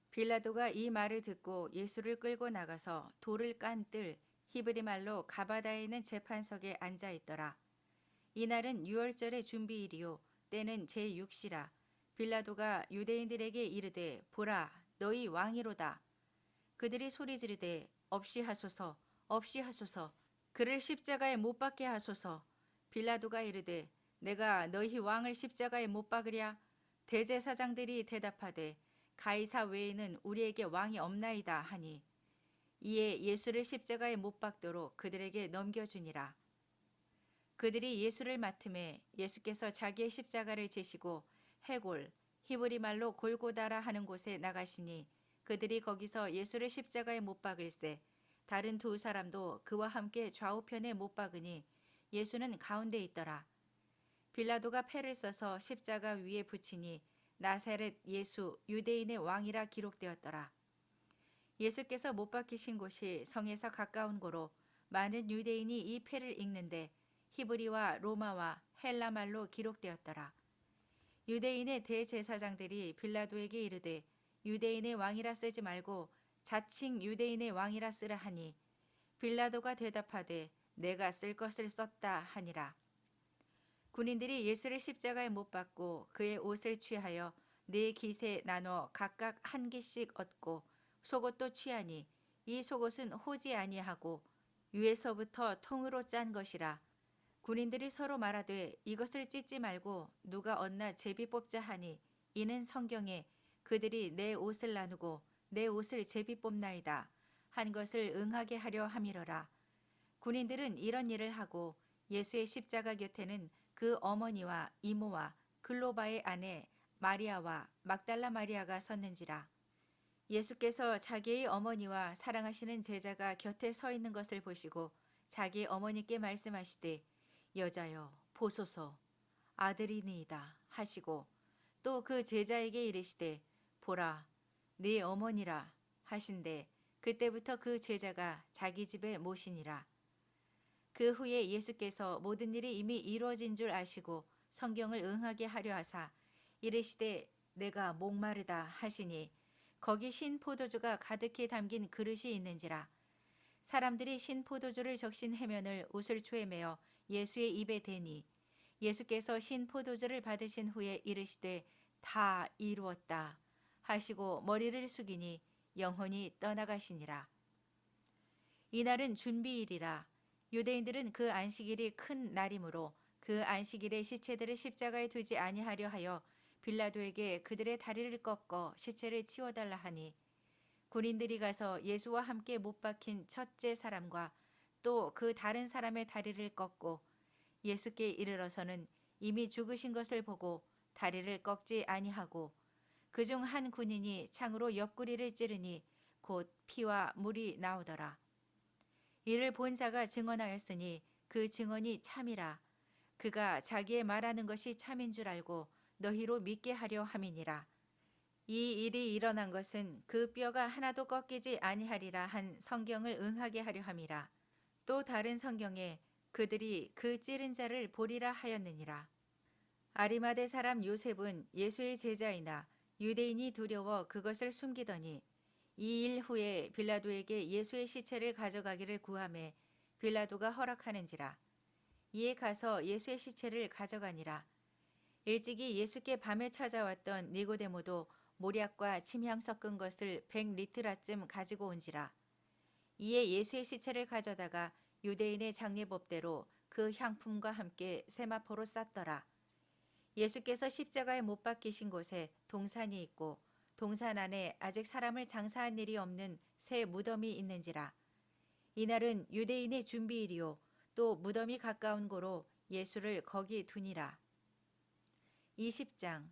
빌라도가 이 말을 듣고 예수를 끌고 나가서 돌을 깐 뜰 히브리 말로 가바다에 있는 재판석에 앉아 있더라. 이날은 유월절의 준비일이요 때는 제6시라. 빌라도가 유대인들에게 이르되 보라 너희 왕이로다. 그들이 소리 지르되 없이 하소서 없이 하소서 그를 십자가에 못 박게 하소서. 빌라도가 이르되 내가 너희 왕을 십자가에 못 박으랴. 대제사장들이 대답하되 가이사 외에는 우리에게 왕이 없나이다 하니 이에 예수를 십자가에 못 박도록 그들에게 넘겨주니라. 그들이 예수를 맡음에 예수께서 자기의 십자가를 지시고 해골 히브리 말로 골고다라 하는 곳에 나가시니 그들이 거기서 예수를 십자가에 못 박을새 다른 두 사람도 그와 함께 좌우편에 못 박으니 예수는 가운데 있더라. 빌라도가 패를 써서 십자가 위에 붙이니 나사렛 예수 유대인의 왕이라 기록되었더라. 예수께서 못 박히신 곳이 성에서 가까운 고로 많은 유대인이 이 패를 읽는데 히브리와 로마와 헬라 말로 기록되었더라. 유대인의 대제사장들이 빌라도에게 이르되 유대인의 왕이라 쓰지 말고 자칭 유대인의 왕이라 쓰라 하니 빌라도가 대답하되 내가 쓸 것을 썼다 하니라. 군인들이 예수를 십자가에 못 박고 그의 옷을 취하여 네 깃에 나눠 각각 한 깃씩 얻고 속옷도 취하니 이 속옷은 호지 아니하고 위에서부터 통으로 짠 것이라. 군인들이 서로 말하되 이것을 찢지 말고 누가 얻나 제비 뽑자 하니 이는 성경에 그들이 내 옷을 나누고 내 옷을 제비 뽑나이다 한 것을 응하게 하려 함이러라. 군인들은 이런 일을 하고 예수의 십자가 곁에는 그 어머니와 이모와 글로바의 아내 마리아와 막달라 마리아가 섰는지라. 예수께서 자기의 어머니와 사랑하시는 제자가 곁에 서 있는 것을 보시고 자기 어머니께 말씀하시되 여자여 보소서 아들이니이다 하시고 또 그 제자에게 이르시되 보라 네 어머니라 하신대 그때부터 그 제자가 자기 집에 모시니라. 그 후에 예수께서 모든 일이 이미 이루어진 줄 아시고 성경을 응하게 하려 하사 이르시되 내가 목마르다 하시니 거기 신 포도주가 가득히 담긴 그릇이 있는지라. 사람들이 신 포도주를 적신 해면을 우슬초에 매어 예수의 입에 대니 예수께서 신 포도주를 받으신 후에 이르시되 다 이루었다 하시고 머리를 숙이니 영혼이 떠나가시니라. 이날은 준비일이라. 유대인들은 그 안식일이 큰 날이므로 그 안식일에 시체들을 십자가에 두지 아니하려 하여 빌라도에게 그들의 다리를 꺾어 시체를 치워달라 하니 군인들이 가서 예수와 함께 못 박힌 첫째 사람과 또 그 다른 사람의 다리를 꺾고 예수께 이르러서는 이미 죽으신 것을 보고 다리를 꺾지 아니하고 그중 한 군인이 창으로 옆구리를 찌르니 곧 피와 물이 나오더라. 이를 본 자가 증언하였으니 그 증언이 참이라. 그가 자기의 말하는 것이 참인 줄 알고 너희로 믿게 하려 함이니라. 이 일이 일어난 것은 그 뼈가 하나도 꺾이지 아니하리라 한 성경을 응하게 하려 함이라. 또 다른 성경에 그들이 그 찌른 자를 보리라 하였느니라. 아리마대 사람 요셉은 예수의 제자이나 유대인이 두려워 그것을 숨기더니 이 일 후에 빌라도에게 예수의 시체를 가져가기를 구하매 빌라도가 허락하는지라. 이에 가서 예수의 시체를 가져가니라. 일찍이 예수께 밤에 찾아왔던 니고데모도 모략과 침향 섞은 것을 100리트라쯤 가지고 온지라. 이에 예수의 시체를 가져다가 유대인의 장례법대로 그 향품과 함께 세마포로 쌌더라. 예수께서 십자가에 못 박히신 곳에 동산이 있고 동산 안에 아직 사람을 장사한 일이 없는 새 무덤이 있는지라. 이날은 유대인의 준비일이요 또 무덤이 가까운 고로 예수를 거기 두니라. 20장.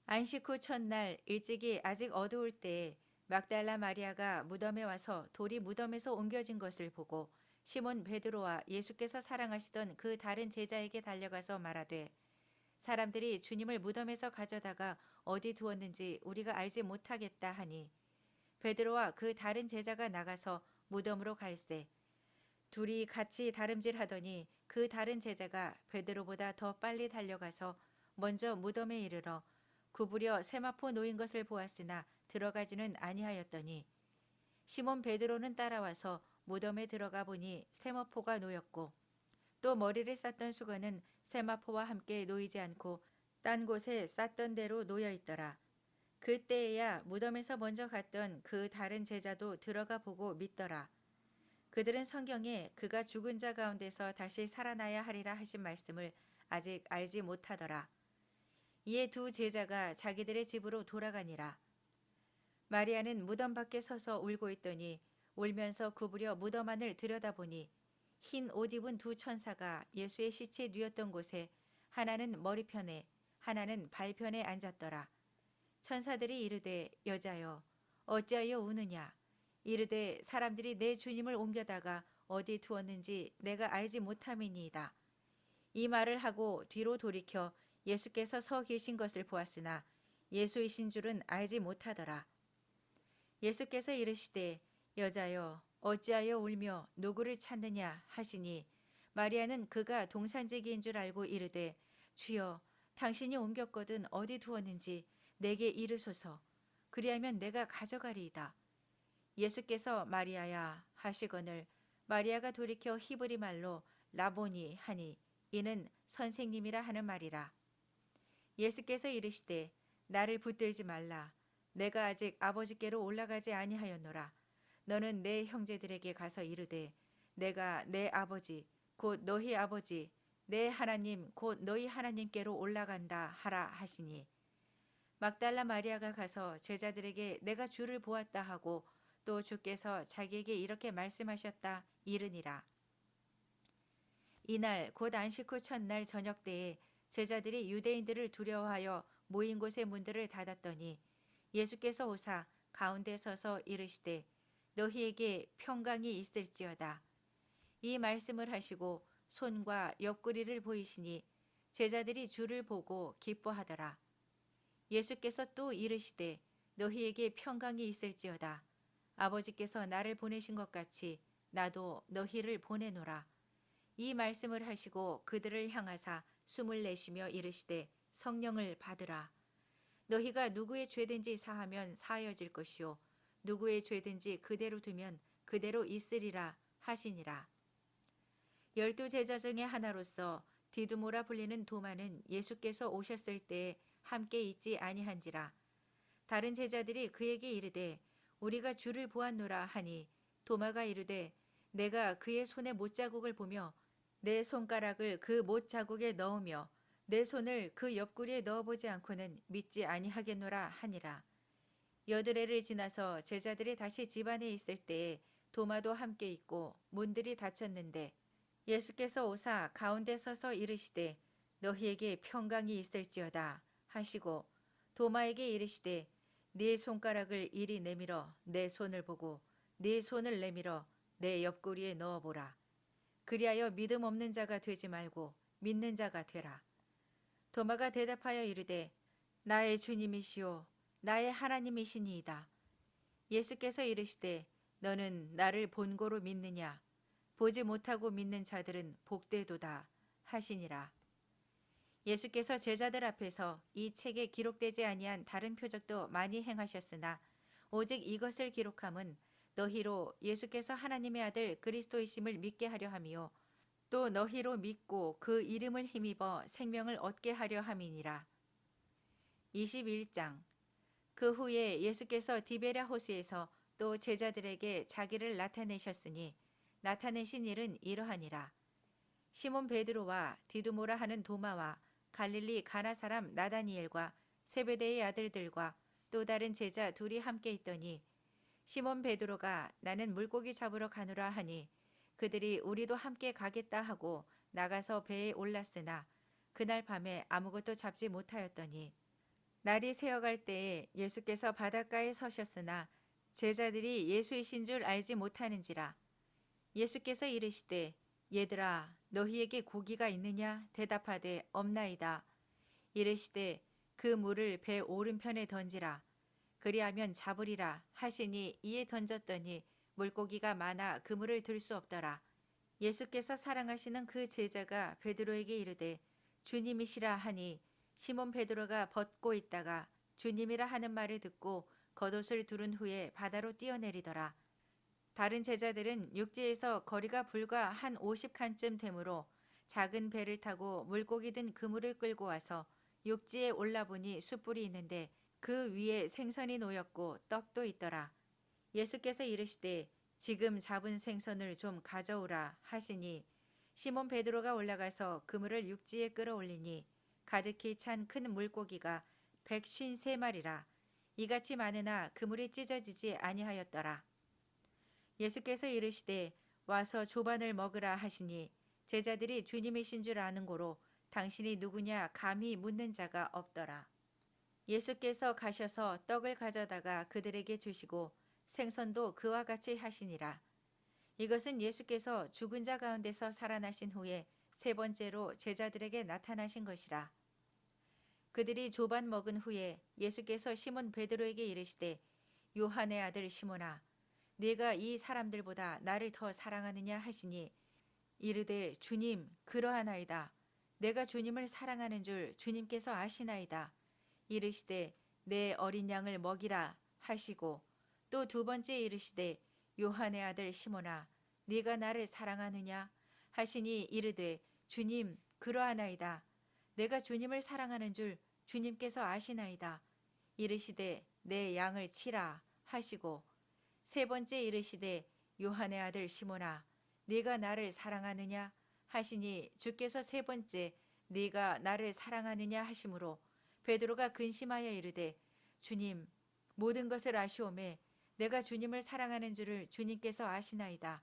안식 후 첫날 일찍이 아직 어두울 때에 막달라 마리아가 무덤에 와서 돌이 무덤에서 옮겨진 것을 보고 시몬 베드로와 예수께서 사랑하시던 그 다른 제자에게 달려가서 말하되 사람들이 주님을 무덤에서 가져다가 어디 두었는지 우리가 알지 못하겠다 하니 베드로와 그 다른 제자가 나가서 무덤으로 갈새 둘이 같이 다름질하더니 그 다른 제자가 베드로보다 더 빨리 달려가서 먼저 무덤에 이르러 구부려 세마포 놓인 것을 보았으나 들어가지는 아니하였더니 시몬 베드로는 따라와서 무덤에 들어가 보니 세마포가 놓였고 또 머리를 쌌던 수건은 세마포와 함께 놓이지 않고 딴 곳에 쌌던 대로 놓여 있더라. 그때에야 무덤에서 먼저 갔던 그 다른 제자도 들어가 보고 믿더라. 그들은 성경에 그가 죽은 자 가운데서 다시 살아나야 하리라 하신 말씀을 아직 알지 못하더라. 이에 두 제자가 자기들의 집으로 돌아가니라. 마리아는 무덤 밖에 서서 울고 있더니 울면서 구부려 무덤 안을 들여다보니 흰 옷 입은 두 천사가 예수의 시체 뉘었던 곳에 하나는 머리편에 하나는 발편에 앉았더라. 천사들이 이르되 여자여 어찌하여 우느냐. 이르되 사람들이 내 주님을 옮겨다가 어디 두었는지 내가 알지 못함이니이다. 이 말을 하고 뒤로 돌이켜 예수께서 서 계신 것을 보았으나 예수이신 줄은 알지 못하더라. 예수께서 이르시되 여자여 어찌하여 울며 누구를 찾느냐 하시니 마리아는 그가 동산지기인 줄 알고 이르되 주여 당신이 옮겼거든 어디 두었는지 내게 이르소서. 그리하면 내가 가져가리이다. 예수께서 마리아야 하시거늘 마리아가 돌이켜 히브리 말로 라보니 하니 이는 선생님이라 하는 말이라. 예수께서 이르시되 나를 붙들지 말라. 내가 아직 아버지께로 올라가지 아니하였노라. 너는 내 형제들에게 가서 이르되 내가 내 아버지 곧 너희 아버지 내 하나님 곧 너희 하나님께로 올라간다 하라 하시니 막달라 마리아가 가서 제자들에게 내가 주를 보았다 하고 또 주께서 자기에게 이렇게 말씀하셨다 이르니라. 이날 곧 안식 후 첫날 저녁 때에 제자들이 유대인들을 두려워하여 모인 곳의 문들을 닫았더니 예수께서 오사 가운데 서서 이르시되 너희에게 평강이 있을지어다. 이 말씀을 하시고 손과 옆구리를 보이시니 제자들이 주를 보고 기뻐하더라. 예수께서 또 이르시되 너희에게 평강이 있을지어다. 아버지께서 나를 보내신 것 같이 나도 너희를 보내노라. 이 말씀을 하시고 그들을 향하사 숨을 내쉬며 이르시되 성령을 받으라. 너희가 누구의 죄든지 사하면 사하여질 것이요 누구의 죄든지 그대로 두면 그대로 있으리라 하시니라. 12 제자 중에 하나로서 디두모라 불리는 도마는 예수께서 오셨을 때에 함께 있지 아니한지라. 다른 제자들이 그에게 이르되 우리가 주를 보았노라 하니 도마가 이르되 내가 그의 손에 못자국을 보며 내 손가락을 그 못자국에 넣으며 내 손을 그 옆구리에 넣어보지 않고는 믿지 아니하겠노라 하니라. 여드레를 지나서 제자들이 다시 집 안에 있을 때에 도마도 함께 있고 문들이 닫혔는데 예수께서 오사 가운데 서서 이르시되 너희에게 평강이 있을지어다 하시고 도마에게 이르시되 네 손가락을 이리 내밀어 내 손을 보고 네 손을 내밀어 내 옆구리에 넣어보라. 그리하여 믿음 없는 자가 되지 말고 믿는 자가 되라. 도마가 대답하여 이르되 나의 주님이시오 나의 하나님이시니이다. 예수께서 이르시되 너는 나를 본고로 믿느냐 보지 못하고 믿는 자들은 복되도다 하시니라. 예수께서 제자들 앞에서 이 책에 기록되지 아니한 다른 표적도 많이 행하셨으나 오직 이것을 기록함은 너희로 예수께서 하나님의 아들 그리스도이심을 믿게 하려 함이요 또 너희로 믿고 그 이름을 힘입어 생명을 얻게 하려 함이니라. 21장. 그 후에 예수께서 디베랴 호수에서 또 제자들에게 자기를 나타내셨으니 나타내신 일은 이러하니라. 시몬 베드로와 디두모라 하는 도마와 갈릴리 가나 사람 나다니엘과 세베대의 아들들과 또 다른 제자 둘이 함께 있더니 시몬 베드로가 나는 물고기 잡으러 가노라 하니 그들이 우리도 함께 가겠다 하고 나가서 배에 올랐으나 그날 밤에 아무것도 잡지 못하였더니 날이 새어갈 때에 예수께서 바닷가에 서셨으나 제자들이 예수이신 줄 알지 못하는지라. 예수께서 이르시되 얘들아 너희에게 고기가 있느냐 대답하되 없나이다. 이르시되 그 물을 배 오른편에 던지라. 그리하면 잡으리라 하시니 이에 던졌더니 물고기가 많아 그물을 들 수 없더라. 예수께서 사랑하시는 그 제자가 베드로에게 이르되 주님이시라 하니 시몬 베드로가 벗고 있다가 주님이라 하는 말을 듣고 겉옷을 두른 후에 바다로 뛰어내리더라. 다른 제자들은 육지에서 거리가 불과 한 50칸쯤 되므로 작은 배를 타고 물고기 든 그물을 끌고 와서 육지에 올라보니 숯불이 있는데 그 위에 생선이 놓였고 떡도 있더라. 예수께서 이르시되 지금 잡은 생선을 좀 가져오라 하시니 시몬 베드로가 올라가서 그물을 육지에 끌어올리니 가득히 찬 큰 물고기가 153마리라. 이같이 많으나 그물이 찢어지지 아니하였더라. 예수께서 이르시되 와서 조반을 먹으라 하시니 제자들이 주님이신 줄 아는 고로 당신이 누구냐 감히 묻는 자가 없더라. 예수께서 가셔서 떡을 가져다가 그들에게 주시고 생선도 그와 같이 하시니라. 이것은 예수께서 죽은 자 가운데서 살아나신 후에 세 번째로 제자들에게 나타나신 것이라. 그들이 조반 먹은 후에 예수께서 시몬 베드로에게 이르시되 요한의 아들 시몬아 네가 이 사람들보다 나를 더 사랑하느냐 하시니 이르되 주님 그러하나이다. 내가 주님을 사랑하는 줄 주님께서 아시나이다. 이르시되 내 어린 양을 먹이라 하시고 또 두 번째 이르시되 요한의 아들 시몬아 네가 나를 사랑하느냐 하시니 이르되 주님 그러하나이다. 내가 주님을 사랑하는 줄 주님께서 아시나이다. 이르시되 내 양을 치라 하시고 세 번째 이르시되 요한의 아들 시몬아 네가 나를 사랑하느냐 하시니 주께서 세 번째 네가 나를 사랑하느냐 하시므로 베드로가 근심하여 이르되 주님 모든 것을 아시오매 내가 주님을 사랑하는 줄을 주님께서 아시나이다.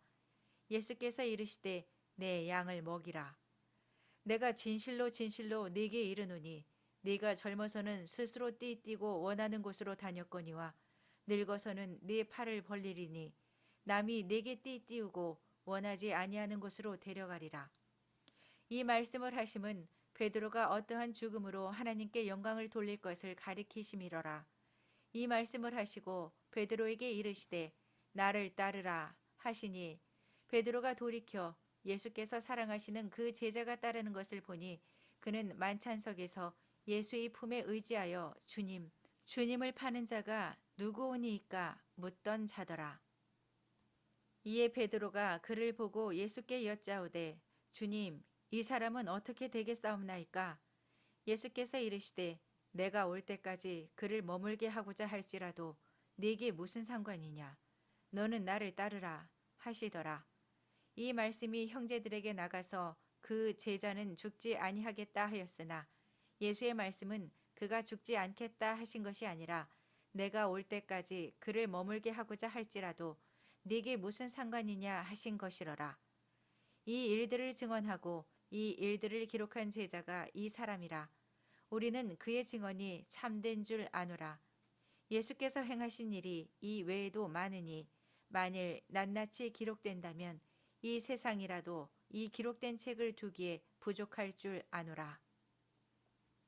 예수께서 이르시되 내 양을 먹이라. 내가 진실로 진실로 네게 이르노니 네가 젊어서는 스스로 띠뛰고 원하는 곳으로 다녔거니와 늙어서는 네 팔을 벌리리니 남이 네게 띠띠우고 원하지 아니하는 곳으로 데려가리라. 이 말씀을 하심은 베드로가 어떠한 죽음으로 하나님께 영광을 돌릴 것을 가리키심이로라. 이 말씀을 하시고 베드로에게 이르시되 나를 따르라 하시니 베드로가 돌이켜 예수께서 사랑하시는 그 제자가 따르는 것을 보니 그는 만찬석에서 예수의 품에 의지하여 주님을 파는 자가 누구오니이까 묻던 자더라. 이에 베드로가 그를 보고 예수께 여짜오되 주님 이 사람은 어떻게 되겠사옵나이까? 예수께서 이르시되 내가 올 때까지 그를 머물게 하고자 할지라도 네게 무슨 상관이냐? 너는 나를 따르라 하시더라. 이 말씀이 형제들에게 나가서 그 제자는 죽지 아니하겠다 하였으나 예수의 말씀은 그가 죽지 않겠다 하신 것이 아니라 내가 올 때까지 그를 머물게 하고자 할지라도 네게 무슨 상관이냐 하신 것이로라. 이 일들을 증언하고 이 일들을 기록한 제자가 이 사람이라. 우리는 그의 증언이 참된 줄 아노라. 예수께서 행하신 일이 이 외에도 많으니 만일 낱낱이 기록된다면 이 세상이라도 이 기록된 책을 두기에 부족할 줄 아노라.